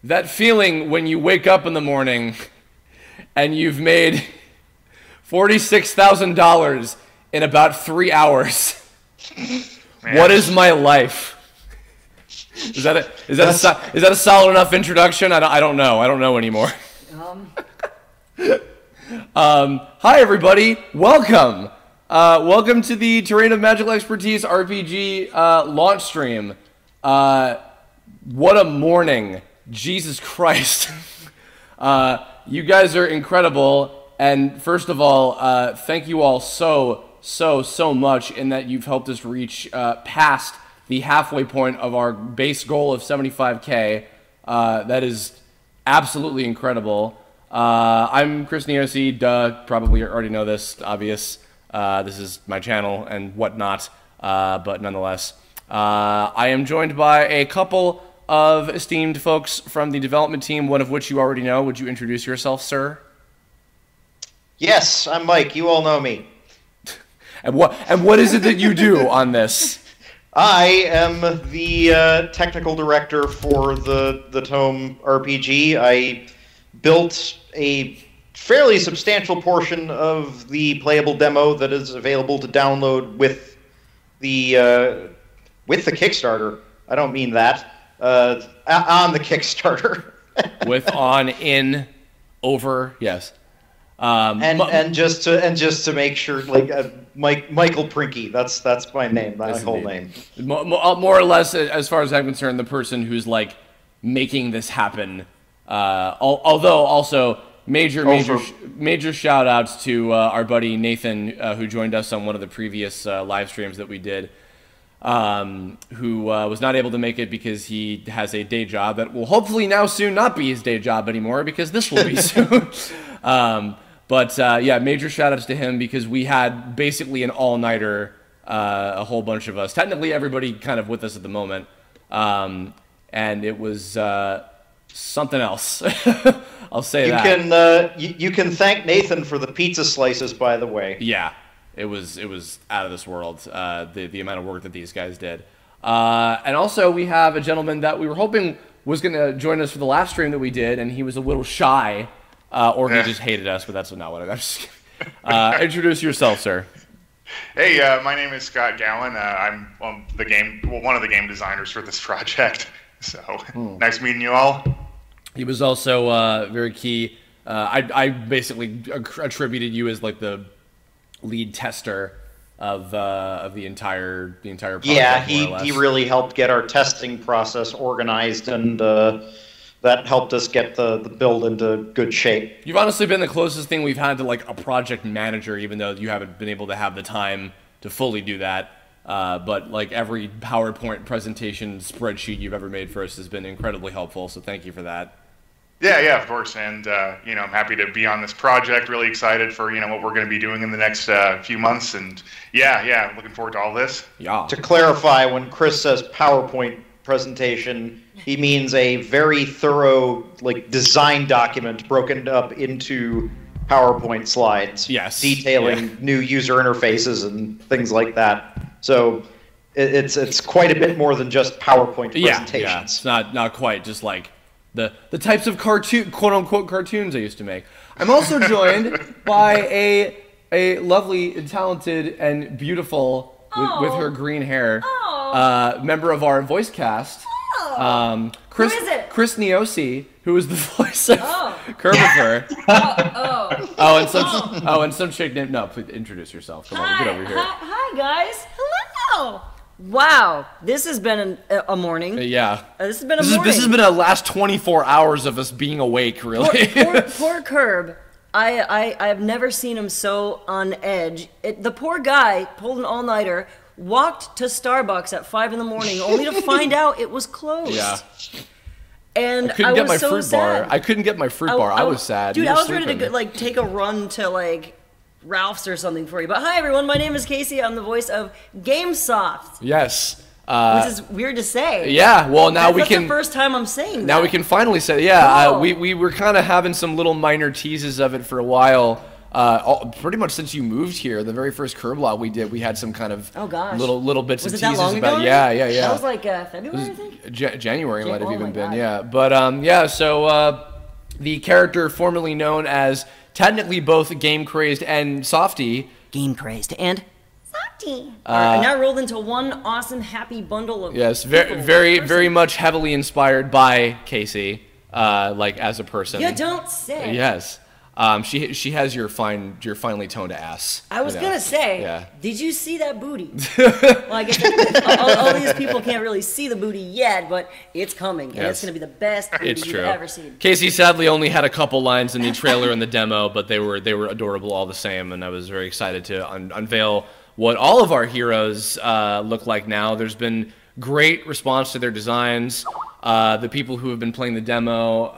That feeling when you wake up in the morning and you've made $46,000 in about 3 hours. Man. What is my life? Is that a solid enough introduction? I don't know. I don't know anymore. Hi everybody. Welcome. Welcome to the Terrain of Magical Expertise RPG launch stream. What a morning. Jesus Christ. You guys are incredible. And first of all, thank you all so much in that you've helped us reach past the halfway point of our base goal of 75K. That is absolutely incredible. I'm Chris Niosi. Probably already know this, obvious. This is my channel and whatnot, but nonetheless. I am joined by a couple of esteemed folks from the development team, one of which you already know. Would you introduce yourself, sir? Yes, I'm Mike. You all know me. And what is it that you do on this? I am the technical director for the TOME RPG. I built a fairly substantial portion of the playable demo that is available to download with the Kickstarter. I don't mean that. On the Kickstarter. With, on, in, over, yes. And just to make sure, like Michael Prinky, that's my name, my whole name. More or less, as far as I'm concerned, the person who's like making this happen. Although also major shout outs to our buddy Nathan, who joined us on one of the previous live streams that we did. Who was not able to make it because he has a day job that will hopefully now soon not be his day job anymore, because this will be soon. Yeah, major shout-outs to him, because we had basically an all-nighter, a whole bunch of us. Technically, everybody kind of with us at the moment. And it was something else. I'll say that. You can thank Nathan for the pizza slices, by the way. Yeah. It was out of this world, the amount of work that these guys did. And also, we have a gentleman that we were hoping was going to join us for the last stream that we did, and he was a little shy, or he just hated us, but that's not what I'm just kidding. Introduce yourself, sir. Hey, my name is Scott Gallen. I'm one of the game designers for this project. So, nice meeting you all. He was also very key. I basically attributed you as like the lead tester of the entire project. Yeah, he really helped get our testing process organized, and that helped us get the build into good shape. You've honestly been the closest thing we've had to like a project manager, even though you haven't been able to have the time to fully do that. But like every PowerPoint presentation spreadsheet you've ever made for us has been incredibly helpful, so thank you for that. Yeah, of course, and I'm happy to be on this project. Really excited for what we're going to be doing in the next few months, and yeah, looking forward to all this. Yeah. To clarify, when Chris says PowerPoint presentation, he means a very thorough design document broken up into PowerPoint slides. Yes. Detailing new user interfaces and things like that. So it's quite a bit more than just PowerPoint presentations. Yeah. It's not quite just like the types of quote-unquote cartoons I used to make. I'm also joined by a lovely, talented, and beautiful, with her green hair, member of our voice cast, Chris, who is it? Chris Niosi, who is the voice of Kerbifer. And some chick named... No, please introduce yourself. Come on, get over here. Hi, guys. Hello. Wow, this has been a morning. Yeah. This has been a morning. This has been a last 24 hours of us being awake, really. Poor Kerb. I've never seen him so on edge. The poor guy pulled an all-nighter, walked to Starbucks at 5 in the morning, only to find out it was closed. Yeah. And I couldn't get my so fruit sad. bar. I couldn't get my fruit bar. I was sad. Dude, I was ready to take a run to Ralph's or something for you. But hi everyone, my name is Casey. I'm the voice of GameSoft. Yes. Which is weird to say. Yeah, well now that's can... the first time I'm saying now that. we can finally say, yeah, we were kind of having some little minor teases of it for a while. pretty much since you moved here. The very first curb lot we did, we had some kind of little bits Was of it that teases long about. ago? Yeah. That was like February, I think. January might have oh even my been. God. Yeah, but yeah. So the character formerly known as technically both game crazed and softy. Game crazed and softy. Are now rolled into one awesome happy bundle of. Yes, very much heavily inspired by Casey, like as a person. You don't say. Yes. She has your finely toned ass. I was gonna say, yeah. Did you see that booty? Well, I guess all these people can't really see the booty yet, but it's coming, and it's gonna be the best booty you've ever seen. Casey sadly only had a couple lines in the trailer and the demo, but they were adorable all the same, and I was very excited to unveil what all of our heroes look like now. There's been great response to their designs. The people who have been playing the demo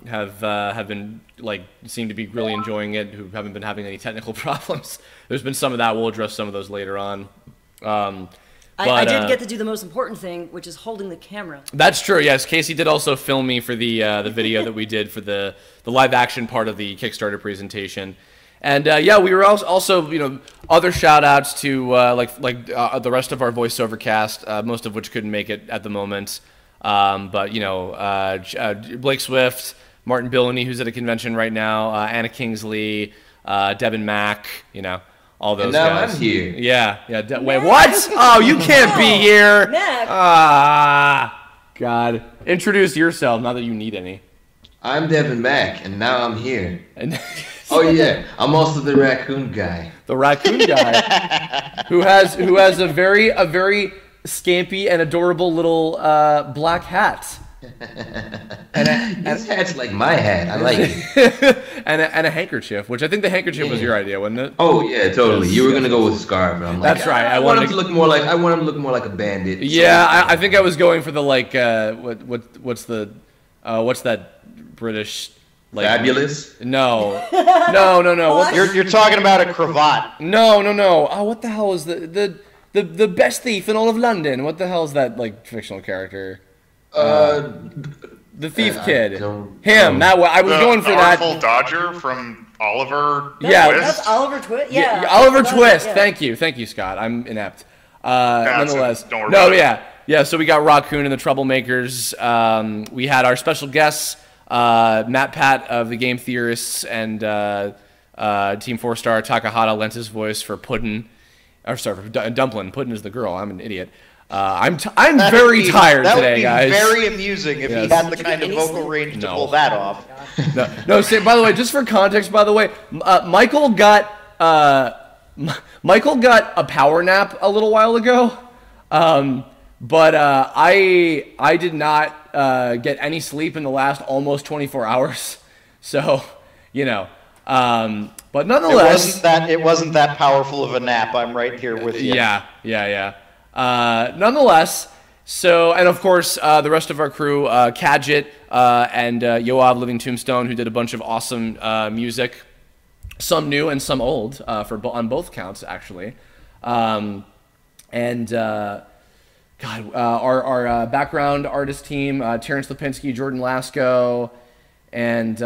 have been seem to be really enjoying it. Who haven't been having any technical problems. There's been some of that. We'll address some of those later on. I did get to do the most important thing, which is holding the camera. That's true. Yes, Casey did also film me for the video that we did for the live action part of the Kickstarter presentation. And yeah, we were also other shout outs to the rest of our voiceover cast, most of which couldn't make it at the moment. But Blake Swift, Martin Billany, who's at a convention right now, Anna Kingsley, Devin Mack, all those guys. And now I'm here. Yeah. Wait, what? Oh, you can't be here. Mac. God. Introduce yourself, not that you need any. I'm Devin Mack, and now I'm here. Oh yeah, I'm also the raccoon guy. The raccoon guy, who has a very scampy and adorable little black hat. This hat's like my hat. I like it. and a handkerchief, which I think the handkerchief was your idea, wasn't it? Oh yeah, totally. You were gonna go with scarf, and I'm like, that's right. I want him to look more like a bandit. Yeah, I think I was going for the what's that British? Fabulous? No. You're talking about a cravat. No. Oh, what the hell is the best thief in all of London? What the hell is that fictional character? The Thief Kid. Him. That way. I was going for that. The Dodger from Oliver. That's Oliver Twist. Yeah. Oliver Twist. Yeah. Thank you, Scott. I'm inept. Nonetheless. Don't worry about it. Yeah. So we got Raccoon and the Troublemakers. We had our special guests. Matt Pat of the Game Theorists and Team 4-Star Takahata lent his voice for Puddin'. Or sorry, for Dumplin'. Puddin' is the girl. I'm an idiot. I'm very tired today, guys. That would be very amusing if he had the kind of vocal range to pull that off. No. By the way, just for context, Michael got a power nap a little while ago. But I did not get any sleep in the last almost 24 hours. So, but nonetheless, it wasn't that powerful of a nap. I'm right here with you. Yeah. Nonetheless, so, and of course, the rest of our crew, Kadjit and Yoav Living Tombstone, who did a bunch of awesome music, some new and some old, on both counts actually, our background artist team, Terrence Lipinski, Jordan Lasko, and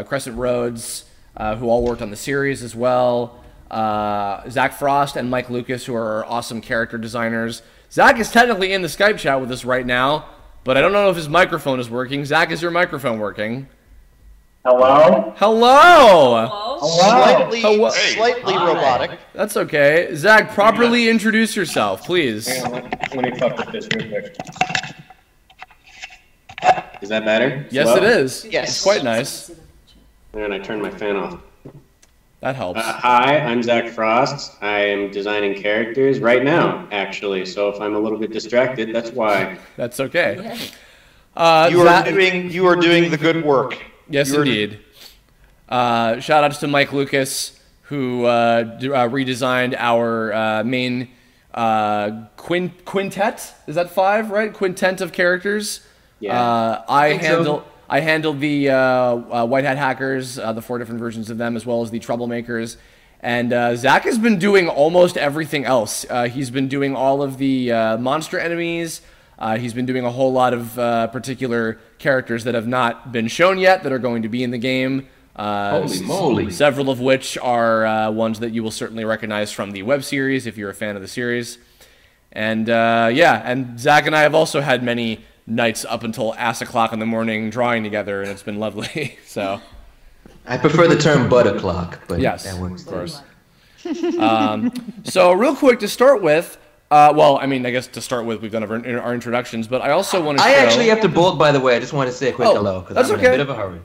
Crescent Rhodes, who all worked on the series as well. Zach Frost and Mike Lucas, who are our awesome character designers. Zach is technically in the Skype chat with us right now, but I don't know if his microphone is working. Zach, is your microphone working? Hello? Slightly robotic. That's okay. Zach, properly introduce yourself, please. Hang on, let me fuck with this real quick. Is that better? Yes, it is. Yes. It's quite nice. And I turned my fan off. That helps. Hi, I'm Zach Frost. I am designing characters right now, actually. So if I'm a little bit distracted, that's why. That's okay. You are doing the good work. Yes, indeed. Shout outs to Mike Lucas, who redesigned our main quintet. Is that 5, right? Quintet of characters. Yeah. I handled the White Hat Hackers, the 4 different versions of them, as well as the Troublemakers. And Zach has been doing almost everything else. He's been doing all of the monster enemies. He's been doing a whole lot of particular characters that have not been shown yet that are going to be in the game. Holy moly. Several of which are ones that you will certainly recognize from the web series if you're a fan of the series. And and Zach and I have also had many nights up until ass o'clock in the morning drawing together, and it's been lovely. So I prefer the term butt o'clock, but yes, that works of course. So real quick to start with, I guess to start with, we've done our introductions, but I also want to I actually have to bolt, by the way. I just want to say a quick hello, because I'm in a bit of a hurry.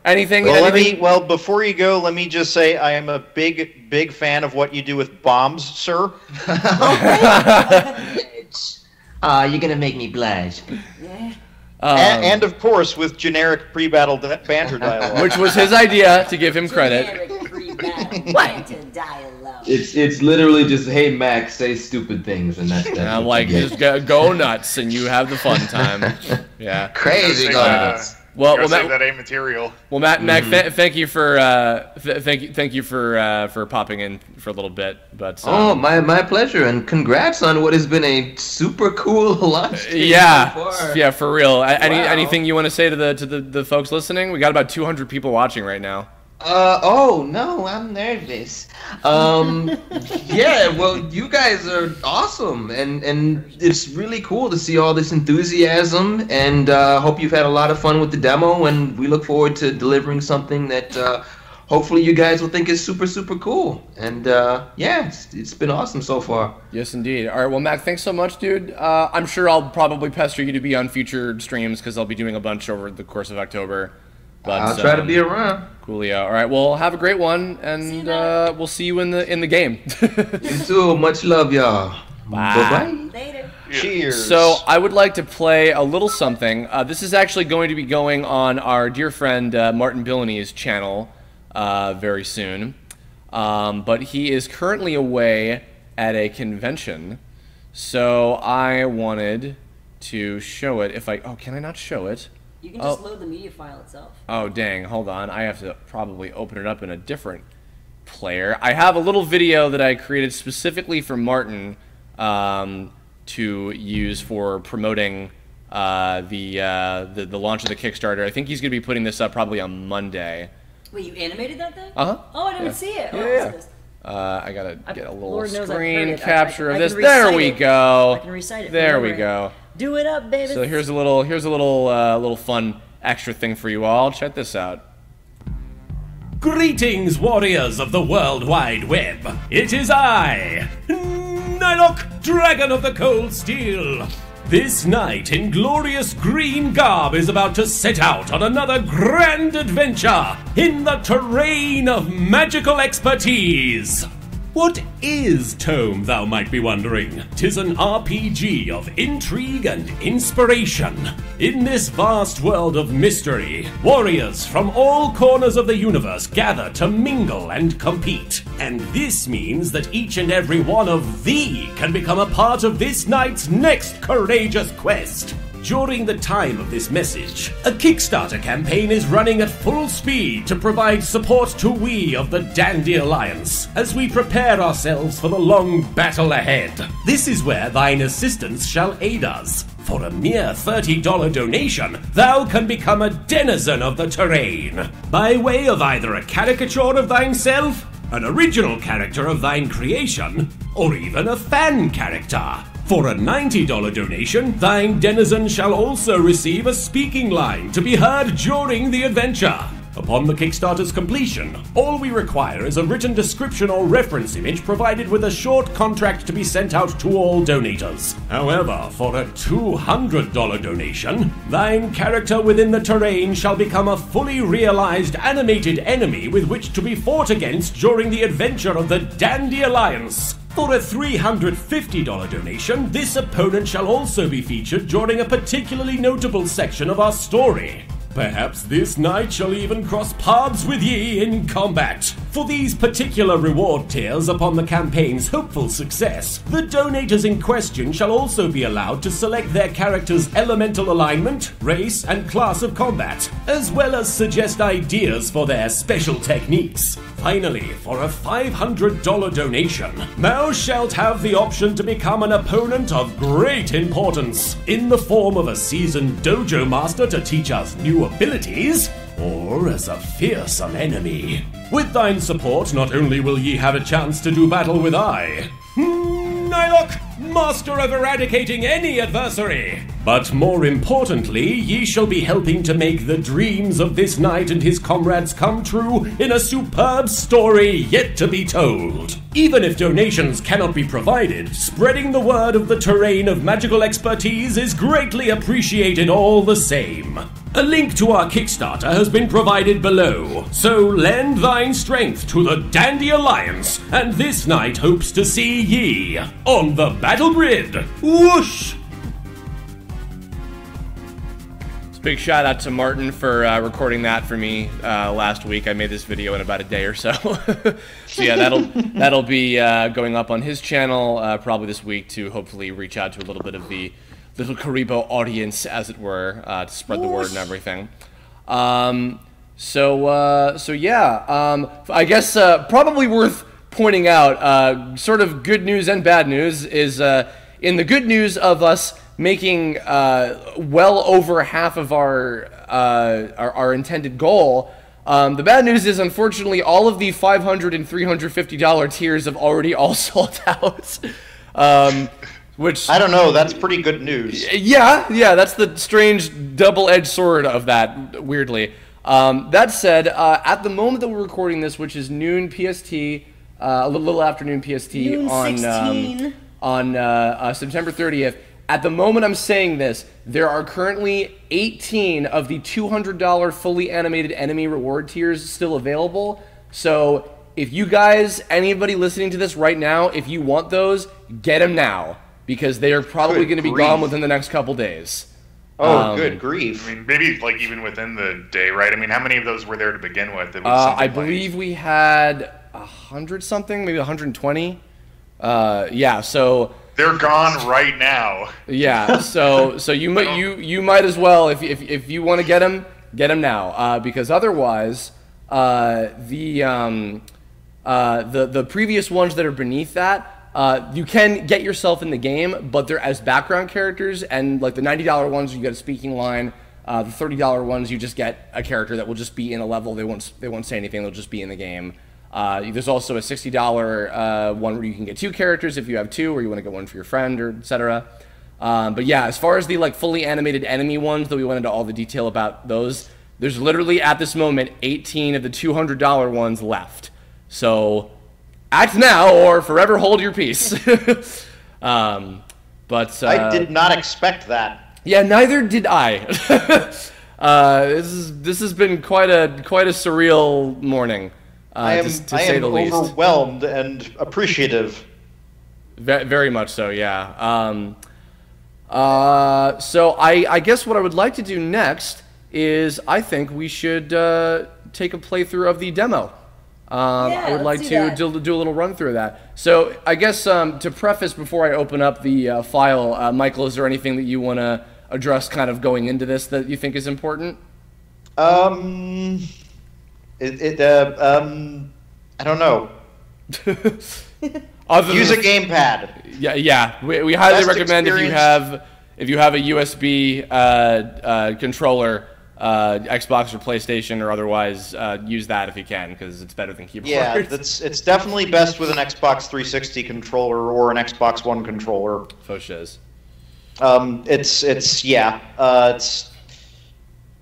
Well, before you go, let me just say I am a big fan of what you do with bombs, sir. You're going to make me blush. And of course, with generic pre-battle banter dialogue. Which was his idea, to give him credit. Generic pre-battle banter dialogue. It's literally just, hey, Max, say stupid things, and that's And I'm like, just go nuts, and you have the fun time. Yeah. Crazy go nuts. Well, Matt, that ain't material. Well, Mac, thank you for thank you for popping in for a little bit. But my pleasure, and congrats on what has been a super cool launch. Yeah, for real. Anything you want to say to the folks listening? We got about 200 people watching right now. No, I'm nervous. Yeah, well, you guys are awesome, and it's really cool to see all this enthusiasm, and hope you've had a lot of fun with the demo, and we look forward to delivering something that hopefully you guys will think is super, super cool. And it's been awesome so far. Yes, indeed. All right, well, Mac, thanks so much, dude. I'm sure I'll probably pester you to be on future streams, because I'll be doing a bunch over the course of October. But, I'll try to be around. Coolio. All right. Well, have a great one, and we'll see you in the game. You too. Much love, y'all. Bye. Later. Cheers. So I would like to play a little something. This is actually going to be going on our dear friend Martin Billany's channel very soon, but he is currently away at a convention. So I wanted to show it. Can I not show it? You can just load the media file itself. Oh, dang. Hold on. I have to probably open it up in a different player. I have a little video that I created specifically for Martin to use for promoting the launch of the Kickstarter. I think he's going to be putting this up probably on Monday. Wait, you animated that thing? Uh-huh. Oh, I didn't see it. I got to get a little Lord knows screen I've heard it. capture I of this. can There recite we it. go. I can recite it. There we go. Do it up, baby. So here's a little fun extra thing for you all. Check this out. Greetings, warriors of the World Wide Web. It is I, Nilok, Dragon of the Cold Steel. This knight in glorious green garb is about to set out on another grand adventure in the terrain of magical expertise. What is Tome, thou might be wondering? 'Tis an RPG of intrigue and inspiration. In this vast world of mystery, warriors from all corners of the universe gather to mingle and compete. And this means that each and every one of thee can become a part of this knight's next courageous quest. During the time of this message, a Kickstarter campaign is running at full speed to provide support to we of the Dandy Alliance as we prepare ourselves for the long battle ahead. This is where thine assistance shall aid us. For a mere $30 donation, thou can become a denizen of the terrain, by way of either a caricature of thyself, an original character of thine creation, or even a fan character. For a $90 donation, thine denizen shall also receive a speaking line to be heard during the adventure. Upon the Kickstarter's completion, all we require is a written description or reference image provided with a short contract to be sent out to all donators. However, for a $200 donation, thine character within the terrain shall become a fully realized animated enemy with which to be fought against during the adventure of the Dandy Alliance. For a $350 donation, this opponent shall also be featured during a particularly notable section of our story. Perhaps this knight shall even cross paths with ye in combat. For these particular reward tiers upon the campaign's hopeful success, the donators in question shall also be allowed to select their character's elemental alignment, race, and class of combat, as well as suggest ideas for their special techniques. Finally, for a $500 donation, thou shalt have the option to become an opponent of great importance, in the form of a seasoned dojo master to teach us new abilities, or as a fearsome enemy. With thine support, not only will ye have a chance to do battle with I, Nilok, master of eradicating any adversary, but more importantly, ye shall be helping to make the dreams of this knight and his comrades come true in a superb story yet to be told. Even if donations cannot be provided, spreading the word of the terrain of magical expertise is greatly appreciated all the same. A link to our Kickstarter has been provided below, so lend thine strength to the Dandy Alliance, and this knight hopes to see ye on the battle grid. Whoosh! Big shout out to Martin for recording that for me last week. I made this video in about a day or so. So yeah, that'll be going up on his channel probably this week to hopefully reach out to a little bit of the little Karibo audience, as it were, to spread the word and everything. So yeah, I guess probably worth pointing out, sort of good news and bad news is in the good news of us making well over half of our intended goal. The bad news is, unfortunately, all of the $500 and $350 tiers have already all sold out. Which, I don't know, that's pretty good news. Yeah, that's the strange double-edged sword of that, weirdly. That said, at the moment that we're recording this, which is noon PST, a little afternoon PST Noon on September 30th, at the moment I'm saying this, there are currently 18 of the $200 fully animated enemy reward tiers still available. So if you guys, anybody listening to this right now, if you want those, get them now, because they are probably going to be gone within the next couple days. Oh, good grief. I mean, maybe like even within the day, right? I mean, how many of those were there to begin with? I believe we had 100 something, maybe 120. Yeah, so they're gone right now. Yeah, so you might as well, if you want to get them now, because otherwise the previous ones that are beneath that, you can get yourself in the game, but they're as background characters, and like the $90 ones you get a speaking line, the $30 ones you just get a character that will just be in a level. They won't say anything. They'll just be in the game. There's also a $60 one where you can get 2 characters if you have 2, or you want to get one for your friend, or etc. But yeah, as far as the like fully animated enemy ones that we went into all the detail about those, there's literally at this moment 18 of the $200 ones left. So act now or forever hold your peace. But I did not expect that. Yeah, neither did I. This has been quite a surreal morning. I am say the least. Overwhelmed and appreciative. Very much so, yeah. So I guess what I would like to do next is I think we should take a playthrough of the demo. I would like to do a little run through of that. So I guess to preface before I open up the file, Michael, is there anything that you want to address kind of going into this that you think is important? I don't know. Use a gamepad. Yeah. We highly recommend if you have a USB controller, Xbox or PlayStation or otherwise, use that if you can, because it's better than keyboard. Yeah, it's definitely best with an Xbox 360 controller or an Xbox One controller. Faux shiz.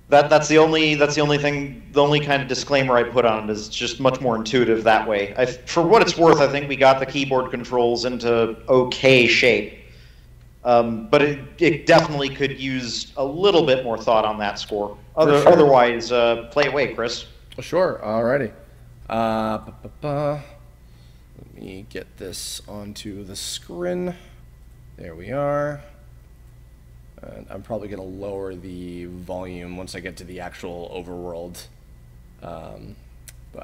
That's the only thing. The only kind of disclaimer I put on it is just much more intuitive that way. For what it's worth, I think we got the keyboard controls into okay shape, but it definitely could use a little bit more thought on that score. Otherwise, play away, Chris. Sure. Alrighty. Let me get this onto the screen. There we are. I'm probably going to lower the volume once I get to the actual overworld.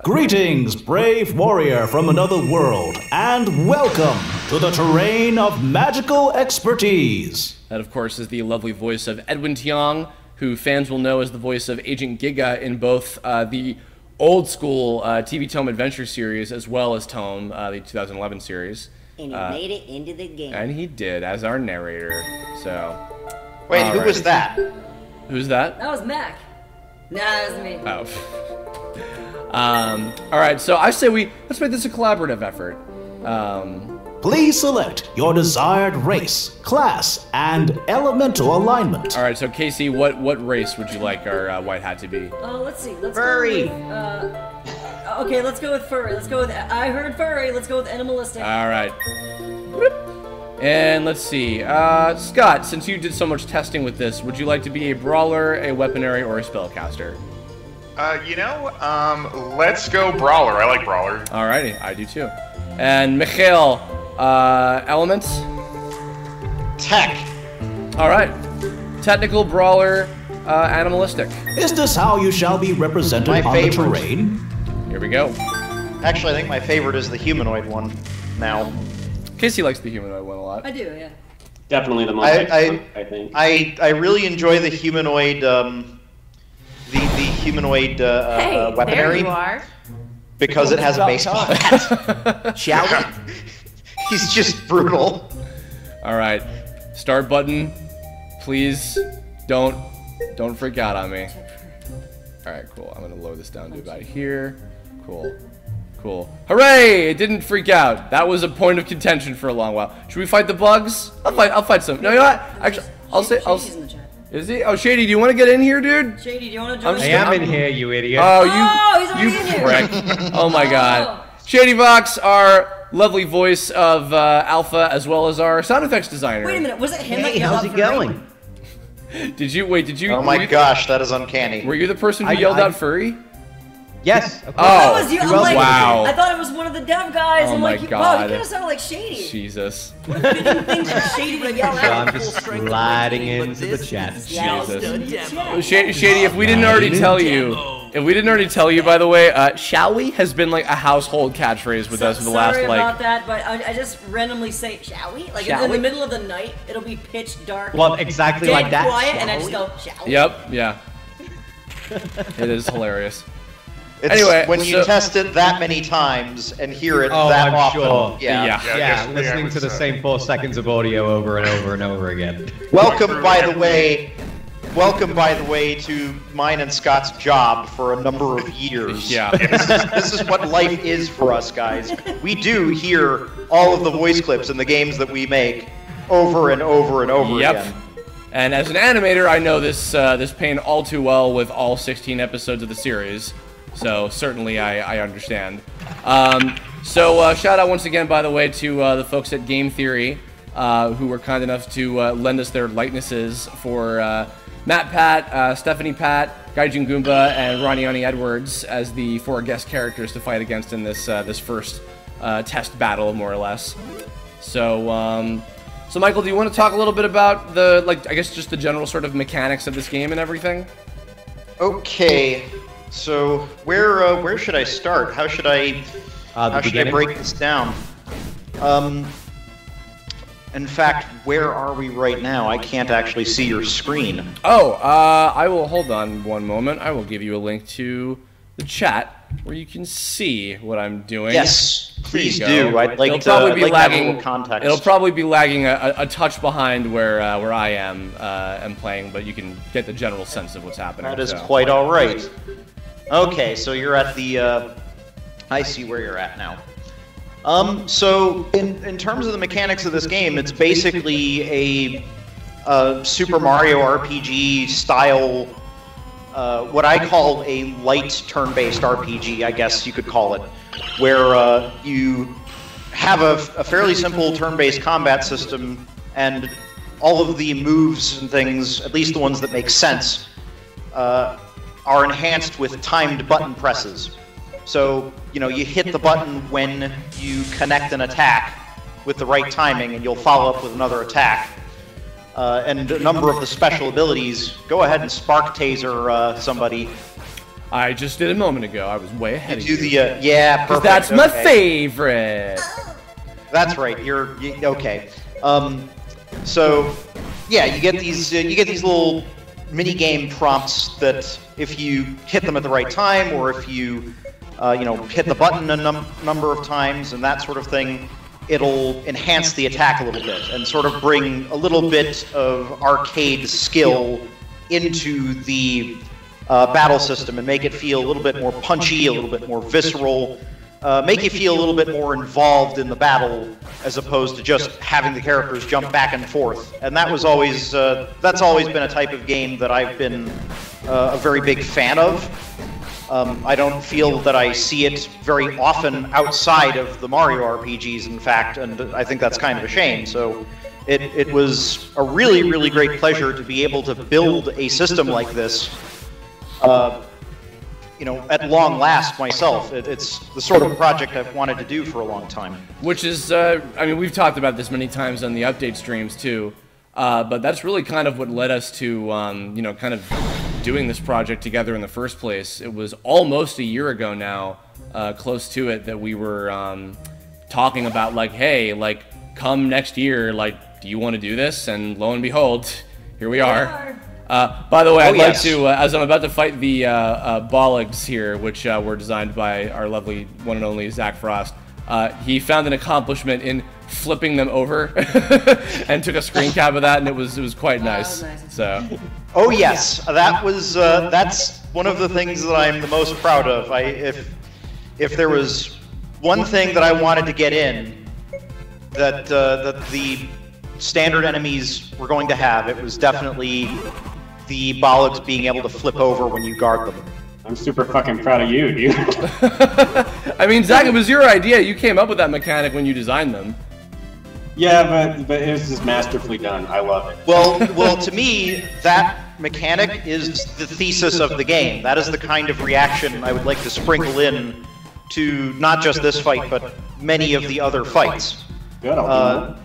Greetings, brave warrior from another world, and welcome to the terrain of magical expertise. That, of course, is the lovely voice of Edwin Tiong, who fans will know as the voice of Agent Giga in both the old-school TV Tome Adventure series as well as Tome, the 2011 series. And he made it into the game. And he did, as our narrator. So... Wait, who was that? Who's that? That was Mac. Nah, that's me. Oh. All right, so I say let's make this a collaborative effort. Please select your desired race, class, and elemental alignment. All right, so Casey, what race would you like our white hat to be? Let's see. Let's Furry. go with, okay, let's go with furry. Let's go with. I heard furry. Let's go with animalistic. All right. And let's see. Scott, since you did so much testing with this, would you like to be a brawler, a weaponary, or a spellcaster? Let's go brawler. I like brawler. Alrighty, I do too. And Mikhail, elements? Tech. Alright. Technical, brawler, animalistic. Is this how you shall be represented My on favorite. the terrain? Here we go. Actually, I think my favorite is the humanoid one now. Casey likes the humanoid one a lot. I do, yeah. Definitely the most fun, I think. I really enjoy the humanoid, the humanoid weaponry. There you are. Because it has a baseball bat. Shall we? He's just brutal. Alright. Start button. Please don't freak out on me. Alright, cool. I'm gonna lower this down to about here. Cool. Cool. Hooray! It didn't freak out. That was a point of contention for a long while. Should we fight the bugs? I'll fight some. No, you know what? Actually, Shady's in the chat. Is he? Oh, Shady, do you want to get in here, dude? Shady, do you want to join? I am in here, you idiot. Oh, he's already you in here. prick. Oh my god. Shady Vox, our lovely voice of Alpha, as well as our sound effects designer. Wait a minute, was it him that Hey, yelled how's out it furry? going? Did you? Oh my gosh, that is uncanny. Were you the person who yelled out furry? Yes, of course. Oh, That was you. I'm like, wow. I thought it was one of the dev guys. Oh I'm my like, wow, God. you kind of sounded like Shady. Jesus. What if you didn't think that Shady would yell So out? I'm just sliding into the chat. Jesus. Shady, if we didn't already tell you, by the way, shall we has been like a household catchphrase with us for the last Sorry like. about that, but I just randomly say, shall we? Like Shall in the we? middle of the night, it'll be pitch dark. Well, exactly dead like that. quiet, and I Shall just we? go, shall we? Yep. Yeah. It is hilarious. It's Anyway, when you so- test it that many times and hear it Oh, that I'm often. sure. Yeah. Yeah. Yeah, listening to the same 4 seconds of audio over and over and over again. Welcome, by the way, to mine and Scott's job for a number of years. Yeah. This is what life is for us, guys. We do hear all of the voice clips in the games that we make over and over and over Yep. again. And as an animator, I know this pain all too well with all 16 episodes of the series. So certainly I understand. So shout out once again, by the way, to the folks at Game Theory, who were kind enough to lend us their likenesses for Matt Pat, Stephanie Pat, Gaijin Goomba, and Ronnie Edwards as the 4 guest characters to fight against in this this first test battle, more or less. So, so Michael, do you want to talk a little bit about the, I guess just the general sort of mechanics of this game and everything? Okay, so where should I start? How should I beginning? break this down? In fact, where are we right now? I can't actually see your screen. Oh, I will, hold on one moment. I will give you a link to the chat where you can see what I'm doing. Yes, please There you do. go. I'd like It'll to, probably I'd be like to have a lagging. little context. It'll probably be lagging a touch behind where I am playing, but you can get the general sense of what's happening. That is so. quite all right. Okay, so you're at the. I see where you're at now. So in terms of the mechanics of this game, it's basically a Super Mario RPG style, what I call a light turn-based RPG, I guess you could call it, where you have a fairly simple turn-based combat system, and all of the moves and things, at least the ones that make sense, are enhanced with timed button presses. So, you know, you hit the button when you connect an attack with the right timing, and you'll follow up with another attack. And a number of the special abilities, go ahead and spark taser somebody. I just did a moment ago. I was way ahead of Do you. the, yeah, perfect. That's my okay. favorite. That's right. Okay. So, yeah, you get these little mini game prompts that if you hit them at the right time, or if you hit the button a number of times and that sort of thing, it'll enhance the attack a little bit and sort of bring a little bit of arcade skill into the battle system and make it feel a little bit more punchy, a little bit more visceral, make you feel a little bit more involved in the battle as opposed to just having the characters jump back and forth. And that was always that's always been a type of game that I've been a very big fan of. I don't feel that I see it very often outside of the Mario RPGs, in fact, and I think that's kind of a shame. So it was a really, really great pleasure to be able to build a system like this, you know, at long last myself. It's the sort of project I've wanted to do for a long time. Which is, I mean, we've talked about this many times on the update streams too, but that's really kind of what led us to, you know, kind of doing this project together in the first place. It was almost a year ago now, close to it, that we were talking about, like, hey, like, come next year, like, do you want to do this? And lo and behold, here we are. By the way, I'd like to, as I'm about to fight the Bollogs here, which were designed by our lovely one and only Zach Frost, he found an accomplishment in flipping them over and took a screen cap of that, and it was quite nice. So. Oh yes, that was that's one of the things that I'm the most proud of. If there was one thing that I wanted to get in that that the standard enemies were going to have, it was definitely the Bollogs being able to flip over when you guard them. I'm super fucking proud of you, dude. I mean, Zach, it was your idea. You came up with that mechanic when you designed them. Yeah, but it was just masterfully done. I love it. Well, to me, that mechanic is the thesis of the game. That is the kind of reaction I would like to sprinkle in to not just this fight, but many of the other fights. Good, I'll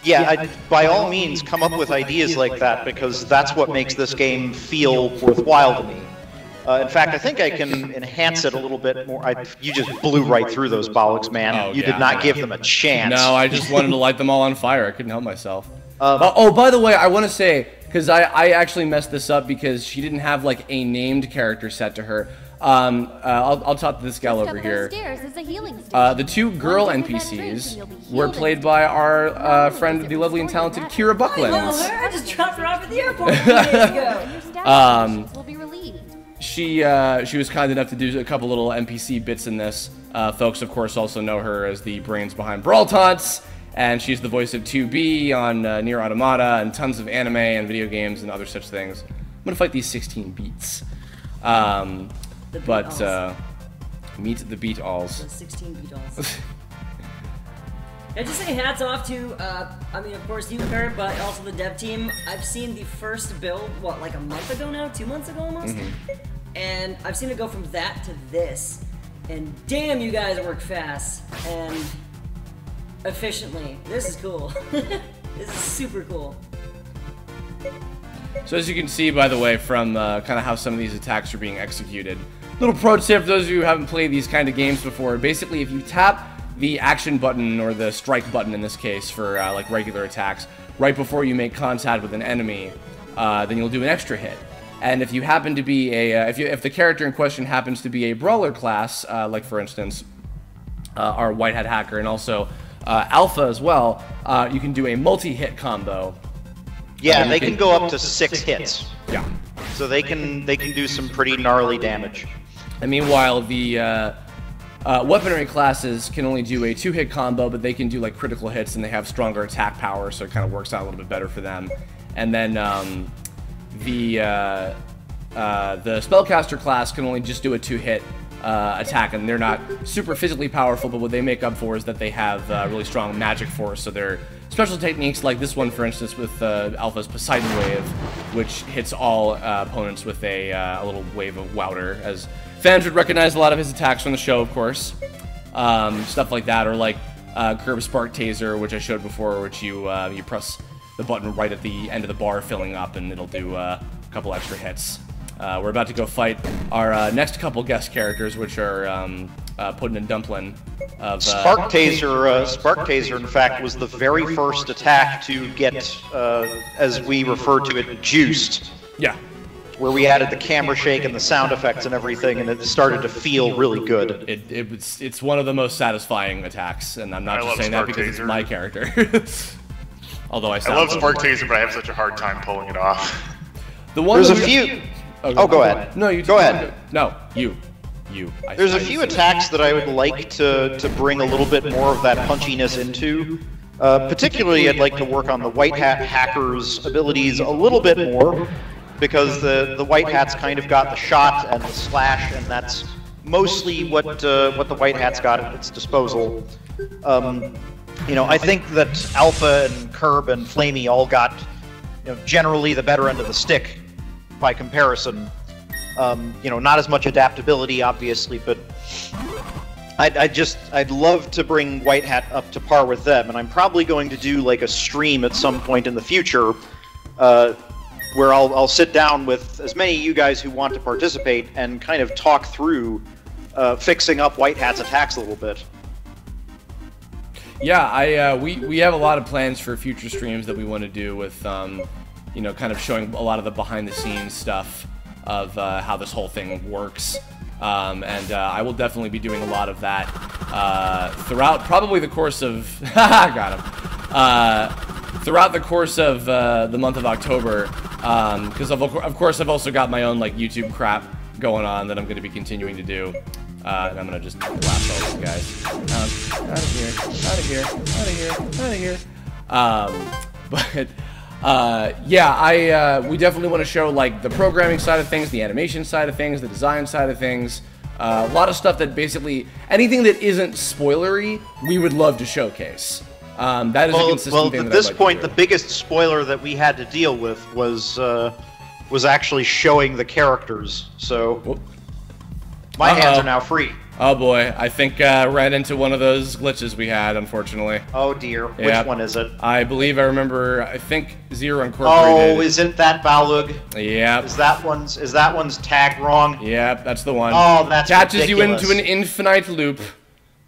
yeah, by all means, come up with ideas like that, because that's what makes this game feel worthwhile to me. In fact, I think I can enhance it a little bit more. You just blew right through those Bollogs, man. Oh, you did not give them a chance. No, I just wanted to light them all on fire. I couldn't help myself. Oh, by the way, I want to say, because I actually messed this up because she didn't have, like, a named character set to her. I'll talk to this gal over here. The two girl NPCs were played by our friend, the lovely and talented Kira Buckland. I just dropped her off at the airport 2 days ago. She was kind enough to do a couple little NPC bits in this. Folks, of course, also know her as the brains behind Brawl Taunts, and she's the voice of 2B on Nier Automata and tons of anime and video games and other such things. I'm gonna fight these 16 beats. Meet the beat alls. The 16 beat alls. I just say hats off to, I mean, of course you, Kurt, but also the dev team. I've seen the first build, what, like a month ago now? 2 months ago almost? And I've seen it go from that to this. And damn, you guys work fast and efficiently. This is cool. This is super cool. So as you can see, by the way, from kind of how some of these attacks are being executed. Little pro tip for those of you who haven't played these kind of games before. Basically, if you tap the action button, or the strike button in this case, for like regular attacks, right before you make contact with an enemy, then you'll do an extra hit. And if you happen to be a, if the character in question happens to be a brawler class, like for instance, our White Hat Hacker and also Alpha as well, you can do a multi-hit combo. Yeah, they can go up to 6 hits. Yeah. So they can do some pretty gnarly damage. And meanwhile, the weaponry classes can only do a 2-hit combo, but they can do like critical hits, and they have stronger attack power, so it kind of works out a little bit better for them. And then the spellcaster class can only just do a 2-hit attack, and they're not super physically powerful, but what they make up for is that they have really strong magic force, so their special techniques, like this one for instance with Alpha's Poseidon Wave, which hits all opponents with a little wave of Wouter, as fans would recognize a lot of his attacks from the show, of course. Stuff like that, or like Curb Spark Taser, which I showed before, which you press the button right at the end of the bar filling up, and it'll do a couple extra hits. We're about to go fight our next couple guest characters, which are Puddin' and Dumplin'. Spark Taser, in fact, was the very first attack to get, as we refer to it, juiced. Yeah. Where we added the camera shake and the sound effects and everything, and it started to feel really good. It's one of the most satisfying attacks, and I'm not just saying that because it's my character. Although I love Spark Taser, but I have such a hard time pulling it off. The one there's a few. Oh, go ahead. No, you go ahead. No, you. There's a few attacks that I would like to bring a little bit more of that punchiness into. Particularly, I'd like to work on the white hat hacker's abilities a little bit more, because the white hat's kind of got the shot and the slash, and that's mostly what the white hat's got at its disposal. You know, I think that Alpha and Curb and Flamey all got, you know, generally the better end of the stick by comparison. You know, not as much adaptability, obviously, but I'd love to bring White Hat up to par with them, and I'm probably going to do like a stream at some point in the future, where I'll sit down with as many of you guys who want to participate and kind of talk through fixing up White Hat's attacks a little bit. Yeah, we have a lot of plans for future streams that we want to do with, you know, kind of showing a lot of the behind-the-scenes stuff of how this whole thing works. And I will definitely be doing a lot of that throughout probably the course of got him throughout the course of the month of October, because of course I've also got my own like YouTube crap going on that I'm going to be continuing to do, and I'm going to just blast all these guys out of here, out of here, out of here, out of here. But yeah, we definitely want to show like the programming side of things, the animation side of things, the design side of things. A lot of stuff that basically, anything that isn't spoilery, we would love to showcase. That is a consistent thing. At this point, the biggest spoiler that we had to deal with was actually showing the characters. So my hands are now free. Oh boy, I think ran into one of those glitches we had, unfortunately. Oh dear, yep. Which one is it? I believe I remember. I think Zero Incorporated. Oh, is it that Balug? Yep. Is that one's tag wrong? Yep, that's the one. Oh, that's catches ridiculous. you into an infinite loop.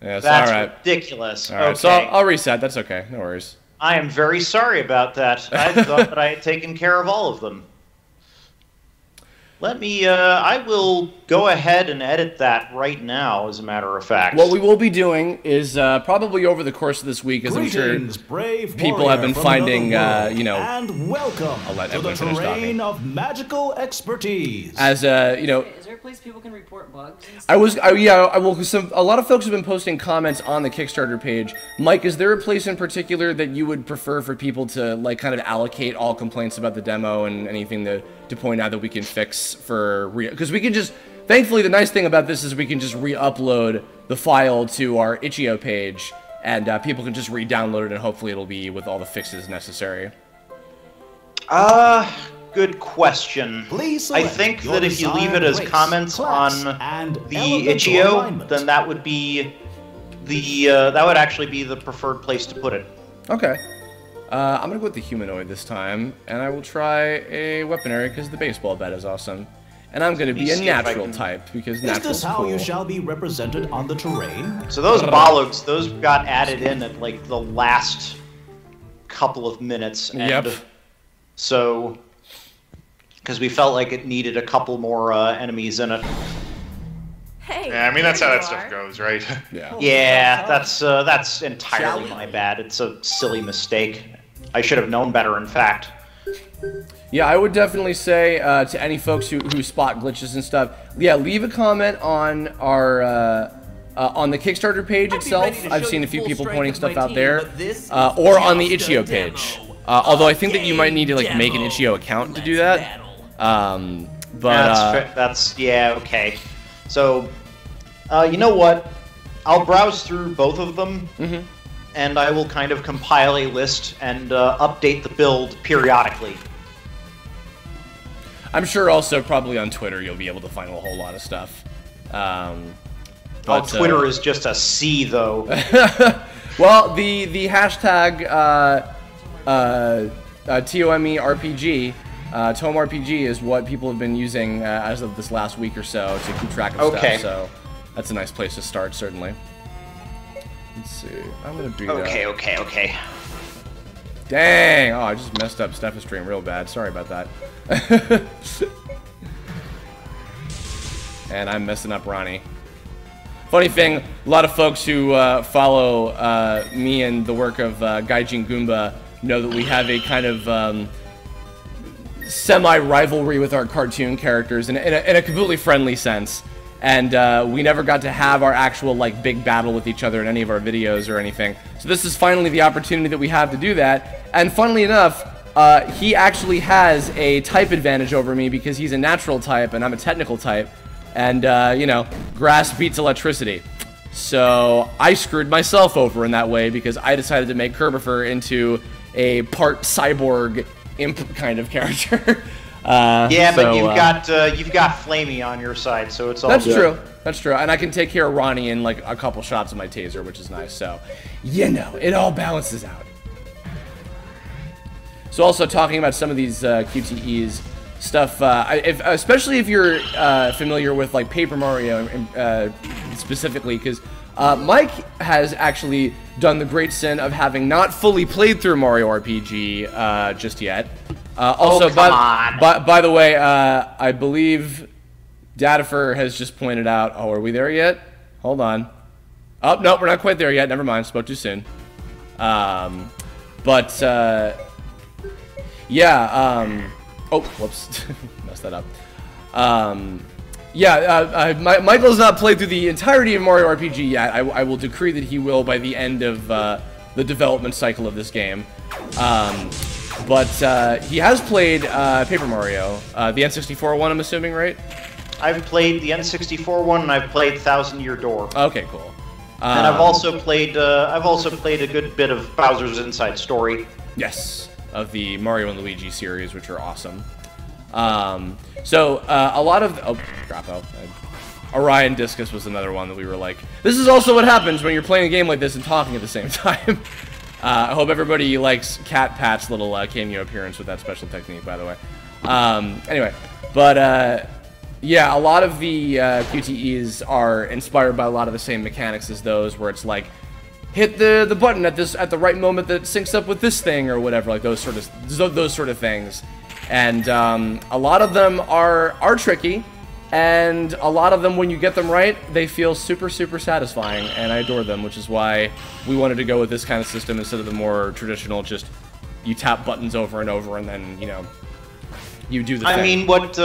Yes, that's all right. ridiculous. All right, okay. so I'll reset. That's okay. No worries. I am very sorry about that. I thought that I had taken care of all of them. Let me, I will go ahead and edit that right now, as a matter of fact. What we will be doing is probably over the course of this week, as I'm sure people have been finding, you know, and welcome I'll let to the everyone finish terrain talking. of magical expertise. As, you know... Is there a place people can report bugs and stuff? A lot of folks have been posting comments on the Kickstarter page. Mike, is there a place in particular that you would prefer for people to, like, kind of allocate all complaints about the demo and anything to point out that we can fix for because we can just, thankfully the nice thing about this is we can just re-upload the file to our itch.io page, and people can just re-download it, and hopefully it'll be with all the fixes necessary. Good question. I think that if you leave it as comments on the itch.io, then that would be the that would actually be the preferred place to put it. Okay. I'm gonna go with the humanoid this time, and I will try a weaponry because the baseball bat is awesome. And I'm gonna be a natural type because natural's Is this how cool. you shall be represented on the terrain? So those Balugs, those got added in at like the last couple of minutes. And yep. So, because we felt like it needed a couple more enemies in it. Hey, yeah, I mean that's how that stuff goes, right? Yeah. Yeah, that's entirely my bad. It's a silly mistake. I should have known better, in fact. Yeah, I would definitely say to any folks who spot glitches and stuff, yeah, leave a comment on our on the Kickstarter page itself. I've seen a few people pointing stuff out there, or on the itch.io page. Although I think that you might need to like make an itch.io account to do that. But that's yeah, okay. So, you know what? I'll browse through both of them, and I will kind of compile a list and update the build periodically. I'm sure also probably on Twitter you'll be able to find a whole lot of stuff. Twitter is just a C, though. Well, the hashtag TOME RPG, Tome RPG is what people have been using as of this last week or so to keep track of stuff. So that's a nice place to start, certainly. Let's see. I'm gonna do that. Okay. Dang! Oh, I just messed up Steph's stream real bad. Sorry about that. And I'm messing up Ronnie. Funny thing, a lot of folks who follow me and the work of Gaijin Goomba know that we have a kind of semi-rivalry with our cartoon characters in a completely friendly sense. And we never got to have our actual, like, big battle with each other in any of our videos or anything. So this is finally the opportunity that we have to do that. And funnily enough, he actually has a type advantage over me because he's a natural type and I'm a technical type. And, you know, grass beats electricity. So I screwed myself over in that way because I decided to make Kerbifer into a part cyborg imp kind of character. Yeah, but you've got Flamey on your side, so it's all That's good. true. That's true. And I can take care of Ronnie in like a couple shots of my taser, which is nice. So, you know, it all balances out. So also talking about some of these QTEs stuff, especially if you're familiar with like Paper Mario specifically, because Mike has actually done the great sin of having not fully played through Mario RPG just yet. Also, by the way, I believe Datafer has just pointed out. Oh, are we there yet? Hold on. Oh, no, we're not quite there yet. Never mind. Spoke too soon. Yeah. Oh, whoops. Messed that up. Michael's not played through the entirety of Mario RPG yet. I will decree that he will by the end of the development cycle of this game. But he has played Paper Mario, the N64 one, I'm assuming, right? I've played the N64 one, and I've played Thousand Year Door. Okay, cool. And I've also played a good bit of Bowser's Inside Story. Yes, of the Mario and Luigi series, which are awesome. So a lot of Orion Discus was another one that we were like, this is also what happens when you're playing a game like this and talking at the same time. I hope everybody likes Cat Pat's little cameo appearance with that special technique, by the way. Anyway, but yeah, a lot of the QTEs are inspired by a lot of the same mechanics as those, where it's like, hit the button at the right moment that syncs up with this thing or whatever, like those sort of things. And a lot of them are tricky, and a lot of them, when you get them right, they feel super, super satisfying, and I adore them, which is why we wanted to go with this kind of system instead of the more traditional, just you tap buttons over and over, and then, you know, you do the thing. I mean, what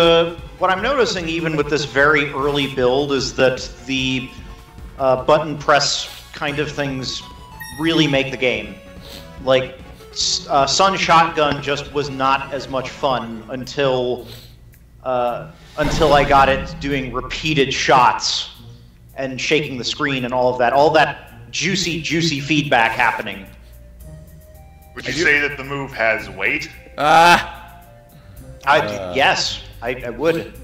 I'm noticing even with this very early build is that the button press kind of things really make the game. Like, Sun Shotgun just was not as much fun until I got it doing repeated shots and shaking the screen and all that juicy feedback happening. Would you say that the move has weight? Yes, I would.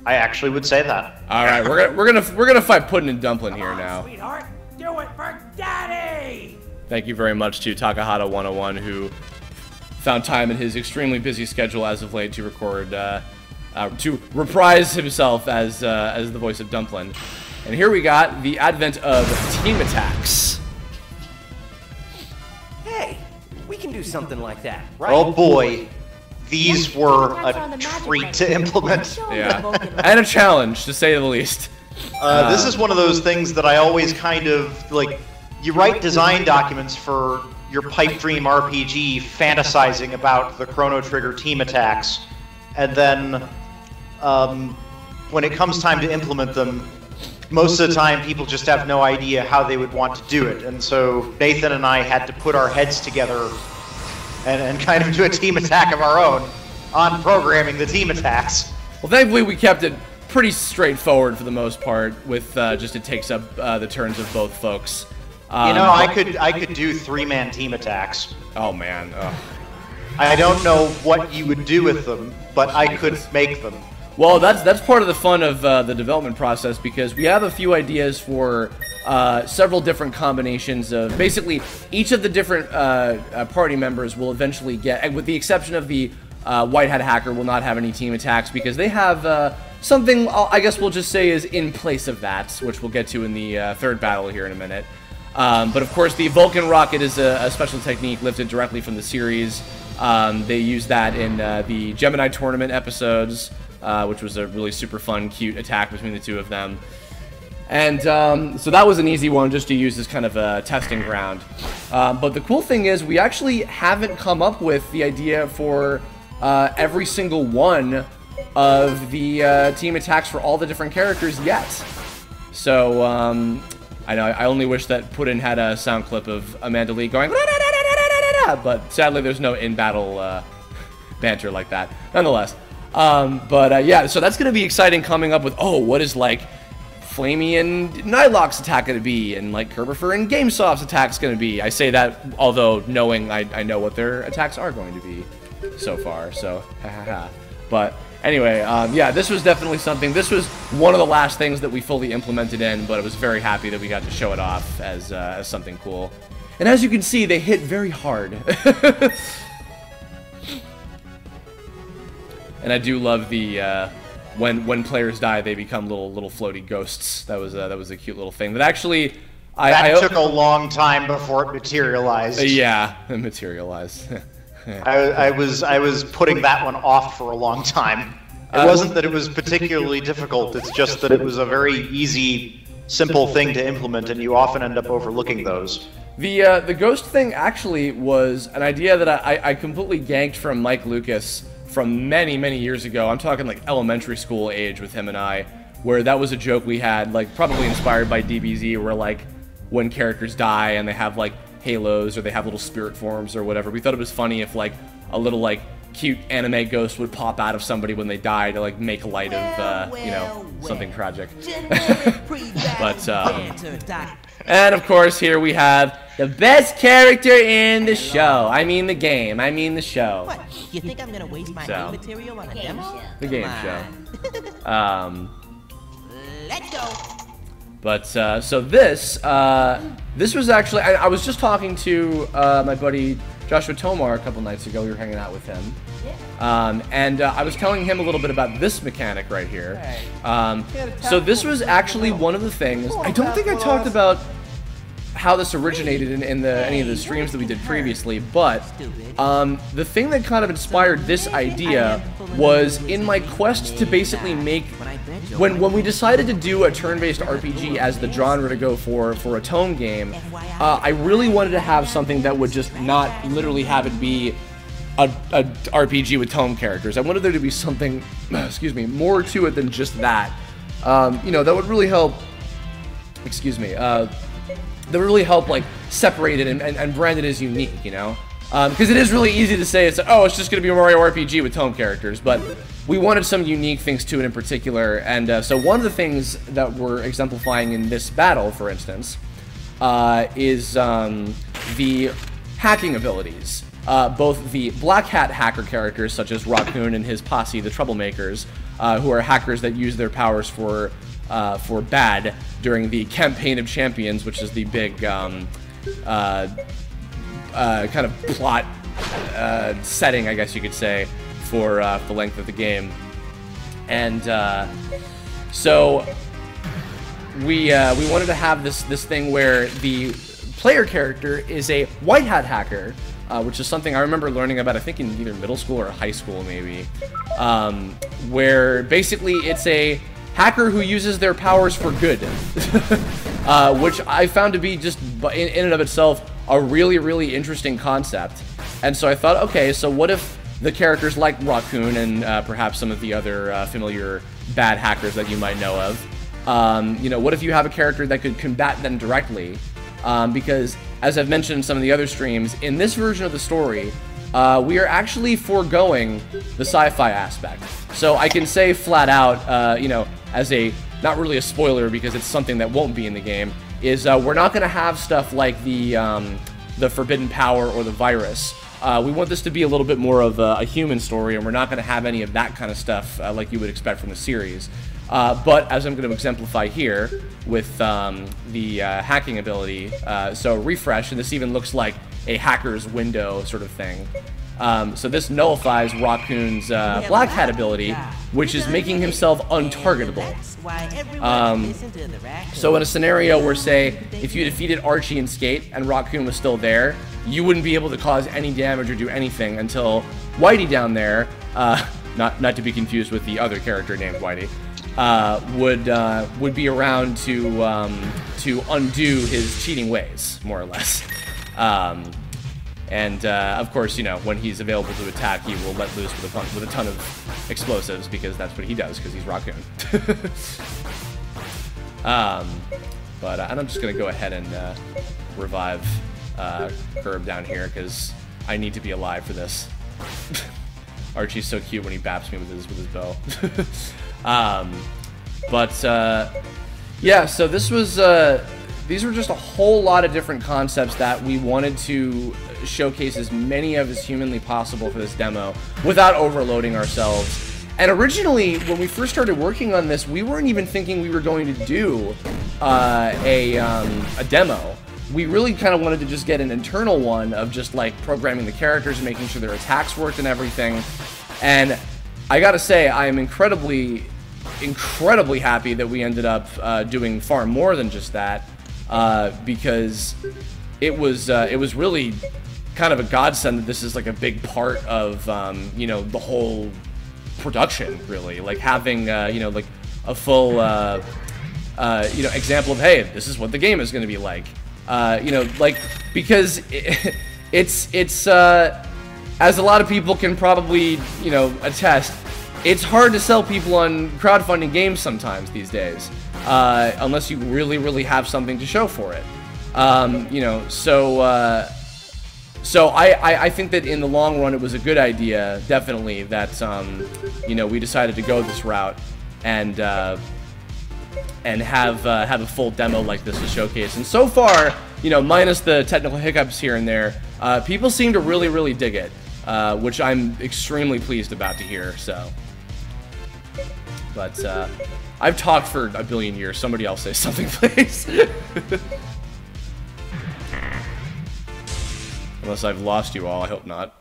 I actually would say that. All right, we're gonna fight Puddin' and Dumplin' here now. Sweetheart, do it for Daddy! Thank you very much to Takahata 101, who found time in his extremely busy schedule as of late to record, to reprise himself as the voice of Dumplin'. And here we got the advent of team attacks. Hey, we can do something like that, right? Oh boy, these were a treat to implement. Yeah, and a challenge, to say the least. This is one of those things that I always kind of, like, you write design documents for your Pipe Dream RPG fantasizing about the Chrono Trigger team attacks, and then when it comes time to implement them, most of the time people just have no idea how they would want to do it, and so Nathan and I had to put our heads together and kind of do a team attack of our own on programming the team attacks. Well, thankfully we kept it pretty straightforward for the most part, with just it takes up the turns of both folks. You know, I could do 3-man team attacks. Oh man. Ugh. I don't know what you would do with them, but I could make them. Well, that's part of the fun of the development process, because we have a few ideas for several different combinations of basically each of the different party members will eventually get, and with the exception of the White Hat Hacker, will not have any team attacks because they have something I guess we'll just say is in place of that, which we'll get to in the third battle here in a minute. But of course, the Vulcan Rocket is a special technique lifted directly from the series. They use that in the Gemini Tournament episodes, which was a really super fun, cute attack between the two of them. And so that was an easy one just to use as kind of a testing ground. But the cool thing is we actually haven't come up with the idea for every single one of the team attacks for all the different characters yet. So, I know, I only wish that Puddin had a sound clip of Amanda Lee going, but sadly there's no in-battle banter like that, nonetheless. Yeah, so that's going to be exciting coming up with, oh, what is, like, Flamey and Nightlock's attack going to be, and, like, Kerbifer and Gamesoft's attack's going to be. I say that, although knowing I know what their attacks are going to be so far, so, ha ha ha. But anyway, yeah, this was definitely something. This was one of the last things that we fully implemented in, but I was very happy that we got to show it off as something cool. And as you can see, they hit very hard. And I do love the when players die, they become little floaty ghosts. That was a cute little thing. That actually, that took a long time before it materialized. Yeah, it materialized. I was putting that one off for a long time. It wasn't that it was particularly difficult, it's just that it was a very easy, simple thing to implement, and you often end up overlooking those. The ghost thing actually was an idea that I completely ganked from Mike Lucas from many years ago. I'm talking like elementary school age with him and I, where that was a joke we had, like probably inspired by DBZ, where like when characters die and they have like halos or they have little spirit forms or whatever, we thought it was funny if like a little like cute anime ghost would pop out of somebody when they die to like make light of you know, something tragic. But and of course here we have the best character in the show. I mean the game. I mean the show. What? You think I'm gonna waste my game material on a demo? The game show. Let's go. But so this was actually, I was just talking to my buddy Joshua Tomar a couple nights ago. We were hanging out with him, and I was telling him a little bit about this mechanic right here. So this was actually one of the things. I don't think I talked about how this originated in any of the streams that we did previously, but the thing that kind of inspired this idea was in my quest to basically make, when we decided to do a turn-based RPG as the genre to go for a Tome game, I really wanted to have something that would just not literally have it be a RPG with Tome characters. I wanted there to be something, excuse me, more to it than just that. You know, that would really help, excuse me, that would really help like separate it and brand it as unique, you know? Because it is really easy to say, it's just going to be a Mario RPG with Tome characters, but we wanted some unique things to it in particular, and so one of the things that we're exemplifying in this battle, for instance, is the hacking abilities. Both the Black Hat hacker characters, such as Raccoon and his posse, the Troublemakers, who are hackers that use their powers for bad during the Campaign of Champions, which is the big kind of plot setting, I guess you could say, for the length of the game. And so we wanted to have this thing where the player character is a white hat hacker, which is something I remember learning about, I think in either middle school or high school maybe, where basically it's a hacker who uses their powers for good, which I found to be just in and of itself a really interesting concept. And so I thought, okay, so what if the characters like Raccoon and perhaps some of the other familiar bad hackers that you might know of, you know, what if you have a character that could combat them directly? Because as I've mentioned in some of the other streams, in this version of the story, we are actually foregoing the sci-fi aspect. So I can say flat out, you know, as a, not really a spoiler because it's something that won't be in the game, is we're not going to have stuff like the forbidden power or the virus. We want this to be a little bit more of a human story, and we're not going to have any of that kind of stuff like you would expect from the series. But as I'm going to exemplify here with the hacking ability, so refresh, and this even looks like a hacker's window sort of thing. So this nullifies Raccoon's Black Hat ability, which is making himself untargetable. So in a scenario where, say, if you defeated Archie and Skate and Raccoon was still there, you wouldn't be able to cause any damage or do anything until Whitey down there, not to be confused with the other character named Whitey, would be around to undo his cheating ways, more or less. And of course, you know, when he's available to attack, he will let loose with a ton of explosives, because that's what he does, because he's Raccoon. And I'm just gonna go ahead and revive Curb down here, because I need to be alive for this. Archie's so cute when he baps me with his bow. Yeah, so this was these were just a whole lot of different concepts that we wanted to showcase as many of as humanly possible for this demo without overloading ourselves. And originally, when we first started working on this, we weren't even thinking we were going to do a demo. We really kind of wanted to just get an internal one of just like programming the characters and making sure their attacks worked and everything. And I gotta say, I am incredibly happy that we ended up doing far more than just that, because it was really kind of a godsend that this is like a big part of you know, the whole production, really, like having you know, like a full you know, example of, hey, this is what the game is going to be like, you know, like, because it's as a lot of people can probably, you know, attest, it's hard to sell people on crowdfunding games sometimes these days, unless you really have something to show for it. You know, so I think that in the long run it was a good idea, definitely, that you know, we decided to go this route and have a full demo like this to showcase. And so far, you know, minus the technical hiccups here and there, people seem to really dig it, which I'm extremely pleased about to hear. So, but I've talked for a billion years. Somebody else say something, please. Unless I've lost you all, I hope not.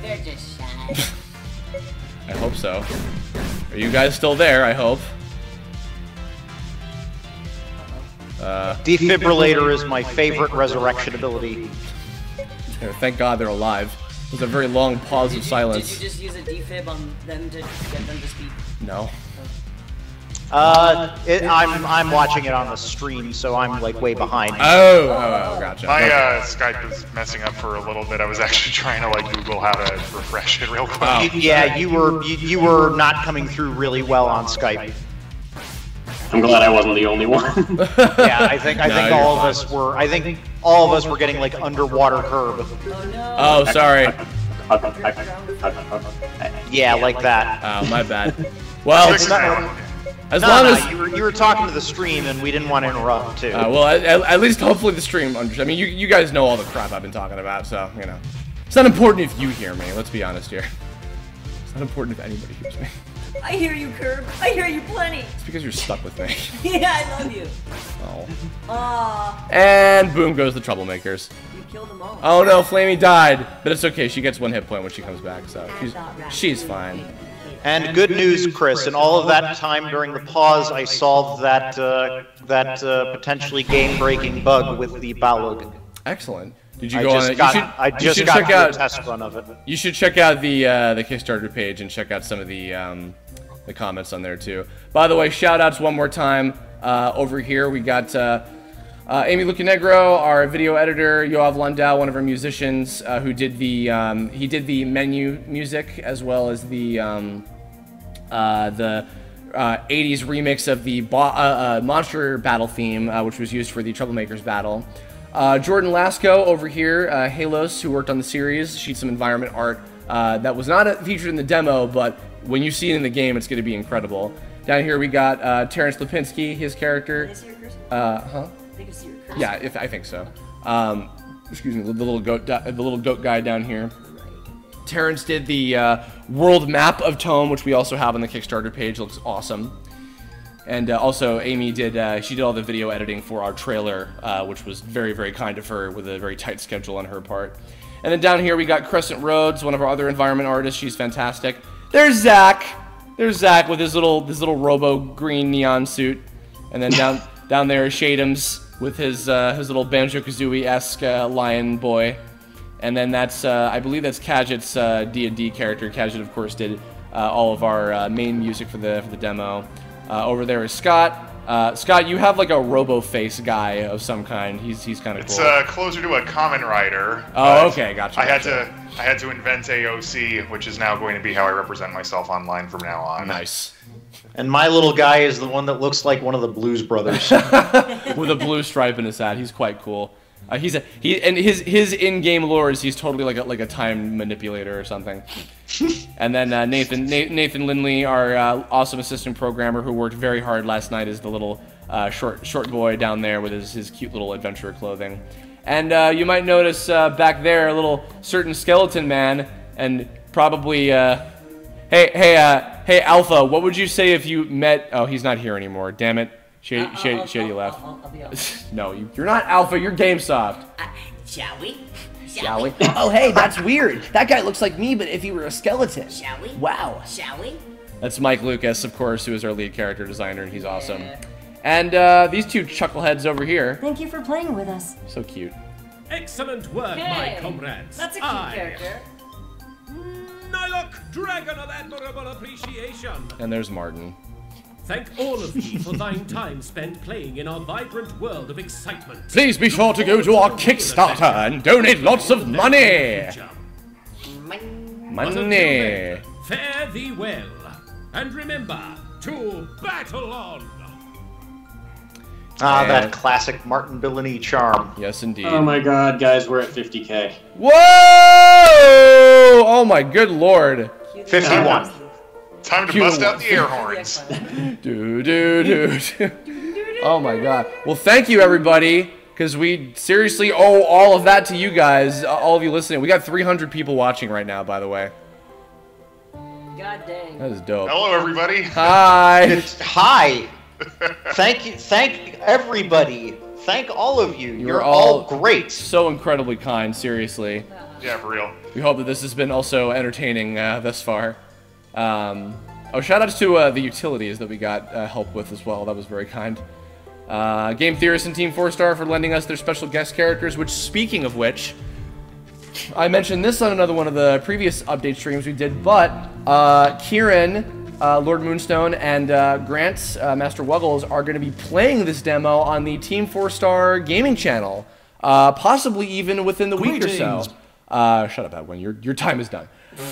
They're just shy. I hope so. Are you guys still there? I hope. Defibrillator is my favorite resurrection ability. Thank God they're alive. There's a very long pause of silence. Did you just use a defib on them to get them to speak? No. I'm watching it on the stream, so I'm like way behind. Oh, gotcha. My Skype was messing up for a little bit. I was actually trying to like Google how to refresh it real quick. Oh. Yeah, you were not coming through really well on Skype. I'm glad I wasn't the only one. Yeah, I think all of us were. I think all of us were getting like underwater curb. Oh no. Oh, sorry. Yeah, like that. Oh, my bad. Well, as long as you were talking to the stream and we didn't want to interrupt too. Well, at least hopefully the stream. I mean, you guys know all the crap I've been talking about, so you know, it's not important if you hear me. Let's be honest here. It's not important if anybody hears me. I hear you, Curb. I hear you plenty. It's because you're stuck with me. Yeah, I love you. Oh. Aww. And boom goes the troublemakers. You killed them all. Oh no, Flamey died, but it's okay. She gets 1 hit point when she comes back, so she's fine. And good news, Chris. In all of that time during the pause, I solved that potentially game-breaking bug with the Balug. Excellent. Did you go on it? I just got a test run of it. You should check out the Kickstarter page and check out some of the comments on there too. By the way, shout-outs one more time. Over here we got Amy Lucanegro, our video editor, Yoav Landau, one of our musicians, who did the he did the menu music as well as the 80s remix of the Monster Battle theme, which was used for the Troublemakers battle. Jordan Lasco over here, Halos, who worked on the series, sheets some environment art that was not featured in the demo, but when you see it in the game, it's going to be incredible. Down here we got Terrence Lipinski, his character. Can I see your cursor? Huh? I can see your cursor. Yeah, I think so. Excuse me, the little goat guy down here. Terrence did the world map of Tome, which we also have on the Kickstarter page. Looks awesome. And also, Amy did she did all the video editing for our trailer, which was very kind of her, with a very tight schedule on her part. And then down here we got Crescent Rhodes, one of our other environment artists. She's fantastic. There's Zach. There's Zach with his little robo green neon suit. And then down there is Shadums with his little Banjo-Kazooie-esque lion boy. And then that's I believe that's Kadget's D&D character. Kadget, of course, did all of our main music for the demo. Over there is Scott, Scott, you have like a robo-face guy of some kind. He's kind of cool. It's closer to a common writer. Oh, okay, gotcha. I had to invent AOC, which is now going to be how I represent myself online from now on. Nice. And my little guy is the one that looks like one of the Blues Brothers. With a blue stripe in his hat. He's quite cool. And his in-game lore is he's totally like a time manipulator or something. And then Nathan Lindley, our awesome assistant programmer who worked very hard last night, is the little short boy down there with his cute little adventurer clothing. And you might notice back there a little certain skeleton man, and probably hey Alpha, what would you say if you met? Oh, he's not here anymore. Damn it. Shady left. I'll be honest. No, you're not Alpha, you're GameSoft. Shall we? Shall we? Oh, hey, that's weird. That guy looks like me, but if he were a skeleton. Shall we? Wow. Shall we? That's Mike Lucas, of course, who is our lead character designer, and he's awesome. And these two chuckleheads over here. Thank you for playing with us. So cute. Excellent work, my comrades. That's a cute character. Nilok, Dragon of Admirable Appreciation. And there's Martin. Thank all of you for thine time spent playing in our vibrant world of excitement. Please be sure to go to our Kickstarter and donate lots of money. Money. Fare thee well. And remember to battle on. Ah, that classic Martin Billany charm. Yes, indeed. Oh my god, guys, we're at 50K. Whoa! Oh my good lord. 51. Time to bust out the air horns. Oh my god. Well, thank you everybody, because we seriously owe all of that to you guys, all of you listening. We got 300 people watching right now, by the way. God dang. That is dope. Hello, everybody. Hi. Hi. Thank everybody. Thank all of you. You're all great. So incredibly kind, seriously. Yeah, for real. We hope that this has been also entertaining thus far. Oh, shout outs to the utilities that we got help with as well. That was very kind. Game Theorist and Team 4-Star for lending us their special guest characters, which, speaking of which, I mentioned this on another one of the previous update streams we did, but Kieran, Lord Moonstone, and Grant, Master Wuggles, are going to be playing this demo on the Team 4-Star gaming channel, possibly even within the week or so. Shut up, Edwin. Your time is done.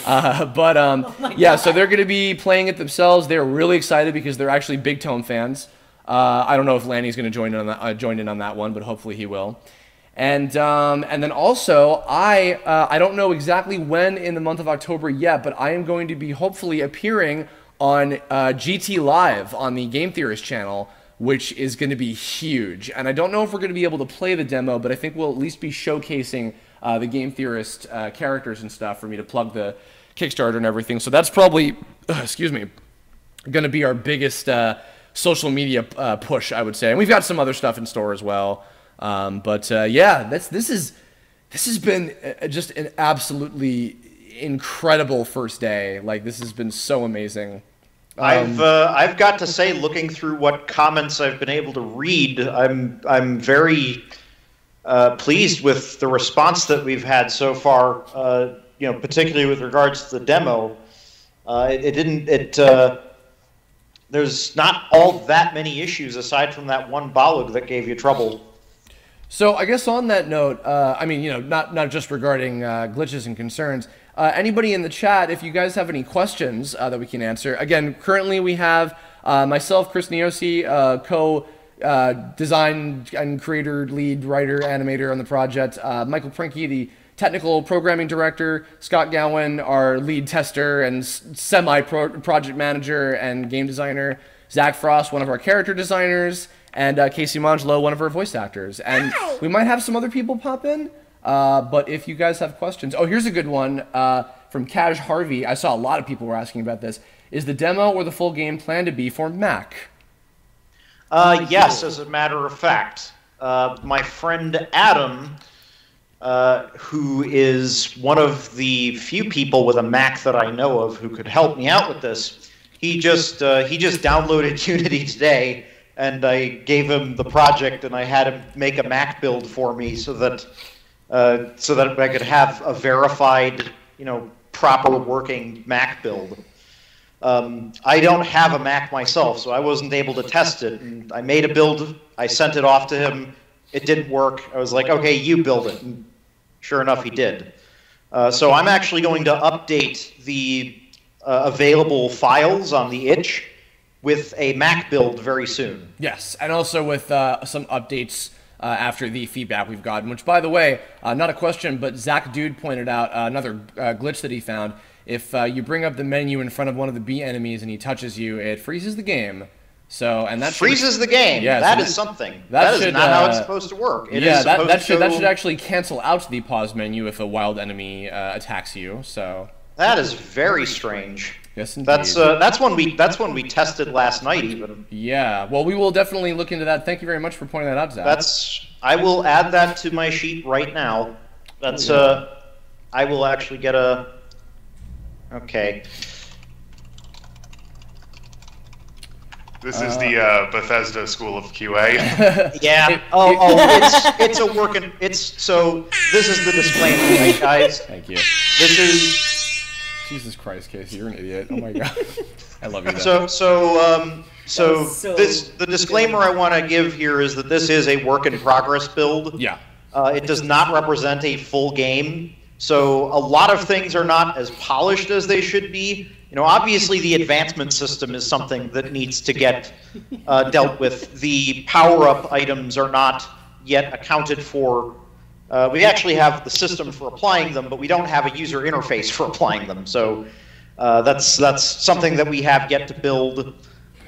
Yeah, so they're going to be playing it themselves. They're really excited because they're actually big Tome fans. I don't know if Lanny's going to join in on that one, but hopefully he will. And then also, I don't know exactly when in the month of October yet, but I am going to be hopefully appearing on GT Live on the Game Theorist channel, which is going to be huge. And I don't know if we're going to be able to play the demo, but I think we'll at least be showcasing the Game Theorist characters and stuff for me to plug the Kickstarter and everything. So that's probably, excuse me, going to be our biggest social media push, I would say. And we've got some other stuff in store as well. Yeah, this has been just an absolutely incredible first day. Like, this has been so amazing. I've got to say, looking through what comments I've been able to read, I'm very pleased with the response that we've had so far. Particularly with regards to the demo. There's not all that many issues aside from that one Balug that gave you trouble. So I guess on that note, not just regarding glitches and concerns, anybody in the chat, if you guys have any questions that we can answer. Again, currently we have myself, Chris Niosi, co-design and creator, lead writer, animator on the project, Michael Prinky, the technical programming director, Scott Gowan, our lead tester and semi-project manager and game designer, Zach Frost, one of our character designers, and Casey Mangelo, one of our voice actors. And we might have some other people pop in, but if you guys have questions... Oh, here's a good one from Cash Harvey. I saw a lot of people were asking about this. Is the demo or the full game planned to be for Mac? Yes, as a matter of fact. My friend Adam, who is one of the few people with a Mac that I know of who could help me out with this, he just downloaded Unity today, and I gave him the project, and I had him make a Mac build for me so that I could have a verified, proper working Mac build. I don't have a Mac myself, so I wasn't able to test it. And I made a build, I sent it off to him, it didn't work. I was like, okay, you build it. And sure enough, he did. So I'm actually going to update the available files on the itch with a Mac build very soon. Yes, and also with some updates after the feedback we've gotten, which, by the way, not a question, but Zach Dude pointed out another glitch that he found. If you bring up the menu in front of one of the bee enemies and he touches you, it freezes the game. So, and that freezes the game. Yeah, that is something. That is not how it's supposed to work. That should actually cancel out the pause menu if a wild enemy attacks you. So that is very strange. Yes, indeed. That's one we tested last night even. Yeah. Well, we will definitely look into that. Thank you very much for pointing that out, Zach. I will add that to my sheet right now. That's I will actually get a. Okay. This is the Bethesda School of QA. Yeah. It's a working. So this is the disclaimer, right, guys? Thank you. This is. Jesus Christ, Casey, you're an idiot. Oh my God. I love you. Though. The disclaimer I want to give here is that this is a work in progress build. Yeah. It does not represent a full game. So a lot of things are not as polished as they should be. You know, obviously the advancement system is something that needs to get dealt with. The power-up items are not yet accounted for. We actually have the system for applying them, but we don't have a user interface for applying them. So that's something that we have yet to build.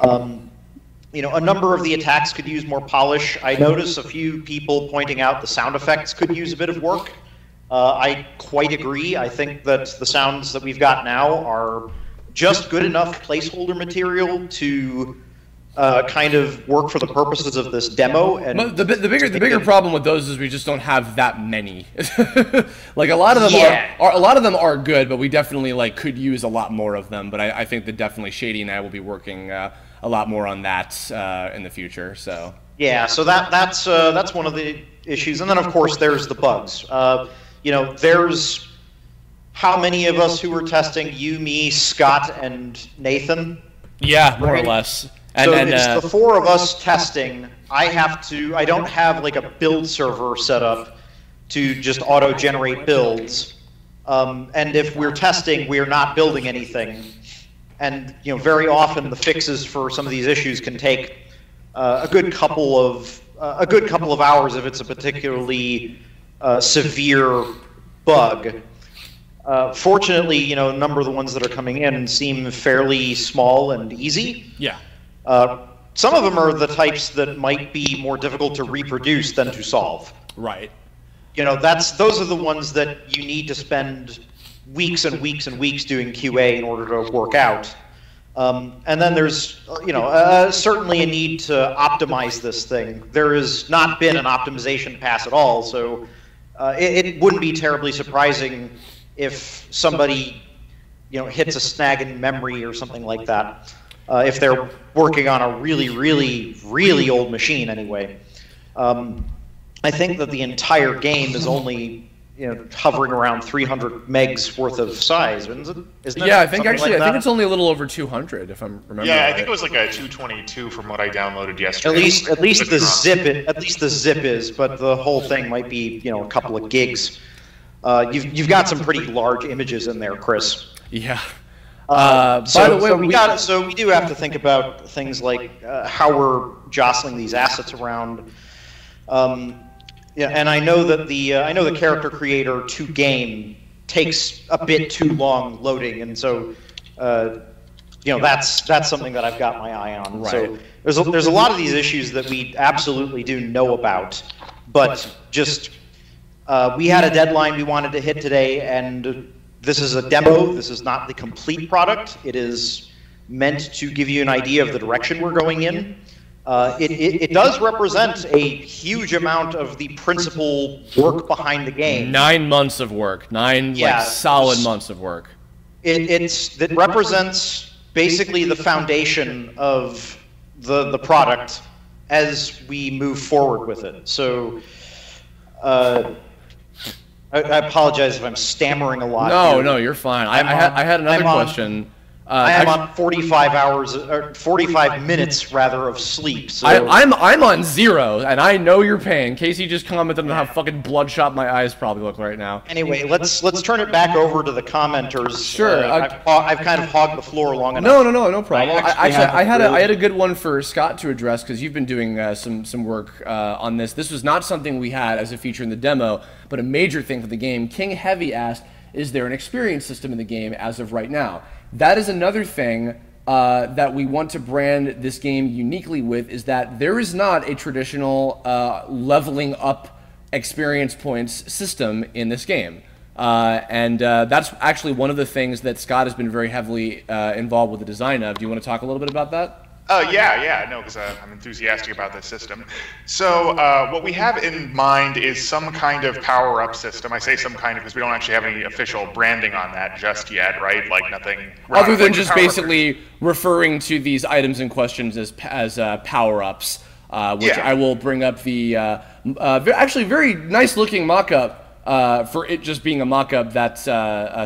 You know, a number of the attacks could use more polish. I notice a few people pointing out the sound effects could use a bit of work. I quite agree. I think that the sounds that we've got now are just good enough placeholder material to kind of work for the purposes of this demo. And but the bigger problem with those is we just don't have that many. Like a lot of them are good, but we definitely could use a lot more of them. But I think that definitely Shady and I will be working a lot more on that in the future. So yeah, so that's one of the issues, and then of course there's the bugs. You know, there's how many of us who were testing? You, me, Scott, and Nathan. Yeah, more or less. And so it's the four of us testing. I don't have like a build server set up to just auto-generate builds. And if we're testing, we're not building anything. And you know, very often the fixes for some of these issues can take a good couple of hours if it's a particularly severe bug. Fortunately, you know, a number of the ones that are coming in seem fairly small and easy. Yeah. Some of them are the types that might be more difficult to reproduce than to solve. Right. You know, those are the ones that you need to spend weeks and weeks and weeks doing QA in order to work out. And then there's, you know, certainly a need to optimize this thing. There has not been an optimization pass at all, so it wouldn't be terribly surprising if somebody, you know, hits a snag in memory or something like that. If they're working on a really, really, really old machine anyway. I think that the entire game is only, you know, hovering around 300 megs worth of size, isn't it? Yeah, I think actually, I think it's only a little over 200, if I'm remembering. Yeah, right. I think it was like a 222 from what I downloaded yesterday. At least the zip is, but the whole thing might be, you know, a couple of gigs. You've got some pretty large images in there, Chris. Yeah. By the way, so we do have to think about things like how we're jostling these assets around. Yeah, and I know that the character creator to game takes a bit too long loading, and so you know, that's something that I've got my eye on. Right. So there's a lot of these issues that we absolutely do know about, but just we had a deadline we wanted to hit today, and this is a demo. This is not the complete product. It is meant to give you an idea of the direction we're going in. It does represent a huge amount of the principal work behind the game. 9 months of work. Solid months of work. It represents basically the foundation of the product as we move forward with it. So I apologize if I'm stammering a lot. No, you're fine. I had another question. I am on 45 hours, or 45 minutes rather, of sleep. So I'm on 0, and I know your pain. Casey just commented on how fucking bloodshot my eyes probably look right now. Anyway, let's turn it back over to the commenters. Sure. I've kind of hogged the floor long enough. No problem. I had a good one for Scott to address, because you've been doing some work on this. This was not something we had as a feature in the demo, but a major thing for the game. King Heavy asked, is there an experience system in the game as of right now? That is another thing that we want to brand this game uniquely with, is that there is not a traditional leveling up experience points system in this game. And that's actually one of the things that Scott has been very heavily involved with the design of. Do you want to talk a little bit about that? No, because I'm enthusiastic about this system. So what we have in mind is some kind of power-up system. I say some kind of because we don't actually have any official branding on that just yet, right? Like nothing. Other than just basically referring to these items and questions as power-ups, which I will bring up the actually very nice-looking mock-up for it just being a mock-up that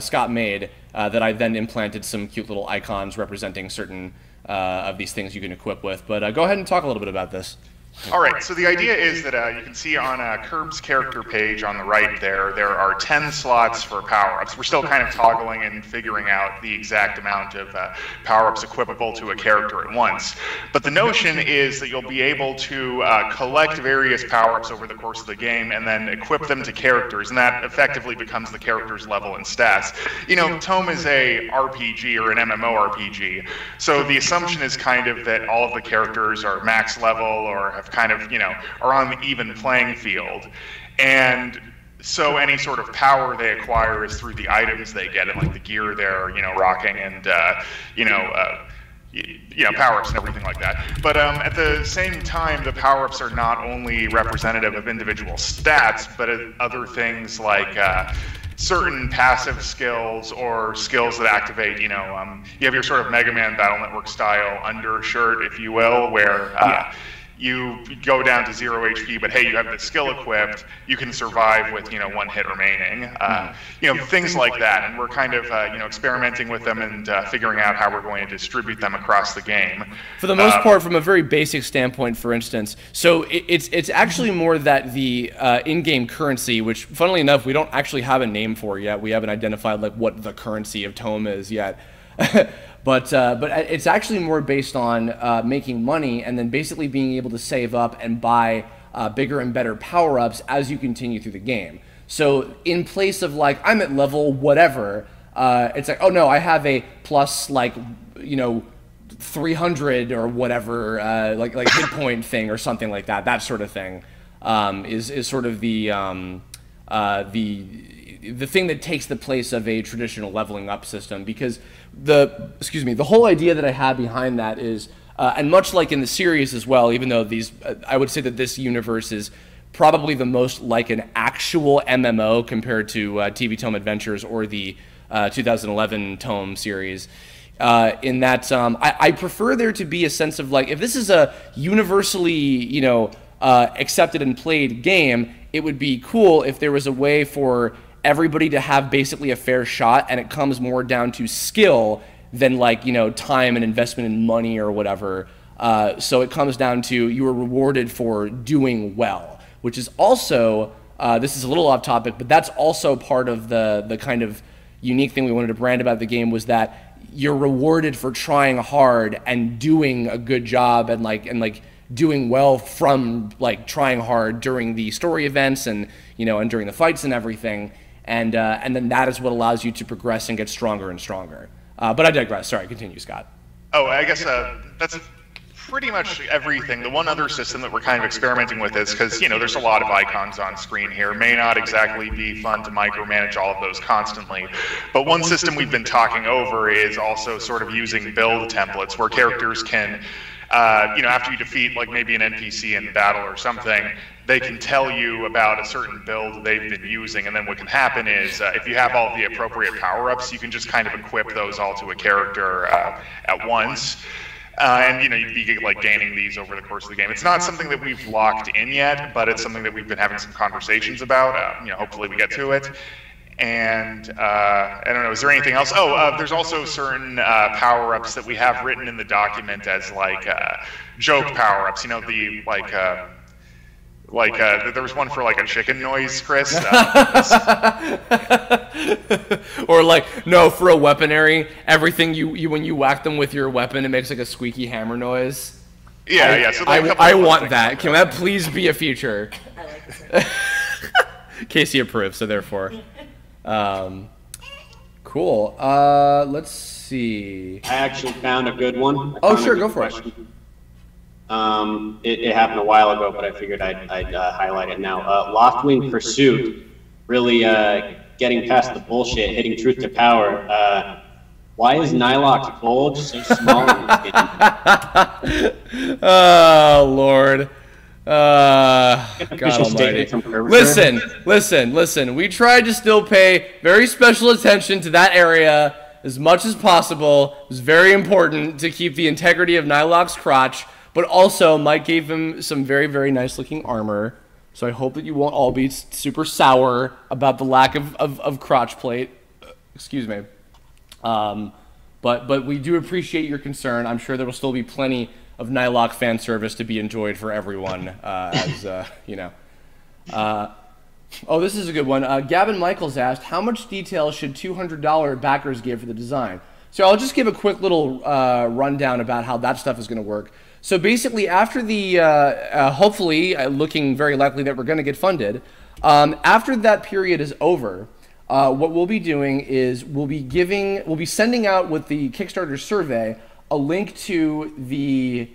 Scott made that I then implanted some cute little icons representing certain of these things you can equip with. But go ahead and talk a little bit about this. All right, so the idea is that you can see on Kerb's character page on the right there are 10 slots for power-ups. We're still kind of toggling and figuring out the exact amount of power-ups equipable to a character at once. But the notion is that you'll be able to collect various power-ups over the course of the game and then equip them to characters, and that effectively becomes the character's level and stats. You know, Tome is a RPG or an MMORPG, so the assumption is kind of that all of the characters are max level or have kind of, are on the even playing field. And so any sort of power they acquire is through the items they get and like the gear they're, rocking and, power-ups and everything like that. But at the same time, the power-ups are not only representative of individual stats, but other things like certain passive skills or skills that activate, you have your sort of Mega Man Battle Network style undershirt, if you will, where you go down to 0 HP, but hey, you have the skill equipped, you can survive with, 1 hit remaining. Things like that. And we're kind of, experimenting with them and figuring out how we're going to distribute them across the game. For the most part, from a very basic standpoint, for instance, so it's actually more that the in-game currency, which, funnily enough, we don't actually have a name for yet. We haven't identified like what the currency of Tome is yet. But it's actually more based on making money and then basically being able to save up and buy bigger and better power-ups as you continue through the game. So in place of like, I'm at level whatever, it's like, oh no, I have a plus like, 300 or whatever, like hit point thing or something like that. That sort of thing is sort of the thing that takes the place of a traditional leveling up system, because the whole idea that I have behind that is, and much like in the series as well, even though these, I would say that this universe is probably the most like an actual MMO compared to TV Tome Adventures or the 2011 Tome series, in that I prefer there to be a sense of like, if this is a universally, accepted and played game, it would be cool if there was a way for everybody to have basically a fair shot, and it comes more down to skill than like, time and investment in money or whatever. So it comes down to you are rewarded for doing well, which is also, this is a little off topic, but that's also part of the kind of unique thing we wanted to brand about the game, was that you're rewarded for trying hard and doing a good job and doing well from like trying hard during the story events and and during the fights and everything. And then that is what allows you to progress and get stronger and stronger. But I digress. Sorry, continue, Scott. Oh, I guess that's pretty much everything. The one other system that we're kind of experimenting with is, because, there's a lot of icons on screen here. May not exactly be fun to micromanage all of those constantly. But one system we've been talking over is also sort of using build templates where characters can, after you defeat like maybe an NPC in battle or something, they can tell you about a certain build they've been using, and then what can happen is if you have all the appropriate power-ups, you can just kind of equip those all to a character at once. And you'd be like gaining these over the course of the game. It's not something that we've locked in yet, but it's something that we've been having some conversations about. Hopefully we get to it. And I don't know, is there anything else? Oh, there's also certain power-ups that we have written in the document as like joke power-ups. You know, the there was one for like a chicken noise, Chris. Or like, no, for a weaponry, everything you when you whack them with your weapon, it makes like a squeaky hammer noise. Yeah, So I want that. Can that please be a feature? I like this. Casey approves, so therefore. Cool. Let's see. I actually found a good one. Oh, sure, go for it. It happened a while ago, but I figured I'd highlight it now. Loftwing Pursuit, really getting past the bullshit, hitting truth to power. Why is Nilok's bulge so small in this game? Oh, Lord. God almighty. Listen. We tried to still pay very special attention to that area as much as possible. It was very important to keep the integrity of Nilok's crotch, but also Mike gave him some very, very nice looking armor. So I hope that you won't all be super sour about the lack of crotch plate. Excuse me. But we do appreciate your concern. I'm sure there will still be plenty of Nilok fan service to be enjoyed for everyone, you know. Oh, this is a good one. Gavin Michaels asked, how much detail should $200 backers give for the design? So I'll just give a quick little rundown about how that stuff is going to work. So basically, after the, hopefully, looking very likely that we're going to get funded, after that period is over, what we'll be doing is we'll be sending out with the Kickstarter survey a link to the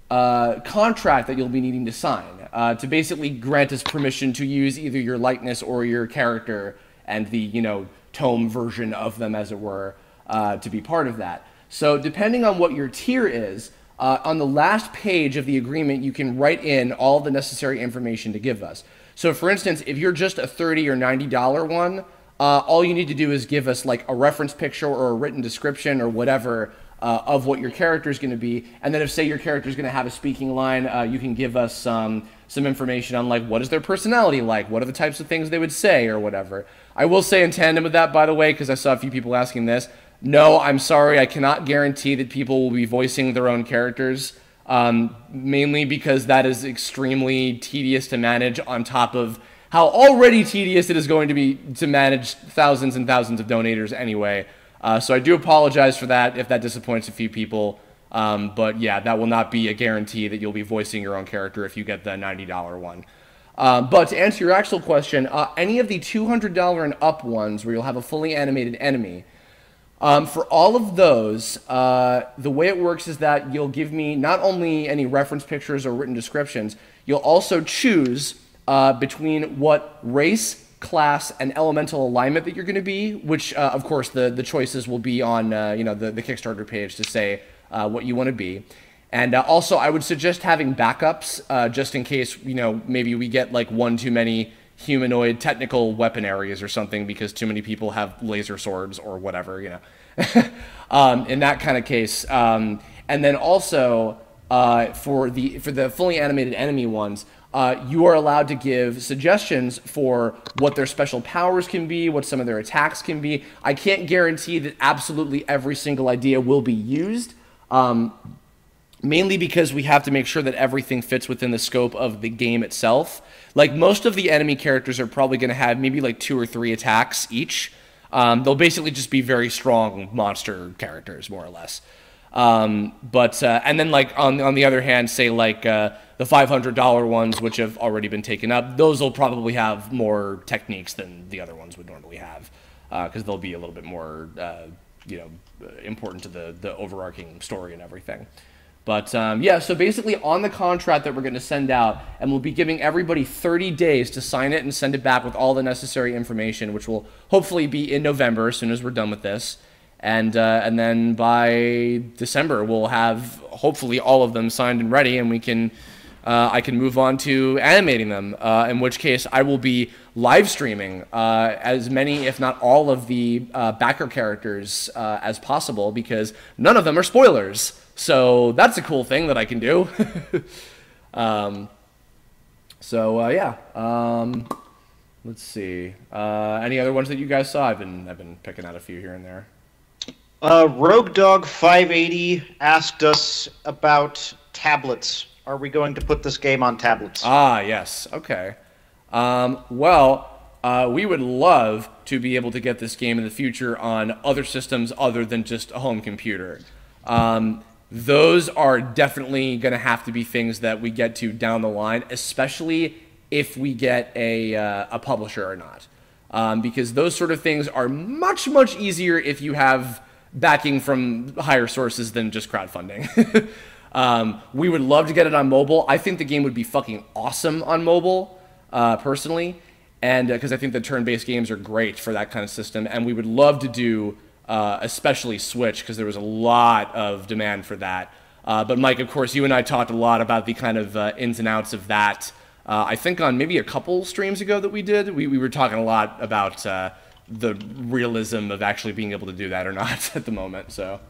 contract that you'll be needing to sign to basically grant us permission to use either your likeness or your character and the, you know, tome version of them, as it were, to be part of that. So depending on what your tier is, on the last page of the agreement, you can write in all the necessary information to give us. So for instance, if you're just a $30 or $90 one, all you need to do is give us like a reference picture or a written description or whatever of what your character is going to be, and then if, say, your character is going to have a speaking line, you can give us some information on, like, what is their personality like, what are the types of things they would say, or whatever. I will say in tandem with that, by the way, because I saw a few people asking this, no, I'm sorry, I cannot guarantee that people will be voicing their own characters, mainly because that is extremely tedious to manage, on top of how already tedious it is going to be to manage thousands and thousands of donators anyway. So I do apologize for that if that disappoints a few people, but yeah, that will not be a guarantee that you'll be voicing your own character if you get the $90 one. But to answer your actual question, any of the $200 and up ones where you'll have a fully animated enemy, for all of those, the way it works is that you'll give me not only any reference pictures or written descriptions, you'll also choose between what race, class, and elemental alignment that you're going to be, which of course the choices will be on you know, the Kickstarter page to say what you want to be. And also I would suggest having backups just in case, you know, maybe we get like one too many humanoid technical weapon areas or something because too many people have laser swords or whatever, you know. In that kind of case. And then also for the fully animated enemy ones, you are allowed to give suggestions for what their special powers can be, what some of their attacks can be. I can't guarantee that absolutely every single idea will be used, mainly because we have to make sure that everything fits within the scope of the game itself. Like, most of the enemy characters are probably going to have maybe like 2 or 3 attacks each. They'll basically just be very strong monster characters, more or less. And then like on the other hand, say like the $500 ones, which have already been taken up, those will probably have more techniques than the other ones would normally have, because they'll be a little bit more you know, important to the overarching story and everything. But yeah, so basically on the contract that we're going to send out, and we'll be giving everybody 30 days to sign it and send it back with all the necessary information, which will hopefully be in November as soon as we're done with this. And then by December, we'll have hopefully all of them signed and ready, and we can I can move on to animating them, in which case I will be live streaming as many, if not all, of the backer characters as possible, because none of them are spoilers. So that's a cool thing that I can do. Yeah. Let's see. Any other ones that you guys saw? I've been picking out a few here and there. Rogue Dog 580 asked us about tablets. Are we going to put this game on tablets? Ah, yes. Okay. We would love to be able to get this game in the future on other systems other than just a home computer. Those are definitely going to have to be things that we get to down the line, especially if we get a publisher or not. Because those sort of things are much, much easier if you have backing from higher sources than just crowdfunding. We would love to get it on mobile. I think the game would be fucking awesome on mobile, personally. And because I think the turn-based games are great for that kind of system. And we would love to do especially Switch, because there was a lot of demand for that. But Mike, of course, you and I talked a lot about the kind of ins and outs of that. I think on maybe a couple streams ago that we did, we were talking a lot about the realism of actually being able to do that or not at the moment. So,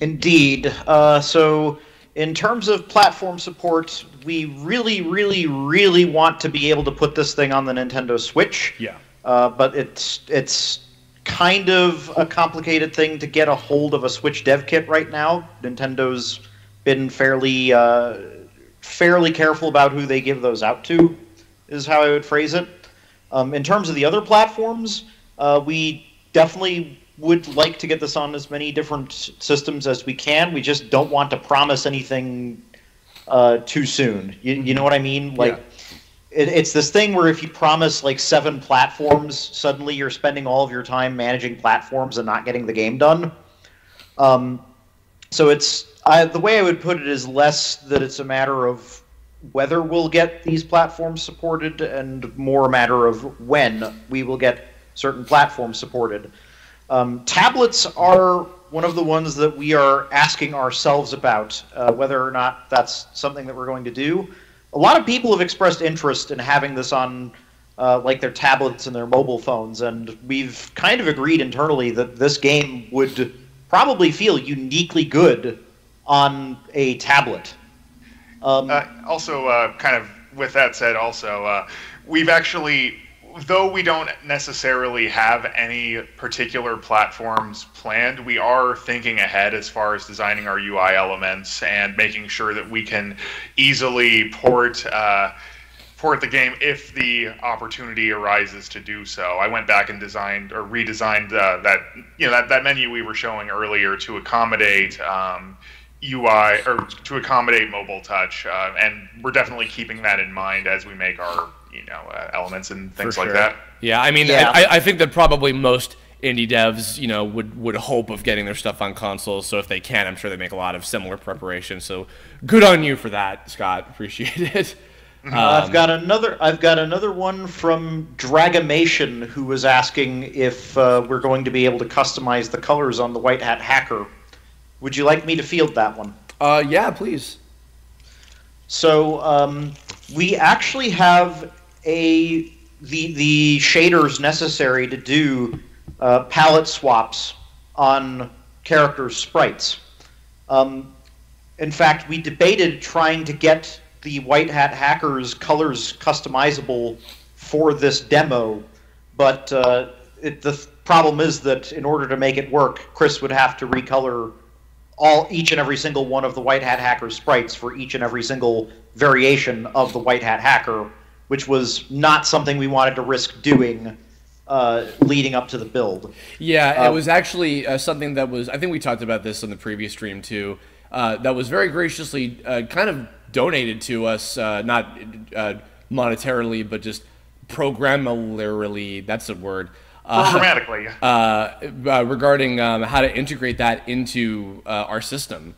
indeed. So in terms of platform support, we really, really, really want to be able to put this thing on the Nintendo Switch. Yeah. But it's kind of a complicated thing to get a hold of a Switch dev kit right now. Nintendo's been fairly careful about who they give those out to, is how I would phrase it. In terms of the other platforms, we definitely would like to get this on as many different systems as we can. We just don't want to promise anything too soon. You know what I mean? Like, it's this thing where if you promise like 7 platforms, suddenly you're spending all of your time managing platforms and not getting the game done. So the way I would put it is less that it's a matter of whether we'll get these platforms supported and more a matter of when we will get certain platforms supported. Tablets are one of the ones that we are asking ourselves about, whether or not that's something that we're going to do. A lot of people have expressed interest in having this on like their tablets and their mobile phones, and we've kind of agreed internally that this game would probably feel uniquely good on a tablet. Also, kind of with that said, also, we've actually, though we don't necessarily have any particular platforms planned, we are thinking ahead as far as designing our UI elements and making sure that we can easily port the game if the opportunity arises to do so. I went back and designed or redesigned that menu we were showing earlier to accommodate UI or to accommodate mobile touch, and we're definitely keeping that in mind as we make our elements and things like that. Yeah, I mean, yeah. I think that probably most indie devs, would hope of getting their stuff on consoles. So if they can, I'm sure they make a lot of similar preparations. So good on you for that, Scott. Appreciate it. I've got another one from Dragamation, who was asking if we're going to be able to customize the colors on the White Hat Hacker. Would you like me to field that one? Yeah, please. So we actually have the shaders necessary to do palette swaps on characters' sprites. In fact, we debated trying to get the White Hat Hacker's colors customizable for this demo, but the problem is that in order to make it work, Chris would have to recolor each and every single one of the White Hat Hacker's sprites for each and every single variation of the White Hat Hacker, which was not something we wanted to risk doing leading up to the build. Yeah, it was actually something that was, I think we talked about this on the previous stream too, that was very graciously kind of donated to us, not monetarily, but just programmarily, that's a word. Programmatically. Regarding how to integrate that into our system,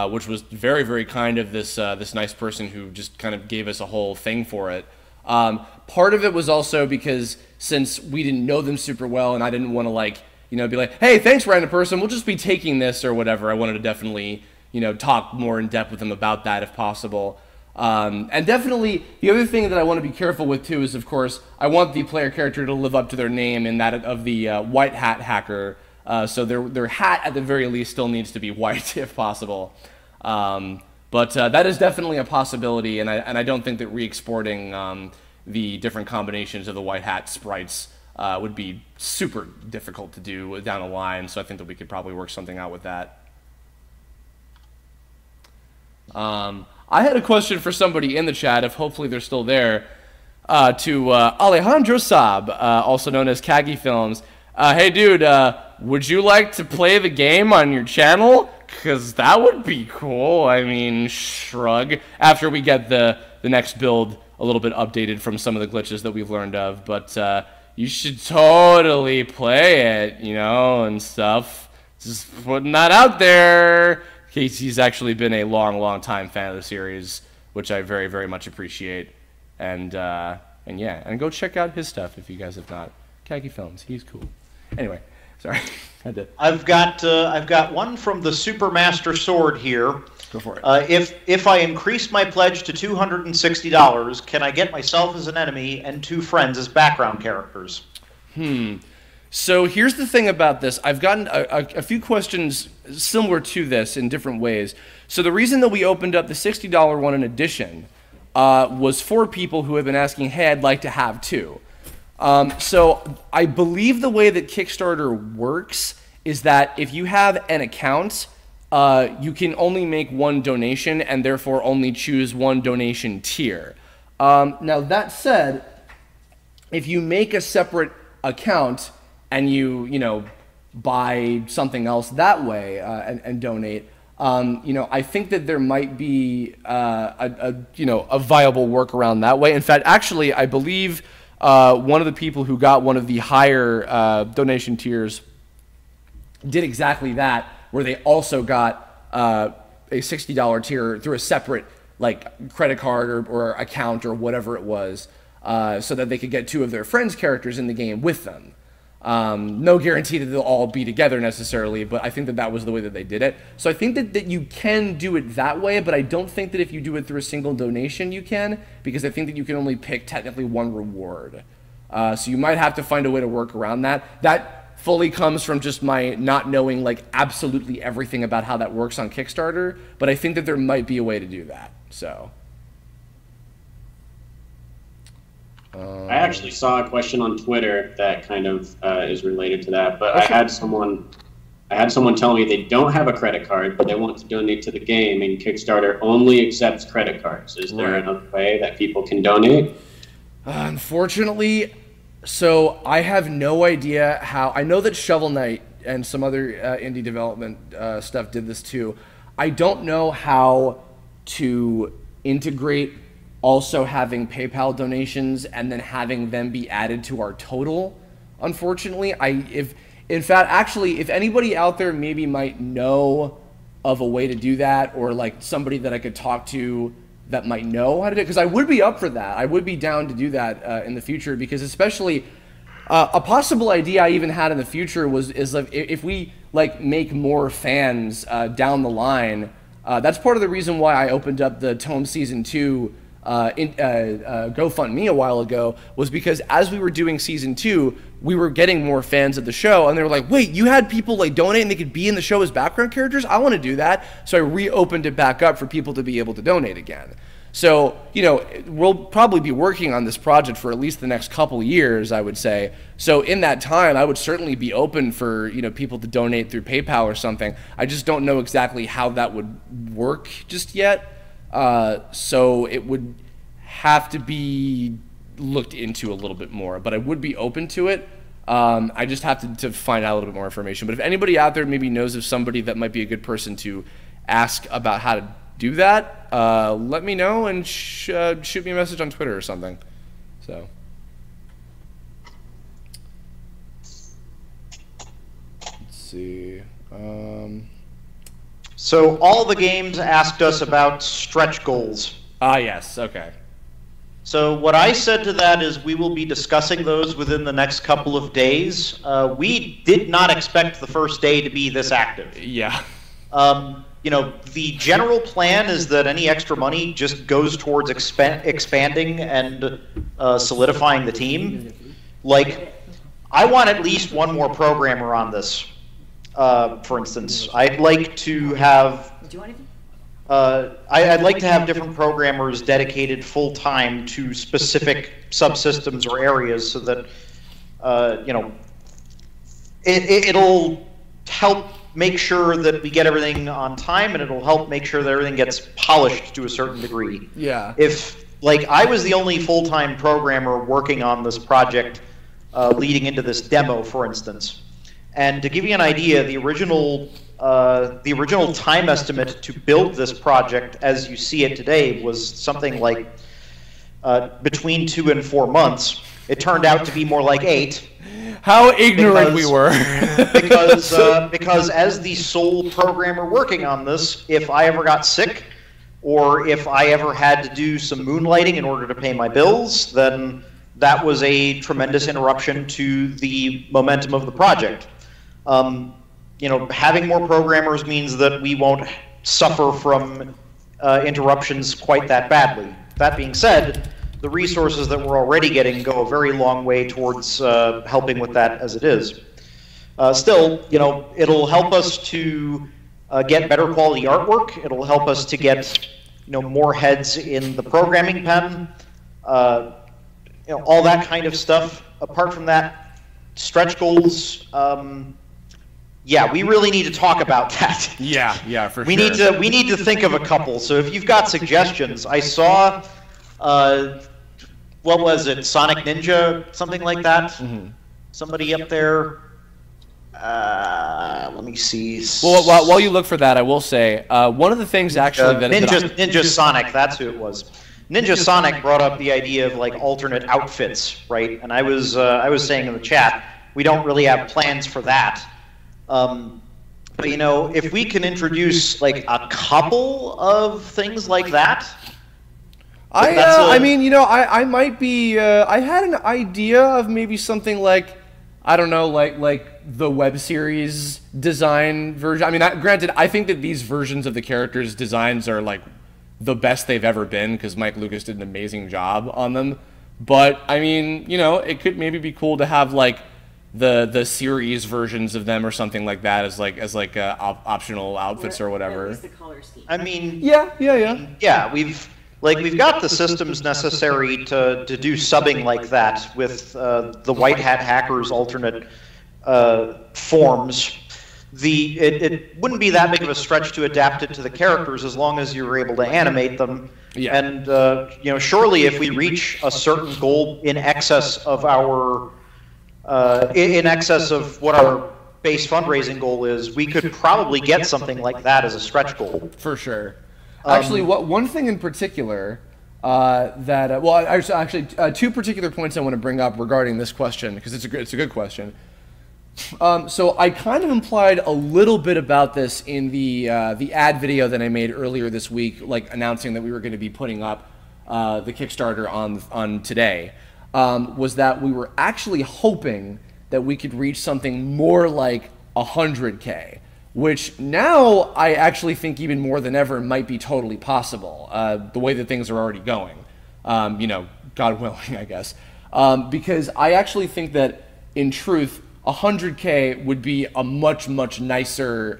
which was very, very kind of this nice person who just kind of gave us a whole thing for it. Part of it was also because since we didn't know them super well, and I didn't want to be like, hey, thanks, random person, we'll just be taking this or whatever. I wanted to definitely talk more in depth with them about that if possible. And definitely, the other thing that I want to be careful with too is, of course, I want the player character to live up to their name and that of the White Hat Hacker. So their hat, at the very least, still needs to be white if possible. But that is definitely a possibility, and I don't think that re-exporting the different combinations of the white hat sprites would be super difficult to do down the line. So I think that we could probably work something out with that. I had a question for somebody in the chat, if hopefully they're still there, to Alejandro Saab, also known as Kagi Films. Hey dude, would you like to play the game on your channel? Because that would be cool. I mean, shrug. After we get the next build a little bit updated from some of the glitches that we've learned of. But you should totally play it, you know, and stuff. Just putting that out there. Casey's actually been a long time fan of the series, which I very, very much appreciate. And yeah, and go check out his stuff if you guys have not. Kagi Films, he's cool. Anyway, sorry. I've got one from the Supermaster Sword here. Go for it. If I increase my pledge to $260, can I get myself as an enemy and 2 friends as background characters? So here's the thing about this. I've gotten a few questions similar to this in different ways. So the reason that we opened up the $60 one in addition was for people who have been asking, hey, I'd like to have 2. So I believe the way that Kickstarter works is that if you have an account, you can only make 1 donation and therefore only choose 1 donation tier. Now that said, if you make a separate account and you know, buy something else that way and donate, you know, I think that there might be a viable workaround that way. In fact, actually, I believe one of the people who got one of the higher donation tiers did exactly that, where they also got a $60 tier through a separate like credit card or account or whatever it was, so that they could get 2 of their friends' characters in the game with them. No guarantee that they'll all be together necessarily, but I think that that was the way that they did it. So I think that you can do it that way, but I don't think that if you do it through a single donation you can, because I think that you can only pick technically 1 reward. So you might have to find a way to work around that. That fully comes from just my not knowing like absolutely everything about how that works on Kickstarter, but I think that there might be a way to do that. So. I actually saw a question on Twitter that kind of is related to that, but I had someone tell me they don't have a credit card, but they want to donate to the game, and Kickstarter only accepts credit cards. Is there another way that people can donate? Unfortunately, so I have no idea how. I know that Shovel Knight and some other indie development stuff did this too. I don't know how to integrate also having PayPal donations and then having them be added to our total. Unfortunately, in fact, actually, if anybody out there maybe might know of a way to do that, or like somebody that I could talk to that might know how to do it, because I would be up for that. I would be down to do that in the future, because especially a possible idea I even had in the future is like if we like make more fans down the line. That's part of the reason why I opened up the Tome Season 2 GoFundMe a while ago, was because as we were doing Season 2, we were getting more fans of the show, and they were like, wait, you had people like donate and they could be in the show as background characters? I want to do that. So I reopened it back up for people to be able to donate again. So, you know, we'll probably be working on this project for at least the next couple of years, I would say. So in that time, I would certainly be open for, you know, people to donate through PayPal or something. I just don't know exactly how that would work just yet. So it would have to be looked into a little bit more, but I would be open to it. I just have to find out a little bit more information. But if anybody out there maybe knows of somebody that might be a good person to ask about how to do that, let me know and shoot me a message on Twitter or something. So. Let's see. So all the games asked us about stretch goals. Ah, yes. Okay. So what I said to that is we will be discussing those within the next couple of days. We did not expect the first day to be this active. Yeah. You know, the general plan is that any extra money just goes towards expanding and solidifying the team. Like, I want at least one more programmer on this. For instance, I'd like to have I'd like to have different programmers dedicated full-time to specific subsystems or areas so that, it'll help make sure that we get everything on time, and it'll help make sure that everything gets polished to a certain degree. Yeah. If, like, I was the only full-time programmer working on this project leading into this demo, for instance, and to give you an idea, the original time estimate to build this project, as you see it today, was something like between 2 and 4 months. It turned out to be more like 8. How ignorant we were. because as the sole programmer working on this, if I ever got sick, or if I ever had to do some moonlighting in order to pay my bills, then that was a tremendous interruption to the momentum of the project. Having more programmers means that we won't suffer from interruptions quite that badly. That being said, the resources that we're already getting go a very long way towards helping with that as it is. Still, it'll help us to get better quality artwork. It'll help us to get, more heads in the programming pen. All that kind of stuff. Apart from that, stretch goals. Yeah, we really need to talk about that. Yeah, for we sure. We need to think of a couple. So if you've got suggestions, I saw, what was it, Sonic Ninja, something like that. Mm-hmm. Somebody up there. Let me see. Well, while you look for that, I will say one of the things actually Ninja Sonic. That's who it was. Ninja Sonic brought up the idea of like alternate outfits, right? And I was saying in the chat, we don't really have plans for that. But if we can introduce like a couple of things like that. I might be. I had an idea of maybe something like, I don't know, like the web series design version. I mean, granted, I think that these versions of the characters' designs are like the best they've ever been because Mike Lucas did an amazing job on them. But I mean, it could maybe be cool to have like the series versions of them or something like that as optional outfits or whatever. At least the color scheme. I mean, yeah. We've got the systems necessary to do subbing like that with the White Hat Hackers alternate forms. It wouldn't be that big of a stretch to adapt it to the characters as long as you were able to animate them. Yeah. And surely if we reach a certain goal in excess of our in excess of what our base fundraising goal is, we could probably get something like that as a stretch goal. For sure. Actually, one thing in particular two particular points I want to bring up regarding this question because it's a good question. So I kind of implied a little bit about this in the ad video that I made earlier this week, like announcing that we were going to be putting up the Kickstarter on today. Was that we were actually hoping that we could reach something more like 100K, which now I actually think even more than ever might be totally possible, the way that things are already going, God willing, I guess. Because I actually think that, in truth, 100K would be a much, much nicer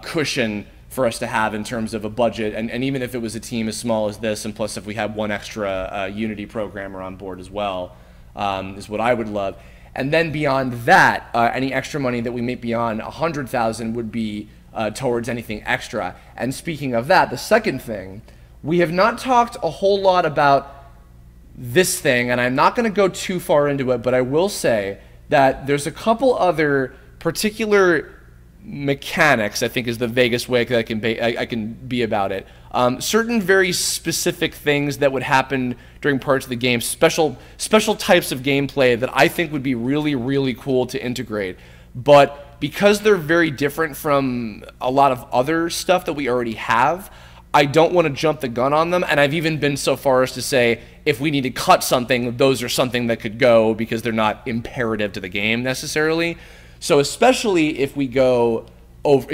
cushion for us to have in terms of a budget, and even if it was a team as small as this, and plus if we had one extra Unity programmer on board as well, is what I would love. And then beyond that, any extra money that we make beyond 100,000 would be towards anything extra. And speaking of that, the second thing, we have not talked a whole lot about this thing, and I'm not going to go too far into it, but I will say that there's a couple other particular mechanics, I think is the vaguest way that I can be about it. Certain very specific things that would happen during parts of the game, special types of gameplay that I think would be really, really cool to integrate. But because they're very different from a lot of other stuff that we already have, I don't want to jump the gun on them, and I've even been so far as to say if we need to cut something, those are something that could go because they're not imperative to the game necessarily. So especially if we go over,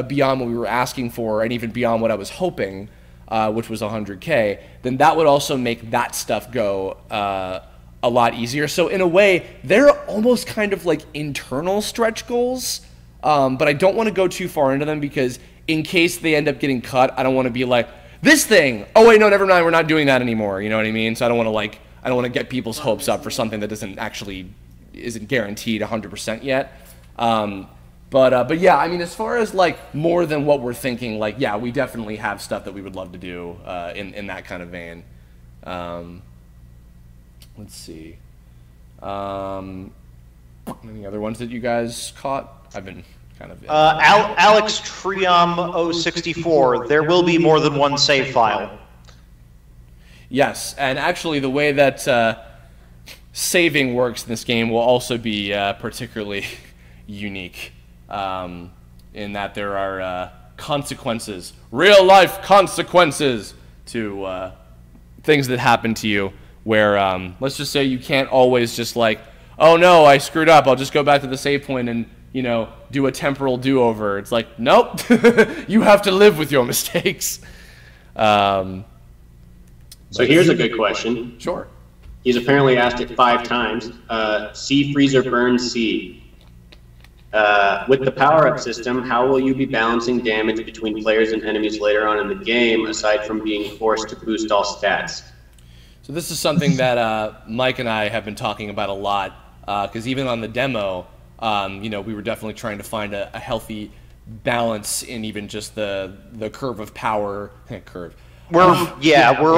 beyond what we were asking for and even beyond what I was hoping, which was 100K, then that would also make that stuff go a lot easier. So in a way, they're almost kind of like internal stretch goals, but I don't want to go too far into them because in case they end up getting cut, I don't want to be like, this thing, oh wait, no, never mind, we're not doing that anymore, you know what I mean? So I don't want to get people's hopes up for something that isn't guaranteed 100% yet. But yeah, I mean, as far as like more than what we're thinking, like, yeah, we definitely have stuff that we would love to do in that kind of vein. Let's see. Any other ones that you guys caught? I've been kind of... Alex Triom 064, there will be more than one save file. Yes, and actually the way that saving works in this game will also be particularly unique, in that there are consequences, real-life consequences to things that happen to you, where let's just say you can't always just like, oh no, I screwed up, I'll just go back to the save point and, you know, do a temporal do-over. It's like, nope, you have to live with your mistakes. So here's a good question. Sure. He's apparently asked it 5 times. Sea Freezer Burn Sea. With the power-up system, how will you be balancing damage between players and enemies later on in the game, aside from being forced to boost all stats? So this is something that Mike and I have been talking about a lot, because even on the demo, you know, we were definitely trying to find a healthy balance in even just the curve of power. We're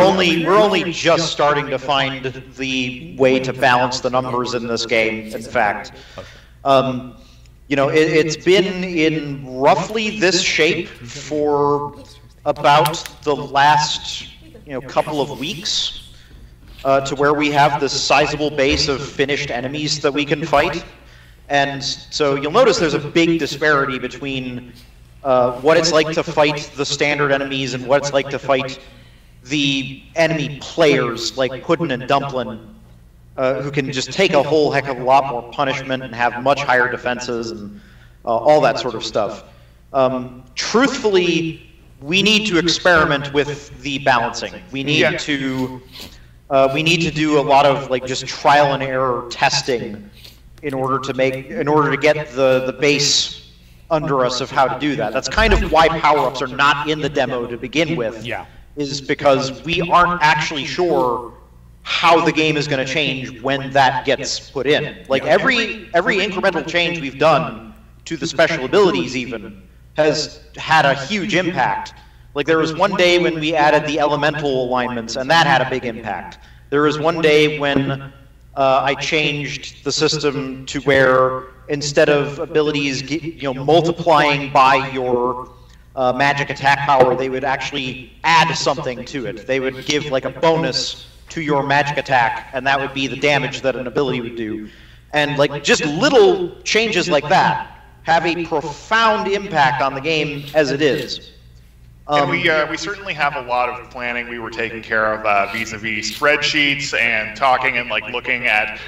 only just starting to find the way to balance the numbers in this game. In fact, you know, it's been in roughly this shape for about the last, you know, couple of weeks, to where we have this sizable base of finished enemies that we can fight. And so you'll notice there's a big disparity between what it's like to fight the standard enemies and what it's like to fight the enemy players like Puddin' and Dumplin', who can just take a whole heck of a lot more punishment and have much higher defenses and all that sort of stuff. Truthfully, we need to experiment with the balancing. We need to do a lot of like just trial and error testing in order to get the base under us of how to do that. That's kind of why power-ups are not in the demo to begin with. Yeah. Is because we aren't actually sure how the game is going to change when that gets put in. Like every incremental change we've done to the special abilities even has had a huge impact. Like there was one day when we added the elemental alignments and that had a big impact. There was one day when I changed the system to where instead of abilities, you know, multiplying by your magic attack power, they would actually add something to it. They would give like a bonus to your magic attack, and that would be the damage that an ability would do. And like just little changes like that have a profound impact on the game as it is. And we certainly have a lot of planning we were taking care of vis-a-vis spreadsheets and talking and like looking at.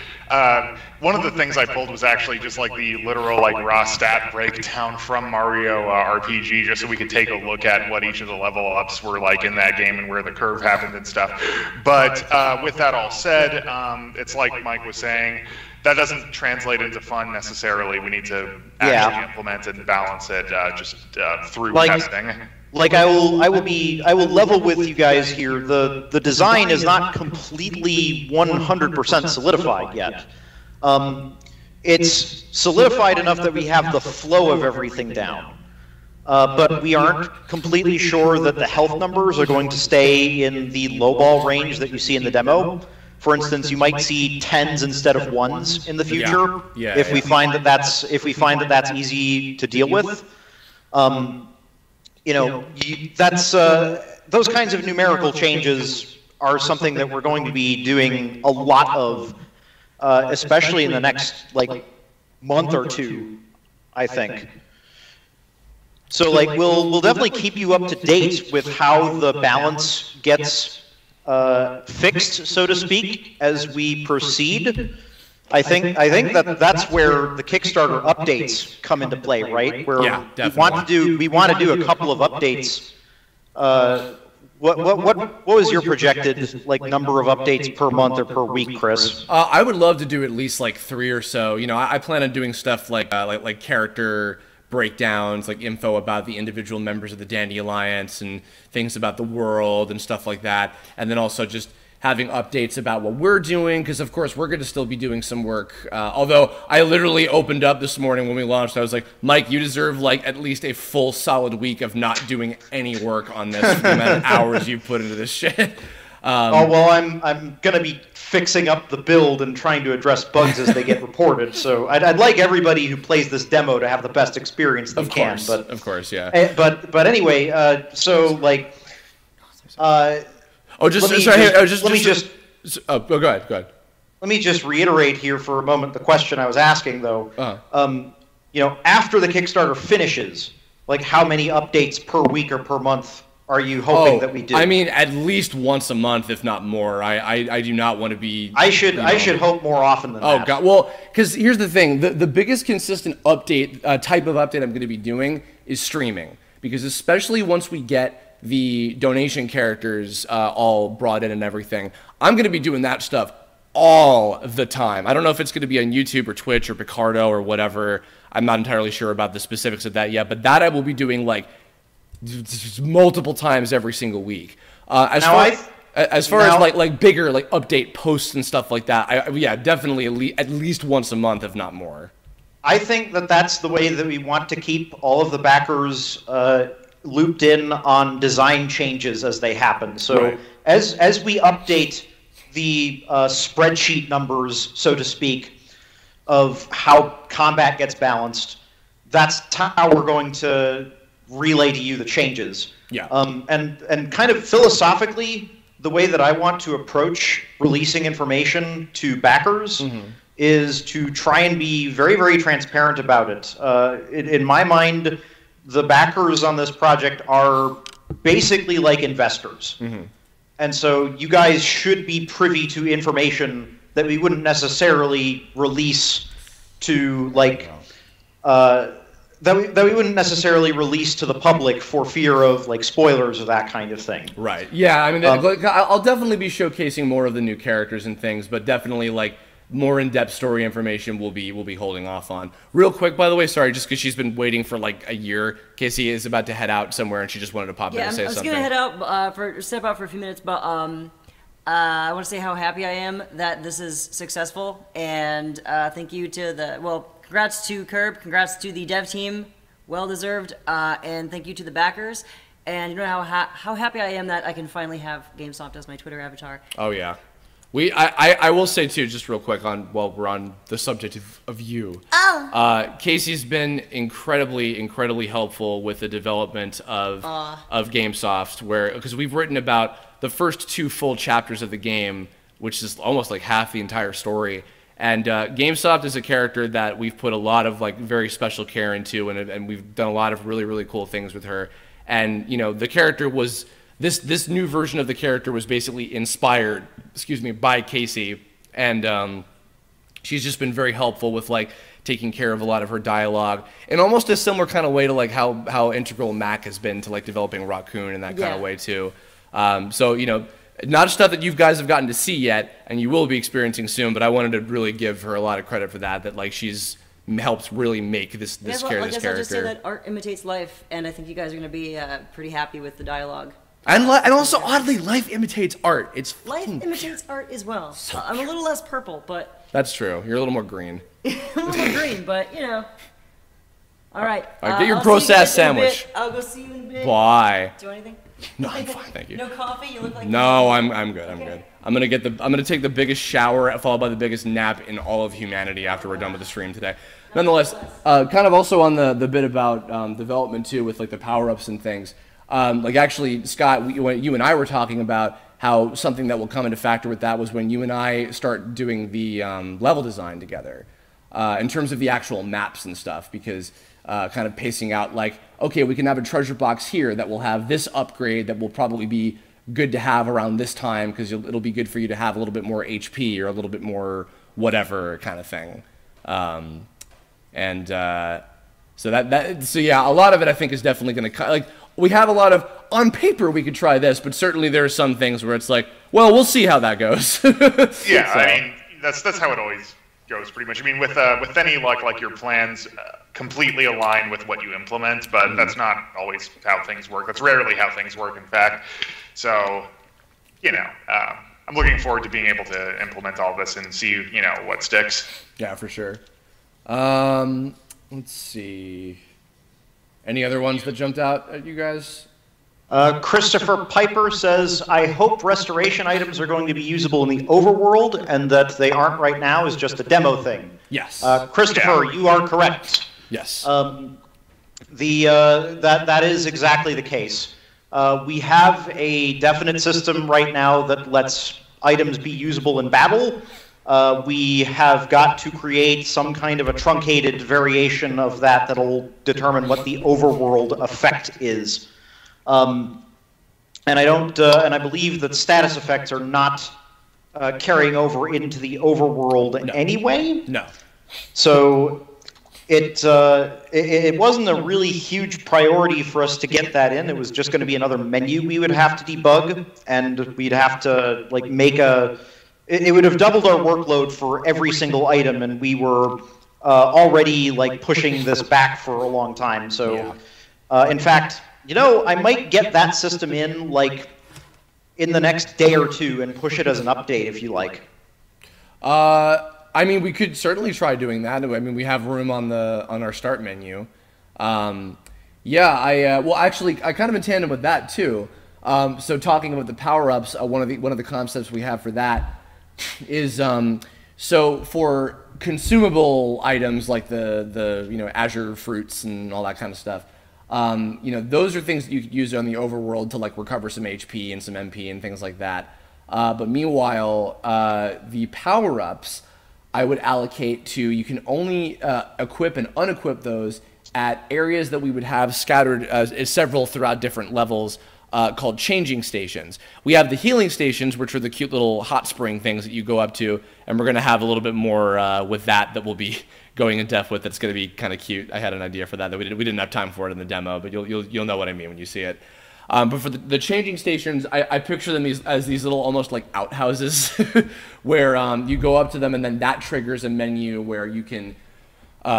One of the things I pulled was actually just like the literal like raw stat breakdown from Mario RPG, just so we could take a look at what each of the level ups were like in that game and where the curve happened and stuff. But with that all said, it's like Mike was saying, that doesn't translate into fun necessarily. We need to actually implement and balance it just through testing. Like I will level with you guys here. The design is not completely 100% solidified yet. It's solidified enough that we have the flow of everything down. But we aren't completely sure that the health numbers are going to stay in the lowball range that you see in the demo. For instance, you might see 10s instead of 1s in the future if we find that that's easy to deal with. You know, that's those kinds of numerical changes are something that we're going to be doing a lot of, especially in the next like month or two, I think. So like we'll definitely keep you up to date with how the balance gets fixed, so to speak, as we proceed. I think that's where the Kickstarter updates come into play, right? Where we want to do a couple of updates. What was your projected like number of updates per month or per week, Chris? I would love to do at least like 3 or so. You know, I plan on doing stuff like character breakdowns, like info about the individual members of the Dandy Alliance and things about the world and stuff like that. And then also just having updates about what we're doing, because of course we're going to still be doing some work. Although I literally opened up this morning when we launched, I was like, Mike, you deserve like at least a full solid week of not doing any work on this for the amount of hours you've put into this shit. Well, I'm going to be fixing up the build and trying to address bugs as they get reported. So I'd like everybody who plays this demo to have the best experience they can. But of course, yeah. But anyway, so like. Go ahead. Let me just reiterate here for a moment the question I was asking, though. After the Kickstarter finishes, like how many updates per week or per month are you hoping that we do? I mean, at least once a month, if not more. I do not want to be. I should hope more often than that. Oh god, well, because here's the thing: the biggest consistent update type of update I'm going to be doing is streaming, because especially once we get the donation characters all brought in and everything, I'm going to be doing that stuff all the time. I don't know if it's going to be on YouTube or Twitch or Picardo or whatever. I'm not entirely sure about the specifics of that yet, but that I will be doing like multiple times every single week. As far as like bigger like update posts and stuff like that, definitely at least once a month, if not more. I think that's the way that we want to keep all of the backers looped in on design changes as they happen. So right. as we update the spreadsheet numbers, so to speak, of how combat gets balanced, that's how we're going to relay to you the changes. Yeah. And kind of philosophically, the way that I want to approach releasing information to backers is to try and be very, very transparent about it. In my mind, the backers on this project are basically like investors. And so you guys should be privy to information that we wouldn't necessarily release to, like, that we wouldn't necessarily release to the public for fear of, like, spoilers or that kind of thing. Right. Yeah, I mean, I'll definitely be showcasing more of the new characters and things, but definitely, like, more in-depth story information we'll be holding off on. Real quick, by the way, sorry, just because she's been waiting for like a year. Casey is about to head out somewhere, and she just wanted to pop in and say something. Yeah, I was gonna head out step out for a few minutes, but I want to say how happy I am that this is successful, and thank you to congrats to Curb, congrats to the dev team, well deserved, and thank you to the backers. And you know how happy I am that I can finally have GameSoft as my Twitter avatar. Oh yeah. I will say too, just real quick while we're on the subject of you. Casey's been incredibly helpful with the development of GameSoft, because we've written about the first 2 full chapters of the game, which is almost like half the entire story. And GameSoft is a character that we've put a lot of like very special care into, and we've done a lot of really cool things with her. And you know, the character was. This new version of the character was basically inspired, by Casey, and she's just been very helpful with like taking care of a lot of her dialogue in almost a similar kind of way to like how integral Mac has been to like developing Raccoon in that kind of way too. So you know, not stuff that you guys have gotten to see yet, and you will be experiencing soon. But I wanted to really give her a lot of credit for that. That like she's helped really make this character. I guess I'll just say that art imitates life, and I think you guys are going to be pretty happy with the dialogue. And also, oddly, life imitates art. Life imitates art as well. So I'm a little less purple, but... That's true. You're a little more green. I'm a little more green, but, you know. All right. Get your gross ass sandwich. I'll go see you in a bit. Bye. Do you want anything? No, I'm fine, thank you. No coffee? You look like... No, I'm good. I'm good. I'm gonna take the biggest shower followed by the biggest nap in all of humanity after we're done with the stream today. Nonetheless, kind of also on the bit about development too, with like the power-ups and things. Like actually, Scott, you and I were talking about how something that will come into factor with that was when you and I start doing the level design together, in terms of the actual maps and stuff, because kind of pacing out like, okay, we can have a treasure box here that will have this upgrade that will probably be good to have around this time because it'll be good for you to have a little bit more HP or a little bit more whatever kind of thing. So yeah, a lot of it I think is definitely going to like. We have a lot of, on paper, we could try this, but certainly there are some things where it's like, well, we'll see how that goes. Yeah, so. I mean, that's how it always goes pretty much. I mean, with any luck, like your plans completely align with what you implement, but that's not always how things work. That's rarely how things work, in fact. So, you know, I'm looking forward to being able to implement all this and see, you know, what sticks. Yeah, for sure. Let's see. Any other ones that jumped out at you guys? Christopher Piper says, I hope restoration items are going to be usable in the overworld, and that they aren't right now is just a demo thing. Yes. Christopher, you are correct. Yes. That is exactly the case. We have a definite system right now that lets items be usable in battle. We have got to create some kind of a truncated variation of that that'll determine what the overworld effect is. And I believe that status effects are not carrying over into the overworld anyway. No. So it wasn't a really huge priority for us to get that in. It was just going to be another menu we would have to debug, and we'd have to like make a. It would have doubled our workload for every single item, and we were already like pushing this back for a long time. So, in fact, you know, I might get that system in like in the next day or two and push it as an update if you like. I mean, we could certainly try doing that. I mean, we have room on our start menu. Yeah, well, actually, I kind of in tandem with that too. So talking about the power-ups, one of the concepts we have for that is so for consumable items like the you know, Azure fruits and all that kind of stuff. You know, those are things that you could use on the overworld to like recover some HP and some MP and things like that. But meanwhile, the power-ups I would allocate to, you can only equip and unequip those at areas that we would have scattered several throughout different levels, called changing stations. We have the healing stations, which are the cute little hot spring things that you go up to, and we're going to have a little bit more with that we'll be going in depth with. That's going to be kind of cute. I had an idea for that we didn't have time for it in the demo, but you'll know what I mean when you see it. But for the changing stations, I picture them as these little almost like outhouses where you go up to them, and then that triggers a menu where you can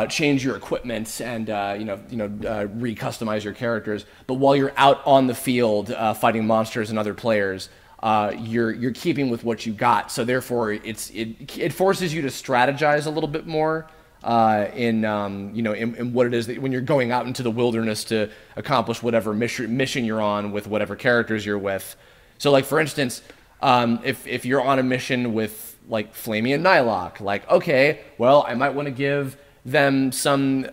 change your equipment and re-customize your characters. But while you're out on the field fighting monsters and other players, you're keeping with what you got. So therefore, it forces you to strategize a little bit more in what it is that when you're going out into the wilderness to accomplish whatever mission you're on with whatever characters you're with. So like for instance, if you're on a mission with like Flamey and Nylok, like, okay, well, I might want to give them some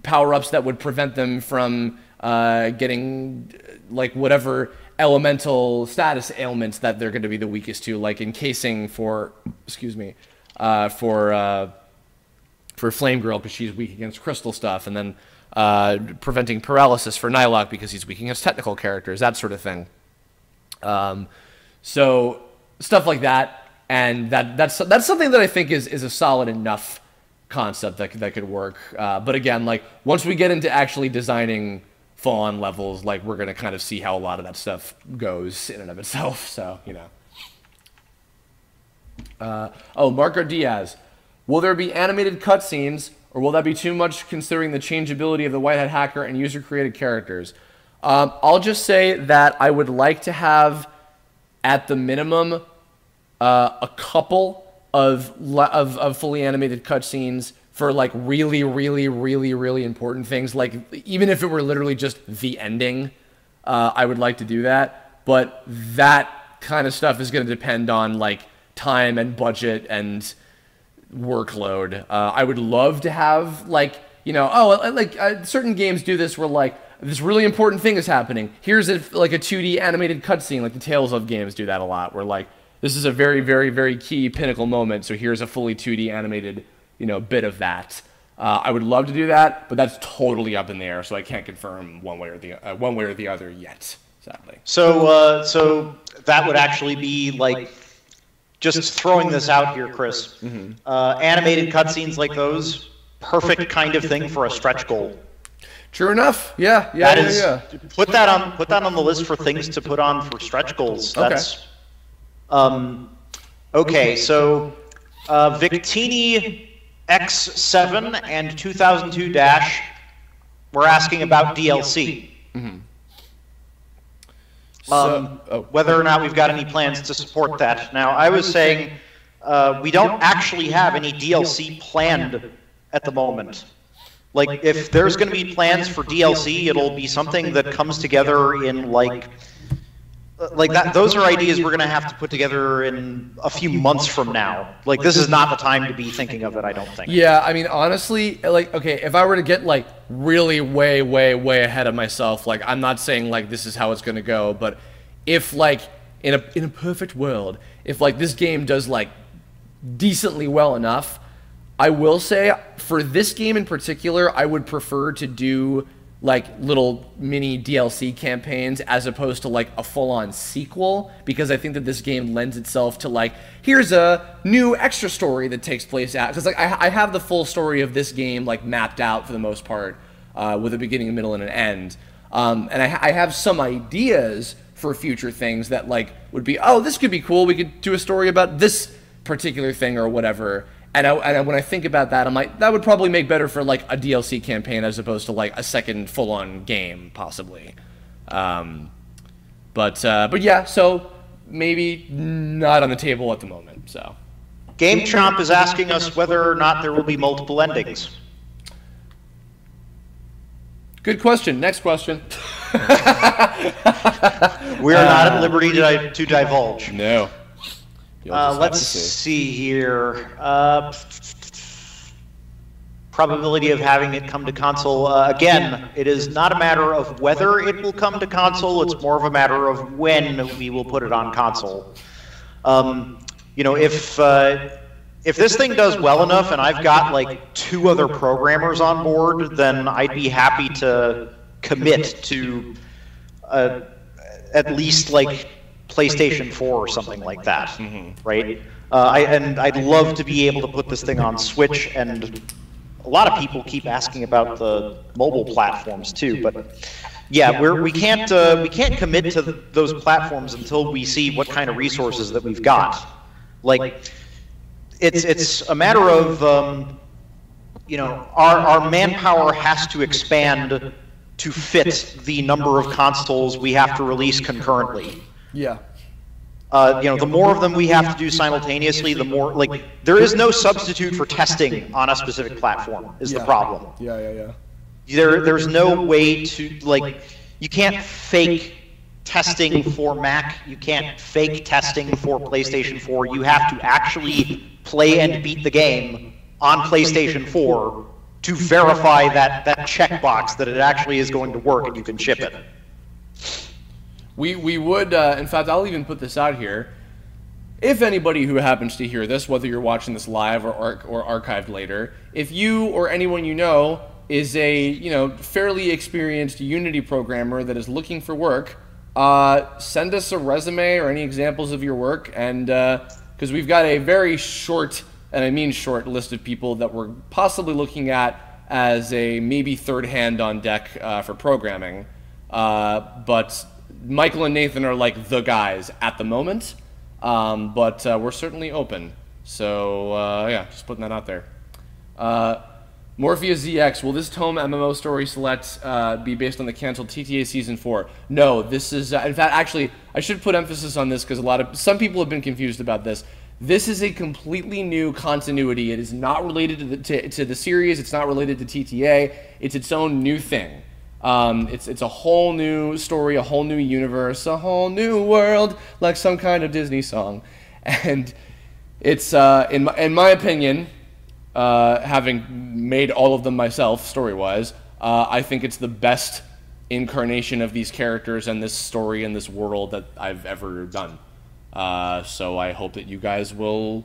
power-ups that would prevent them from getting like whatever elemental status ailments that they're going to be the weakest to, like encasing for Flame Girl because she's weak against crystal stuff, and then preventing paralysis for Nylok because he's weak against technical characters, that sort of thing. So stuff like that, and that's something that I think is a solid enough concept that could work. But again, like once we get into actually designing full-on levels, like we're gonna kind of see how a lot of that stuff goes in and of itself. So Marco Diaz, will there be animated cutscenes, or will that be too much considering the changeability of the White Hat Hacker and user-created characters? I'll just say that I would like to have, at the minimum, a couple of fully animated cutscenes for like really, really, really, really important things. Like even if it were literally just the ending, I would like to do that. But that kind of stuff is going to depend on like time and budget and workload. I would love to have like, certain games do this where like this really important thing is happening. Here's like a 2D animated cutscene, like the Tales of games do that a lot, where like this is a very, very, very key pinnacle moment, so here's a fully 2D animated, bit of that. I would love to do that, but that's totally up in the air, so I can't confirm one way or the other yet, sadly. So that would actually be like, just throwing this out here, Chris. Animated cutscenes like those, perfect kind of thing for a stretch goal. True enough. Yeah. Put that on the list for things to put on for stretch goals. That's okay. So Victini X7 and 2002 Dash were asking about DLC. Whether or not we've got any plans to support that. Now, I was saying we don't actually have any DLC planned at the moment. Like, if there's going to be plans for DLC, it'll be something that comes together in, like that. Those are ideas we're going to have to put together in a few months from now. Like, this is not the time to be thinking of it, I don't think. Yeah, I mean, honestly, like, okay, if I were to get, like, really way, way, way ahead of myself, like, I'm not saying, like, this is how it's going to go, but if, like, in a perfect world, if, like, this game does, like, decently well enough, I will say, for this game in particular, I would prefer to do, like, little mini DLC campaigns as opposed to, like, a full-on sequel, because I think that this game lends itself to, like, here's a new extra story that takes place out, because, like, I have the full story of this game, like, mapped out for the most part, with a beginning, a middle, and an end, and I have some ideas for future things that, like, would be, oh, this could be cool, we could do a story about this particular thing or whatever. And when I think about that, I'm like, that would probably make better for, like, a DLC campaign as opposed to, like, a second full-on game, possibly. But yeah, so maybe not on the table at the moment, so. Game Chomp is asking us whether or not there will be multiple endings. Good question. Next question. We are not at liberty to divulge. No. Let's see here. Probability of having it come to console. Again, it is not a matter of whether it will come to console, it's more of a matter of when we will put it on console. You know, if this thing does well enough and I've got, like, 2 other programmers on board, then I'd be happy to commit to at least, like, PlayStation 4 or something like that, right? And I'd love to be able to put this thing on Switch, and a lot of people keep asking about the mobile platforms too. But yeah, we can't commit to those platforms until we see what kind of resources that we've got. Like, it's a matter of you know, our manpower has to expand to fit the number of consoles we have to release concurrently. Yeah. You know, the more of them we have to do simultaneously, the more, like, there is no substitute for testing on a specific platform, is the problem. Yeah. There's no way to, like, you can't fake testing for Mac, you can't fake testing for PlayStation 4, you have to actually play and beat the game on PlayStation 4 to verify that checkbox that it actually is going to work and you can ship it. We would, in fact, I'll even put this out here. If anybody who happens to hear this, whether you're watching this live or archived later, if you or anyone you know is a, you know, fairly experienced Unity programmer that is looking for work, send us a resume or any examples of your work, and because we've got a very short, and I mean short, list of people that we're possibly looking at as a maybe third hand on deck for programming, but Michael and Nathan are, like, the guys at the moment, but we're certainly open. So, yeah, just putting that out there. Morpheus ZX, will this Tome MMO story select be based on the canceled TTA Season 4? No, this is, in fact, actually, I should put emphasis on this because some people have been confused about this. This is a completely new continuity. It is not related to the series. It's not related to TTA. It's its own new thing. It's a whole new story, a whole new universe, a whole new world, like some kind of Disney song. And it's, in my opinion, having made all of them myself, story-wise, I think it's the best incarnation of these characters and this story and this world that I've ever done. So I hope that you guys will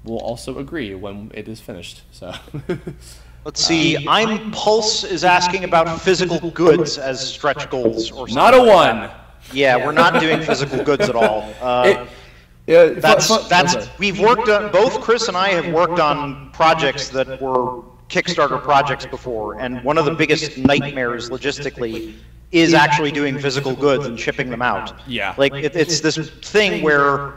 also agree when it is finished. So. Let's see, I'm Pulse is asking about physical goods as stretch goals or something. Not a one. Yeah, we're not doing physical goods at all. We've worked on, both Chris and I have worked on projects that were Kickstarter projects before, and one of the biggest nightmares logistically is actually doing physical goods and shipping them out. Yeah. Like, it's this thing where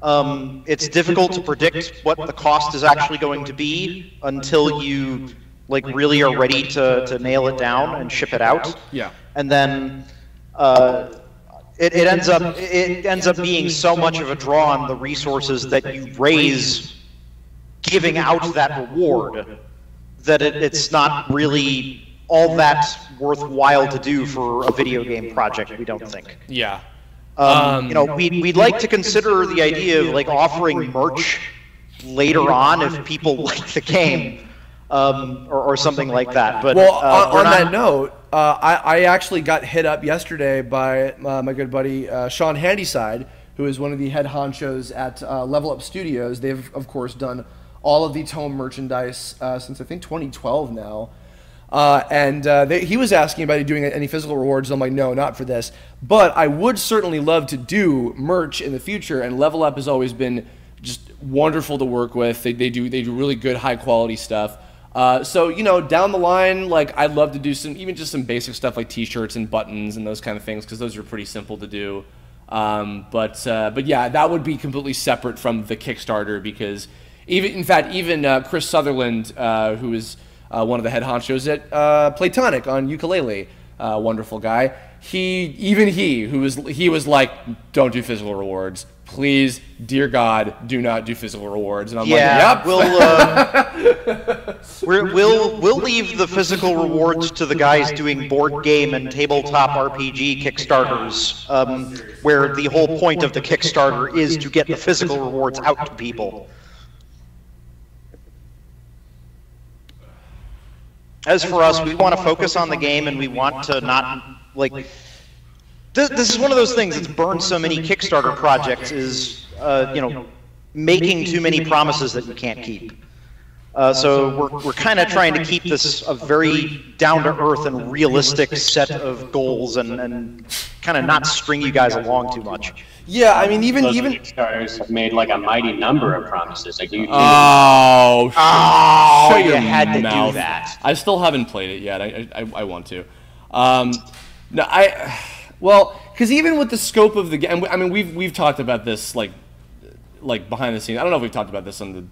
It's difficult to predict what the cost is actually going to be until you like really are ready to nail it down and ship it out. Yeah. And then it ends up being so much of a draw on the resources that you raise giving out that reward that it's not really all that worthwhile to do for a video game project, we don't think. Yeah. You know, we'd like to consider the idea of like offering merch later on if people like the game, or something like that. But well, on that note, I actually got hit up yesterday by my good buddy Sean Handyside, who is one of the head honchos at Level Up Studios. They've of course done all of the Tome merchandise since I think 2012 now. He was asking about doing any physical rewards. I'm like, no, not for this. But I would certainly love to do merch in the future, and Level Up has always been just wonderful to work with. They do really good, high quality stuff. So, you know, down the line, like, I'd love to do even just some basic stuff like T-shirts and buttons and those kind of things, because those are pretty simple to do. But yeah, that would be completely separate from the Kickstarter, because even Chris Sutherland, who is one of the head honchos at Playtonic on ukulele, wonderful guy. He was like, don't do physical rewards, please, dear God, do not do physical rewards. And I'm like, yep. We'll leave the physical rewards to the guys doing board game and tabletop RPG Kickstarters, where the whole point of the Kickstarter is to get the physical rewards out to people. As for us, we want to focus on the game, and we want to not, like... This is one of those things that's burned so many Kickstarter projects, is, you know, making too many promises that you can't keep. So we're kind of trying to keep this a very down-to-earth and realistic set of goals, and kind of not string you guys along too much. Yeah, I mean, even Kickstarters have made like a mighty number of promises. Like you. You had to do that. I still haven't played it yet. I want to. Well, because even with the scope of the game, I mean, we've talked about this like behind the scenes. I don't know if we've talked about this on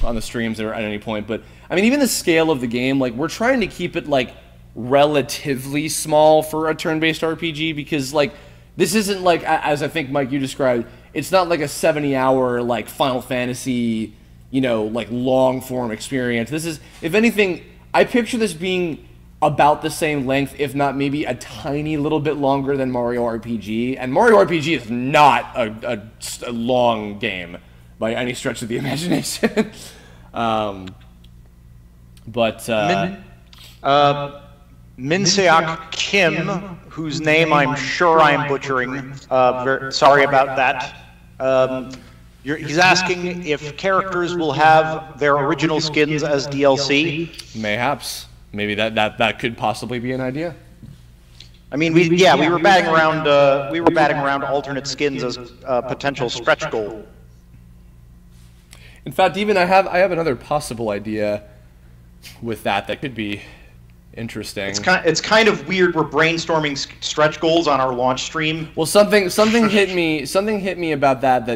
the streams or at any point, but I mean, even the scale of the game, like, we're trying to keep it like relatively small for a turn-based RPG, because like, this isn't like, as I think, Mike, you described, it's not like a 70-hour like Final Fantasy, you know, like long-form experience. This is, if anything, I picture this being about the same length, if not maybe a tiny little bit longer than Mario RPG. And Mario RPG is not a long game by any stretch of the imagination. Minseok Kim, whose name I'm sure I'm butchering, sorry about that. He's asking if characters will have their original skins as DLC. Mayhaps. Maybe that could possibly be an idea. I mean, we were batting around alternate skins as a potential stretch goal. In fact, even I have another possible idea with that could be interesting. It's kind of weird. We're brainstorming stretch goals on our launch stream. Well, something hit me about that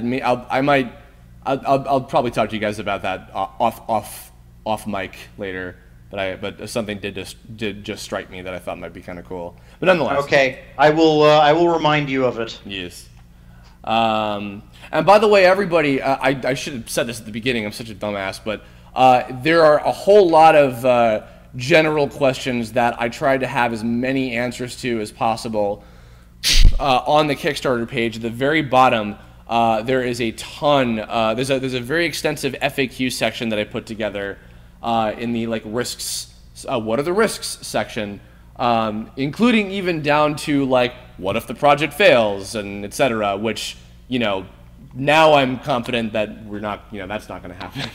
I'll probably talk to you guys about that off mic later. But something did just strike me that I thought might be kind of cool. But nonetheless. Okay, I will remind you of it. Yes. And by the way, everybody, I should have said this at the beginning. I'm such a dumbass, but there are a whole lot of general questions that I tried to have as many answers to as possible on the Kickstarter page. At the very bottom, there is a ton. There's a very extensive FAQ section that I put together in the like risks. What are the risks section, including even down to like what if the project fails and etc. Which, you know, now I'm confident that we're not, you know, that's not going to happen.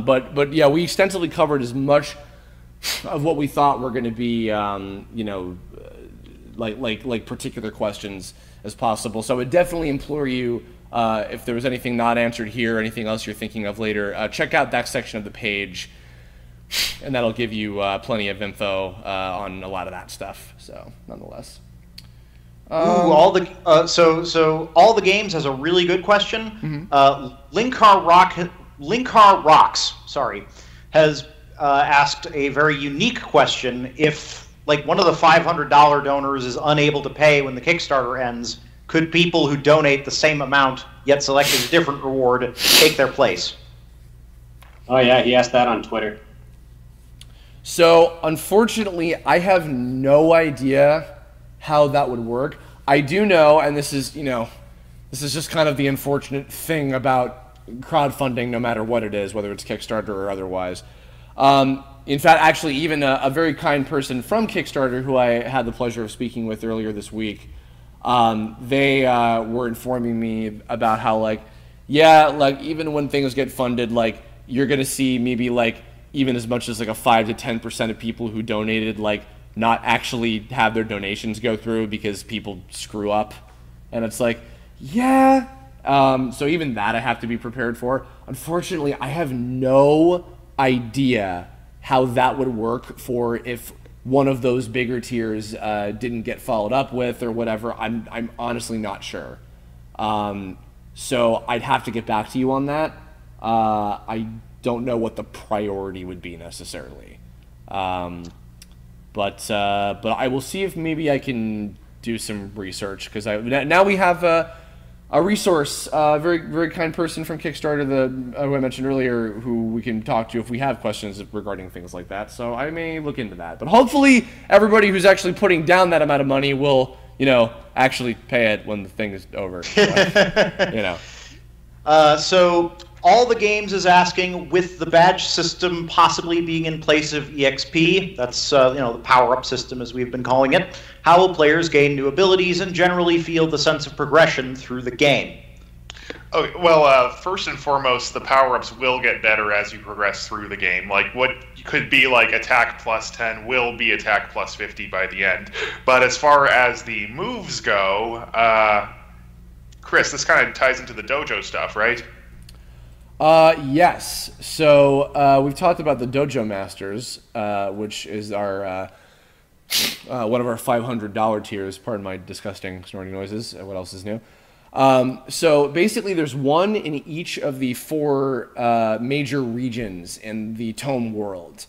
But yeah, we extensively covered as much of what we thought were going to be, you know, like particular questions as possible. So I would definitely implore you, if there was anything not answered here or anything else you're thinking of later, check out that section of the page, and that'll give you plenty of info on a lot of that stuff. So nonetheless. All the so all the games has a really good question. Linkar Rocks, sorry, has asked a very unique question. If like one of the $500 donors is unable to pay when the Kickstarter ends, could people who donate the same amount yet selected a different reward take their place? Oh yeah, he asked that on Twitter. So, unfortunately, I have no idea how that would work. I do know, and this is, this is just kind of the unfortunate thing about crowdfunding, no matter what it is, whether it's Kickstarter or otherwise. In fact, actually, even a very kind person from Kickstarter, who I had the pleasure of speaking with earlier this week, they were informing me about how, like, yeah, like, even when things get funded, like, you're going to see maybe, like, even as much as like a 5 to 10% of people who donated like not actually have their donations go through because people screw up, and it's like, yeah. So even that I have to be prepared for. Unfortunately, I have no idea how that would work for if one of those bigger tiers didn't get followed up with or whatever. I'm honestly not sure. So I'd have to get back to you on that. I don't know what the priority would be necessarily, but I will see if maybe I can do some research, because now we have a resource, a very kind person from Kickstarter who I mentioned earlier, who we can talk to if we have questions regarding things like that. So I may look into that, but hopefully everybody who's actually putting down that amount of money will actually pay it when the thing is over. So all the games is asking, with the badge system possibly being in place of EXP, that's the power-up system as we've been calling it, how will players gain new abilities and generally feel the sense of progression through the game? Oh, well, first and foremost, the power-ups will get better as you progress through the game. Like, what could be like attack plus 10 will be attack plus 50 by the end. But as far as the moves go, Chris, this kind of ties into the dojo stuff, right? Yes. So we've talked about the Dojo Masters, which is our one of our $500 tiers. Pardon my disgusting snorting noises. What else is new? So basically, there's one in each of the 4 major regions in the Tome world,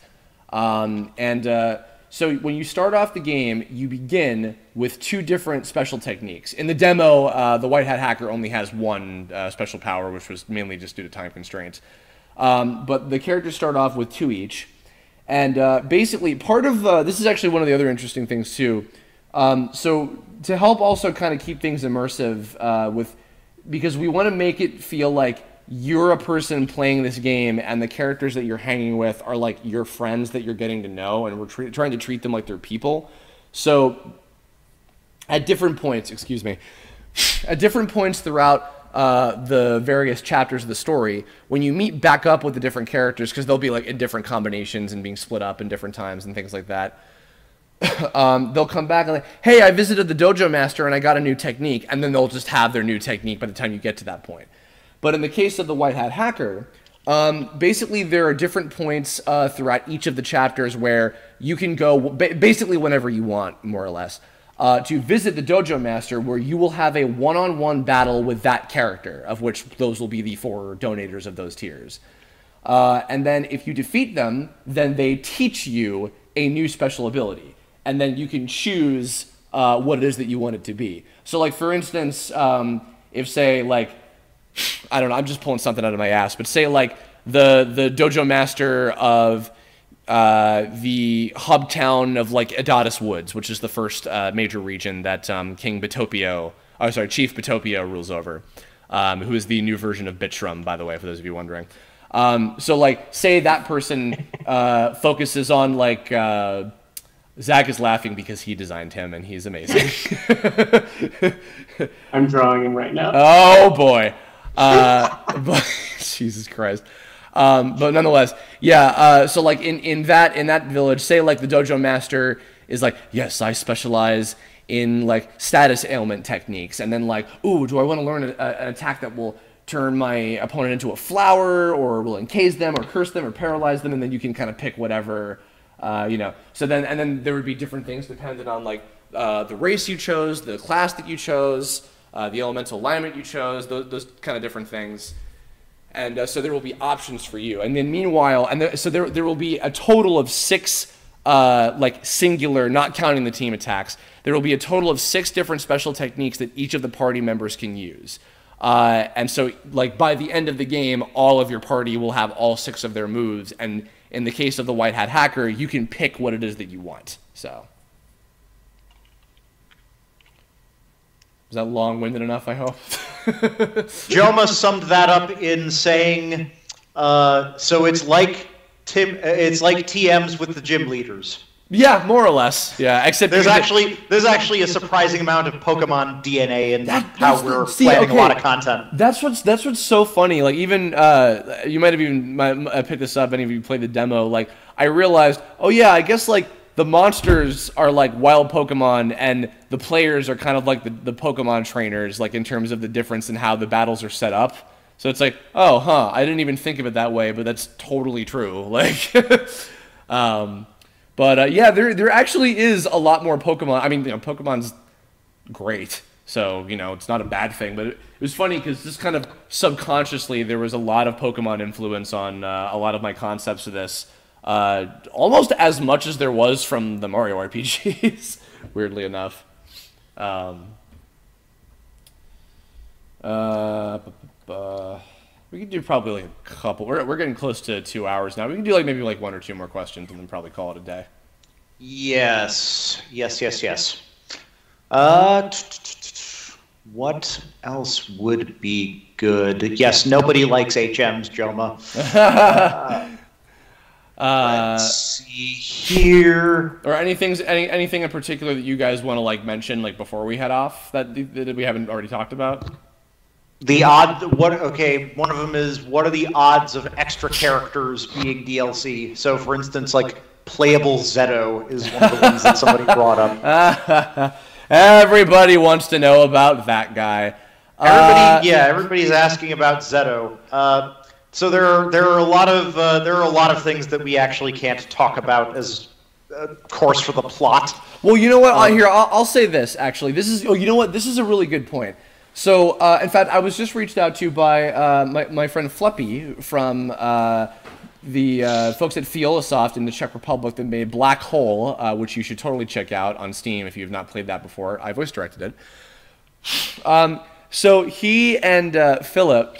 so when you start off the game, you begin with 2 different special techniques. In the demo, the White Hat Hacker only has one special power, which was mainly just due to time constraints. But the characters start off with 2 each. And basically, part of this is actually one of the other interesting things, too. So to help also kind of keep things immersive, because we want to make it feel like you're a person playing this game and the characters that you're hanging with are like your friends that you're getting to know, and we're trying to treat them like they're people. So at different points, throughout the various chapters of the story, when you meet back up with the different characters, because they'll be like in different combinations and being split up in different times and things like that, they'll come back and like, hey, I visited the Dojo Master and I got a new technique, and then they'll just have their new technique by the time you get to that point. But in the case of the White Hat Hacker, basically there are different points throughout each of the chapters where you can go basically whenever you want, more or less, to visit the Dojo Master, where you will have a one-on-one battle with that character, of which those will be the 4 donators of those tiers. And then if you defeat them, then they teach you a new special ability. And then you can choose what it is that you want it to be. So, like, for instance, if, say, like, I don't know, I'm just pulling something out of my ass, but say, like, the Dojo Master of the hub town of, like, Adatus Woods, which is the first major region that Chief Batopio rules over, who is the new version of Bitchrum, by the way, for those of you wondering. So, like, say that person focuses on, like, Zach is laughing because he designed him, and he's amazing. I'm drawing him right now. Oh, boy. But Jesus Christ. But nonetheless, yeah, so, like, in that village, say, like, the Dojo Master is like, yes, I specialize in, like, status ailment techniques, and then, like, ooh, do I want to learn an attack that will turn my opponent into a flower, or will encase them, or curse them, or paralyze them, and then you can kind of pick whatever So then there would be different things depending on like the race you chose, the class that you chose, the elemental alignment you chose, those kind of different things. And so there will be options for you. And then meanwhile, so there will be a total of 6, like singular, not counting the team attacks, there will be a total of 6 different special techniques that each of the party members can use. And so like by the end of the game, all of your party will have all 6 of their moves. And in the case of the White Hat Hacker, you can pick what it is that you want. So. Was that long-winded enough, I hope? Joma summed that up in saying, so it's like TMs with the gym leaders. Yeah, more or less. Yeah, except there's actually a surprising amount of Pokemon DNA in how we're planning a lot of content. That's what's so funny. Like even you might have even picked this up. Any of you played the demo? Like I realized, oh yeah, I guess like the monsters are like wild Pokemon, and the players are kind of like the Pokemon trainers, like in terms of the difference in how the battles are set up. So it's like, oh, I didn't even think of it that way, but that's totally true. Like, yeah, there actually is a lot more Pokemon. I mean, Pokemon's great, so it's not a bad thing. But it was funny because just kind of subconsciously there was a lot of Pokemon influence on a lot of my concepts of this. Almost as much as there was from the Mario RPGs, weirdly enough. We could do probably like a couple. We're getting close to 2 hours now. We can do like maybe like 1 or 2 more questions and then probably call it a day. Yes. What else would be good? Yes, nobody likes HMs, Joma. Let's see here. Or anything in particular that you guys want to like mention like before we head off that we haven't already talked about? One of them is, what are the odds of extra characters being DLC? So for instance, like playable Zeto is one of the ones that somebody brought up. Everybody wants to know about that guy. Everybody's asking about Zeto. So there are a lot of things that we actually can't talk about as course for the plot. Well, you know what? I'll say this actually. This is a really good point. So in fact, I was just reached out to by my friend Fleppy from the folks at Fiolasoft in the Czech Republic that made Black Hole, which you should totally check out on Steam if you have not played that before. I voice directed it. So he and Philip,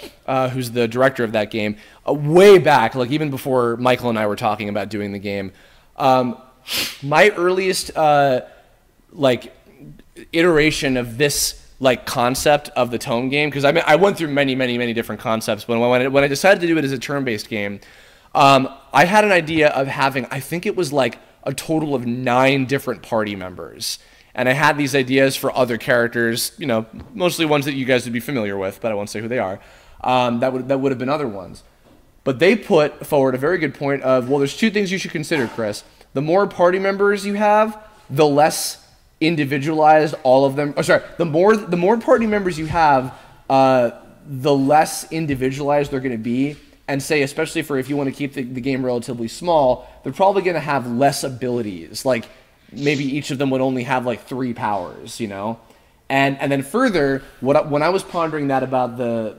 who's the director of that game, way back, like even before Michael and I were talking about doing the game, my earliest like iteration of this like concept of the Tome game, because I went through many different concepts, but when I decided to do it as a turn-based game, I had an idea of having, I think it was like a total of 9 different party members. And I had these ideas for other characters, mostly ones that you guys would be familiar with, but I won't say who they are. That would have been other ones. But they put forward a very good point of, well, there's 2 things you should consider, Chris. The more party members you have, the less individualized all of them. The more party members you have, the less individualized they're going to be. And say, especially for if you want to keep the game relatively small, they're probably going to have less abilities. Like, maybe each of them would only have like 3 powers, And then further, when I was pondering that about the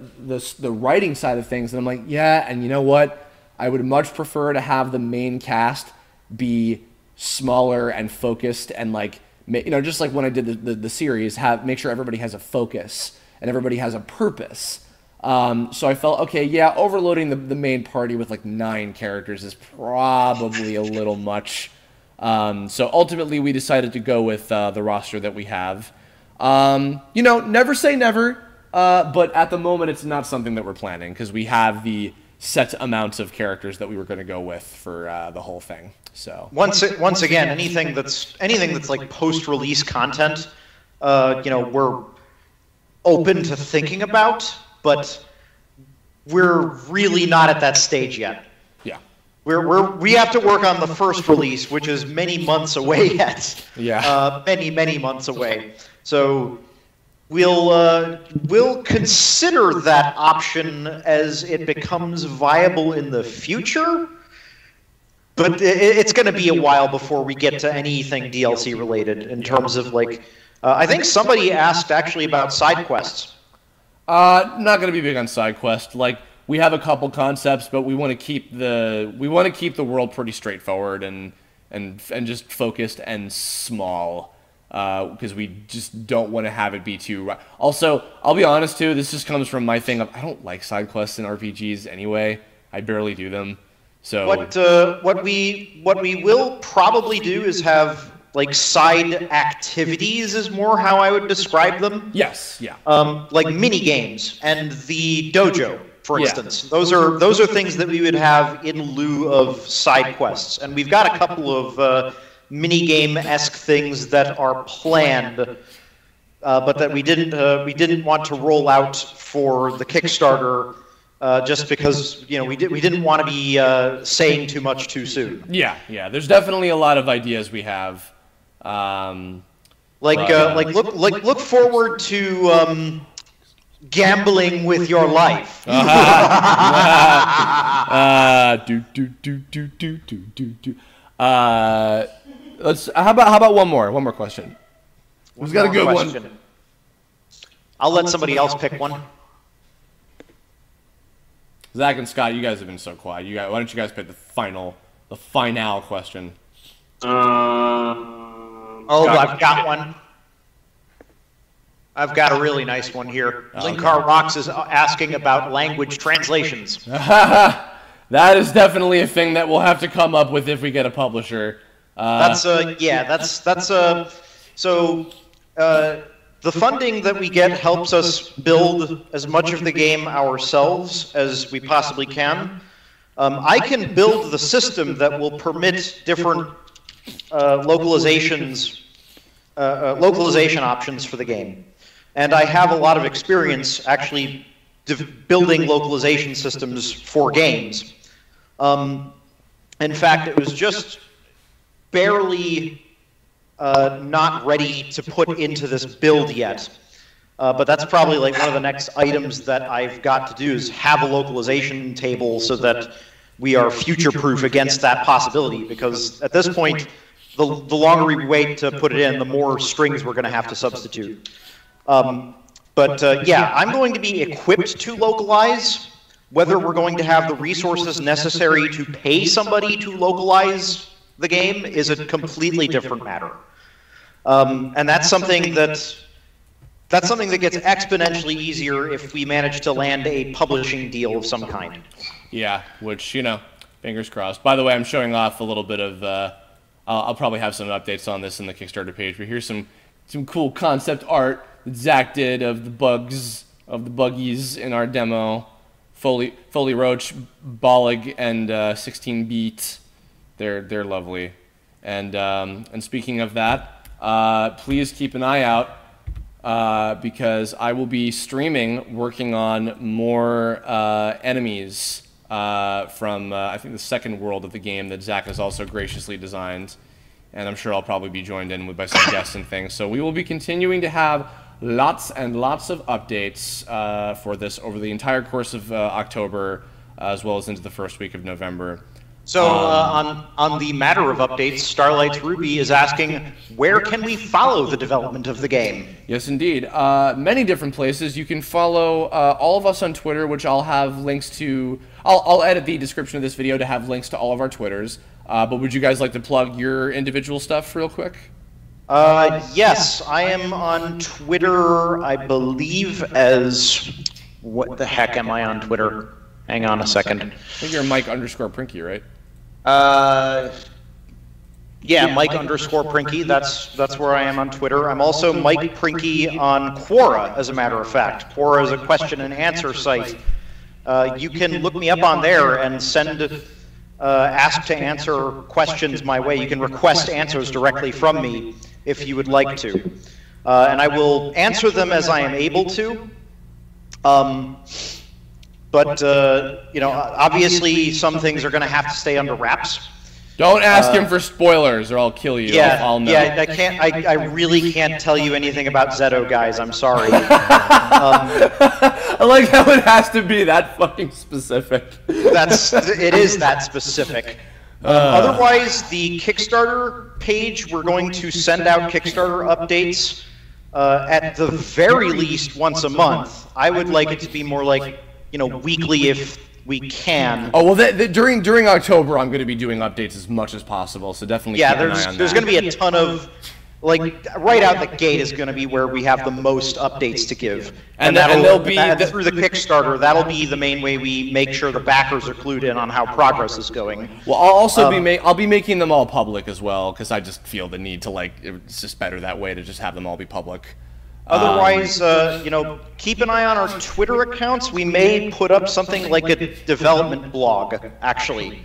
writing side of things, and I'm like, yeah, and you know what? I would much prefer to have the main cast be smaller and focused, and like, just like when I did the series, make sure everybody has a focus and everybody has a purpose. So I felt, okay, yeah, overloading the main party with like 9 characters is probably a little much. So ultimately we decided to go with the roster that we have. Never say never, but at the moment it's not something that we're planning because we have the set amounts of characters that we were going to go with for the whole thing. So once again, anything that's like post-release content, we're open to thinking about, but we're really not at that stage yet. Yeah. We have to work on the first release, which is many months away yet. Yeah. Many months away. So we'll consider that option as it becomes viable in the future. it's going to be a while before we get to anything DLC related in terms of like. I think somebody asked actually about side quests. Not going to be big on side quests. Like we have a couple concepts, but we want to keep the world pretty straightforward and just focused and small. Because we just don't want to have it be too. Also, I'll be honest too. This just comes from my thing of I don't like side quests in RPGs anyway. I barely do them. So what we will probably do is have like side activities is more how I would describe them. Yes, yeah. Like mini games and the dojo, for instance. Those are things that we would have in lieu of side quests, and we've got a couple of mini-game-esque things that are planned, but that we didn't want to roll out for the Kickstarter, just because we didn't want to be saying too much too soon. Yeah. There's definitely a lot of ideas we have. Look forward to gambling with your life. How about one more question? Who's got a good one? I'll let somebody else pick one. Zach and Scott, you guys have been so quiet. Why don't you guys pick the final question? I've got one. I've got a really nice one here. Linkar Rocks is asking about language translations. That is definitely a thing that we'll have to come up with if we get a publisher. The funding that we get helps us build as much of the game ourselves as we possibly can. I can build the system that will permit different localization options for the game. And I have a lot of experience actually building localization systems for games. In fact, it was just barely not ready to put into this build yet. But that's probably like one of the next items that I've got to do is have a localization table so that we are future-proof against that possibility. Because at this point, the longer we wait to put it in, the more strings we're going to have to substitute. I'm going to be equipped to localize. Whether we're going to have the resources necessary to pay somebody to localize the game is a completely different matter. And that's something that gets exponentially easier if we manage to land a publishing deal of some kind. Yeah, which, fingers crossed. By the way, I'm showing off a little bit of, I'll probably have some updates on this in the Kickstarter page, but here's some cool concept art that Zach did of the buggies in our demo. Foley Roach, Bollig, and 16 Beat. They're lovely. And speaking of that, please keep an eye out because I will be streaming working on more enemies from I think the second world of the game that Zach has also graciously designed, and I'm sure I'll probably be joined in by some guests and things. So we will be continuing to have lots and lots of updates for this over the entire course of October, as well as into the first week of November. So on the matter of updates, Starlight's Ruby is asking, where can we follow the development of the game? Yes, indeed. Many different places. You can follow all of us on Twitter, which I'll have links to. I'll edit the description of this video to have links to all of our Twitters. But would you guys like to plug your individual stuff real quick? Yes, I am on Twitter, I believe, as... What the heck am I on Twitter? Hang on a second. I think you're Mike_Prinky, right? Yeah, Mike_Prinky. That's where I am on Twitter. I'm also Mike Prinky on Quora, as a matter of fact. Quora is a question and answer site. You can look me up on there and send ask to answer questions my way. You can request answers directly from me if you would like to. And I will answer them as I am able to. Obviously some things are going to have to stay under wraps. Don't ask him for spoilers or I'll kill you. Yeah, I'll know. Yeah, I really can't tell you anything about Zeto, guys. I'm sorry. I like how it has to be that fucking specific. It is that specific. Otherwise, the Kickstarter page, we're going to send out Kickstarter updates at the very least once a month. I would like it to be more like, weekly if we can. Oh, well, during October, I'm going to be doing updates as much as possible, so definitely keep an eye on that. There's going to be a ton of, right out the gate is going to be where we have the most updates to give. And they'll be through the Kickstarter, that'll be the main way we make sure the backers are clued in on how progress is going. Well, I'll also I'll be making them all public as well, because I just feel the need to, it's just better that way to just have them all be public. Otherwise, keep an eye on our Twitter accounts. We may put up something like a development blog, actually.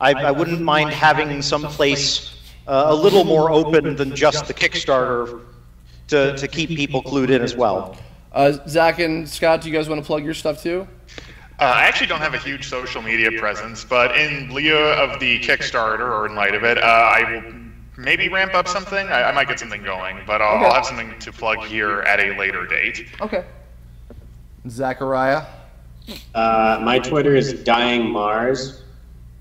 I wouldn't mind having some place a little more open than just the Kickstarter to keep people clued in as well. Zach and Scott, do you guys want to plug your stuff too? I actually don't have a huge social media presence, but in lieu of the Kickstarter, or in light of it, I will maybe ramp up something. I might get something going, but I'll have something to plug here at a later date. Okay. Zachariah? My Twitter is Dying Mars,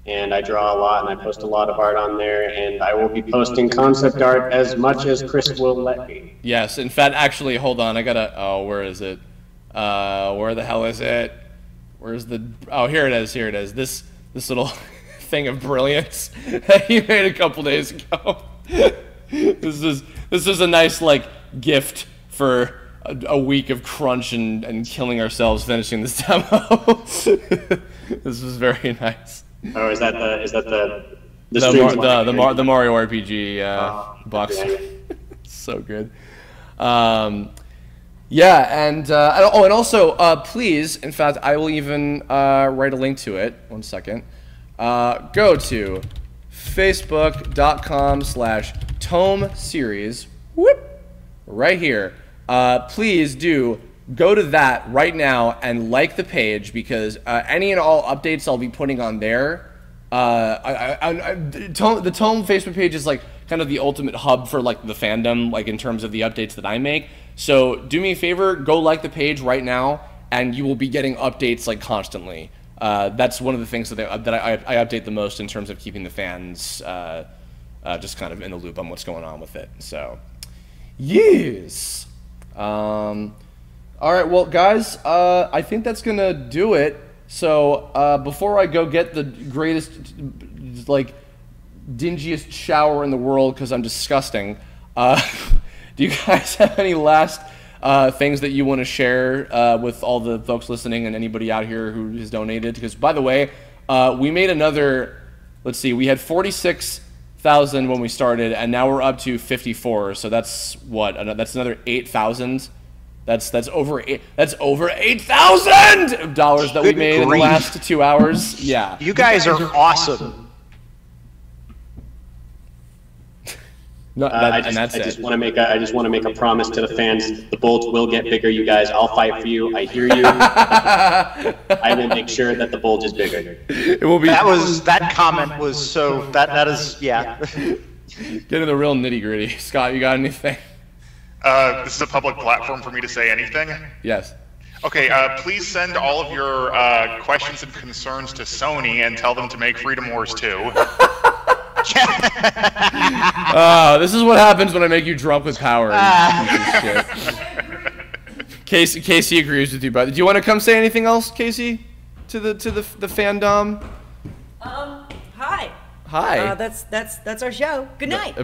and I draw a lot, and I post a lot of art on there, and I will be posting concept art as much as Chris will let me. Yes, in fact, actually, hold on, I gotta, where is it? Where the hell is it? Where's the, here it is, this little thing of brilliance that you made a couple days ago. This is a nice, gift for a week of crunch and killing ourselves finishing this demo. This was very nice. Oh, is that the Mario RPG box? Okay. So good. Yeah, and also please, in fact, I will even write a link to it. 1 second. Go to facebook.com/tome series. Whoop, right here. Please do go to that right now and like the page, because any and all updates I'll be putting on there. The Tome Facebook page is kind of the ultimate hub for the fandom, in terms of the updates that I make. So do me a favor, go like the page right now, and you will be getting updates constantly. That's one of the things that I update the most in terms of keeping the fans just kind of in the loop on what's going on with it. So, yes. All right, well, guys, I think that's gonna do it. So before I go get the greatest, dingiest shower in the world because I'm disgusting, do you guys have any last things that you want to share with all the folks listening and anybody out here who has donated? Because, by the way, we made another, let's see, we had 46,000 when we started, and now we're up to 54. So that's what? That's another 8,000. That's over $8,000 that we made in the last 2 hours. Yeah. You guys are awesome. No, I just want to make a promise to the fans. The bolts will get bigger, you guys. I'll fight for you. I hear you. I will make sure that the bolt is bigger. It will be. That comment was so. That is, yeah. Get into the real nitty gritty. Scott, you got anything? This is a public platform for me to say anything? Yes. Okay, please send all of your questions and concerns to Sony and tell them to make Freedom Wars 2. This is what happens when I make you drunk with power. Casey agrees with you, brother. Do you want to come say anything else, Casey, to the fandom? Hi. Hi. That's our show. Good night.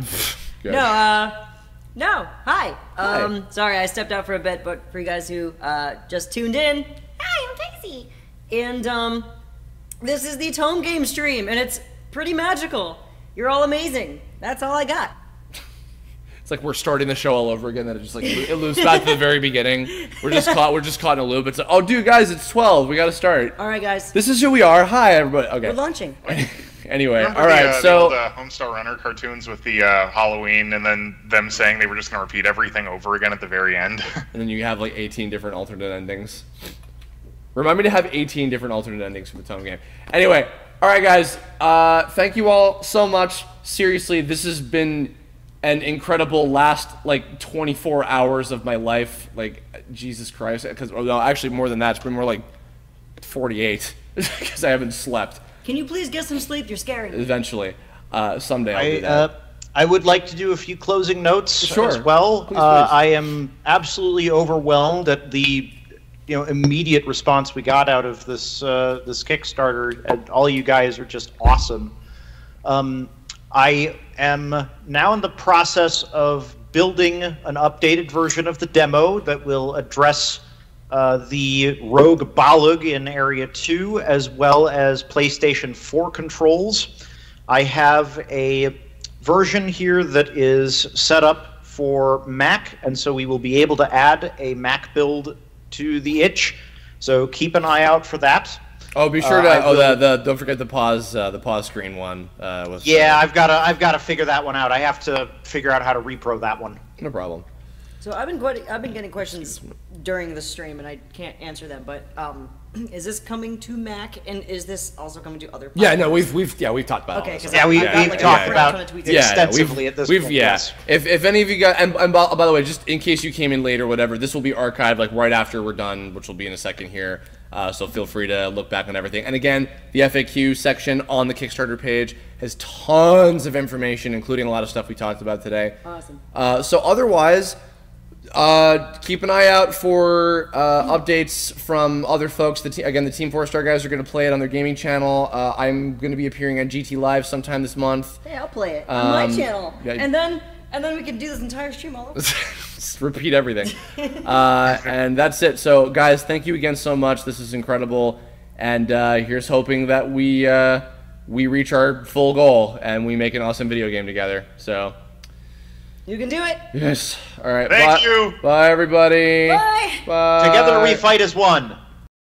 Good. No. Hi. Hi. Sorry, I stepped out for a bit, but for you guys who just tuned in, hi, I'm Casey. And this is the Tome game stream, and it's pretty magical. You're all amazing. That's all I got. It's like we're starting the show all over again. That it just it loops back to the very beginning. We're just caught in a loop. It's like, oh, dude, guys, it's 12. We got to start. All right, guys. This is who we are. Hi, everybody. Okay. We're launching. Anyway, Remember all right. So the Homestar Runner cartoons with the Halloween, and then them saying they were just going to repeat everything over again at the very end. And then you have 18 different alternate endings. Remind me to have 18 different alternate endings for the Tome game. Anyway. All right, guys, thank you all so much. Seriously, this has been an incredible last, 24 hours of my life. Jesus Christ. No, actually more than that. It's been more 48 because I haven't slept. Can you please get some sleep? You're scaring me. Eventually. Someday I'll do that. I would like to do a few closing notes as well. Please. I am absolutely overwhelmed at the immediate response we got out of this this Kickstarter, and all you guys are just awesome. I am now in the process of building an updated version of the demo that will address the Rogue Balug in Area 2, as well as PlayStation 4 controls. I have a version here that is set up for Mac, and so we will be able to add a Mac build to the itch. So keep an eye out for that. Oh, be sure to don't forget the pause screen one. I've got to figure that one out. I have to figure out how to repro that one. No problem. So I've been getting questions during the stream, and I can't answer them. But is this coming to Mac, and is this also coming to other platforms? Yeah, no, we've talked about. Okay, because we've talked about extensively at this point. Yes. If any of you guys, and by the way, just in case you came in late or whatever, this will be archived like right after we're done, which will be in a second here. So feel free to look back on everything. And again, the FAQ section on the Kickstarter page has tons of information, including a lot of stuff we talked about today. Awesome. So otherwise, keep an eye out for updates from other folks. Again, the Team 4-Star guys are going to play it on their gaming channel. I'm going to be appearing on GT Live sometime this month. Hey, I'll play it on my channel. Yeah. And then we can do this entire stream all over. Just repeat everything. And that's it. So, guys, thank you again so much. This is incredible. And here's hoping that we reach our full goal and we make an awesome video game together. So, you can do it. yes. All right. Thank you. Bye, everybody. Bye. Bye. Together we fight as one.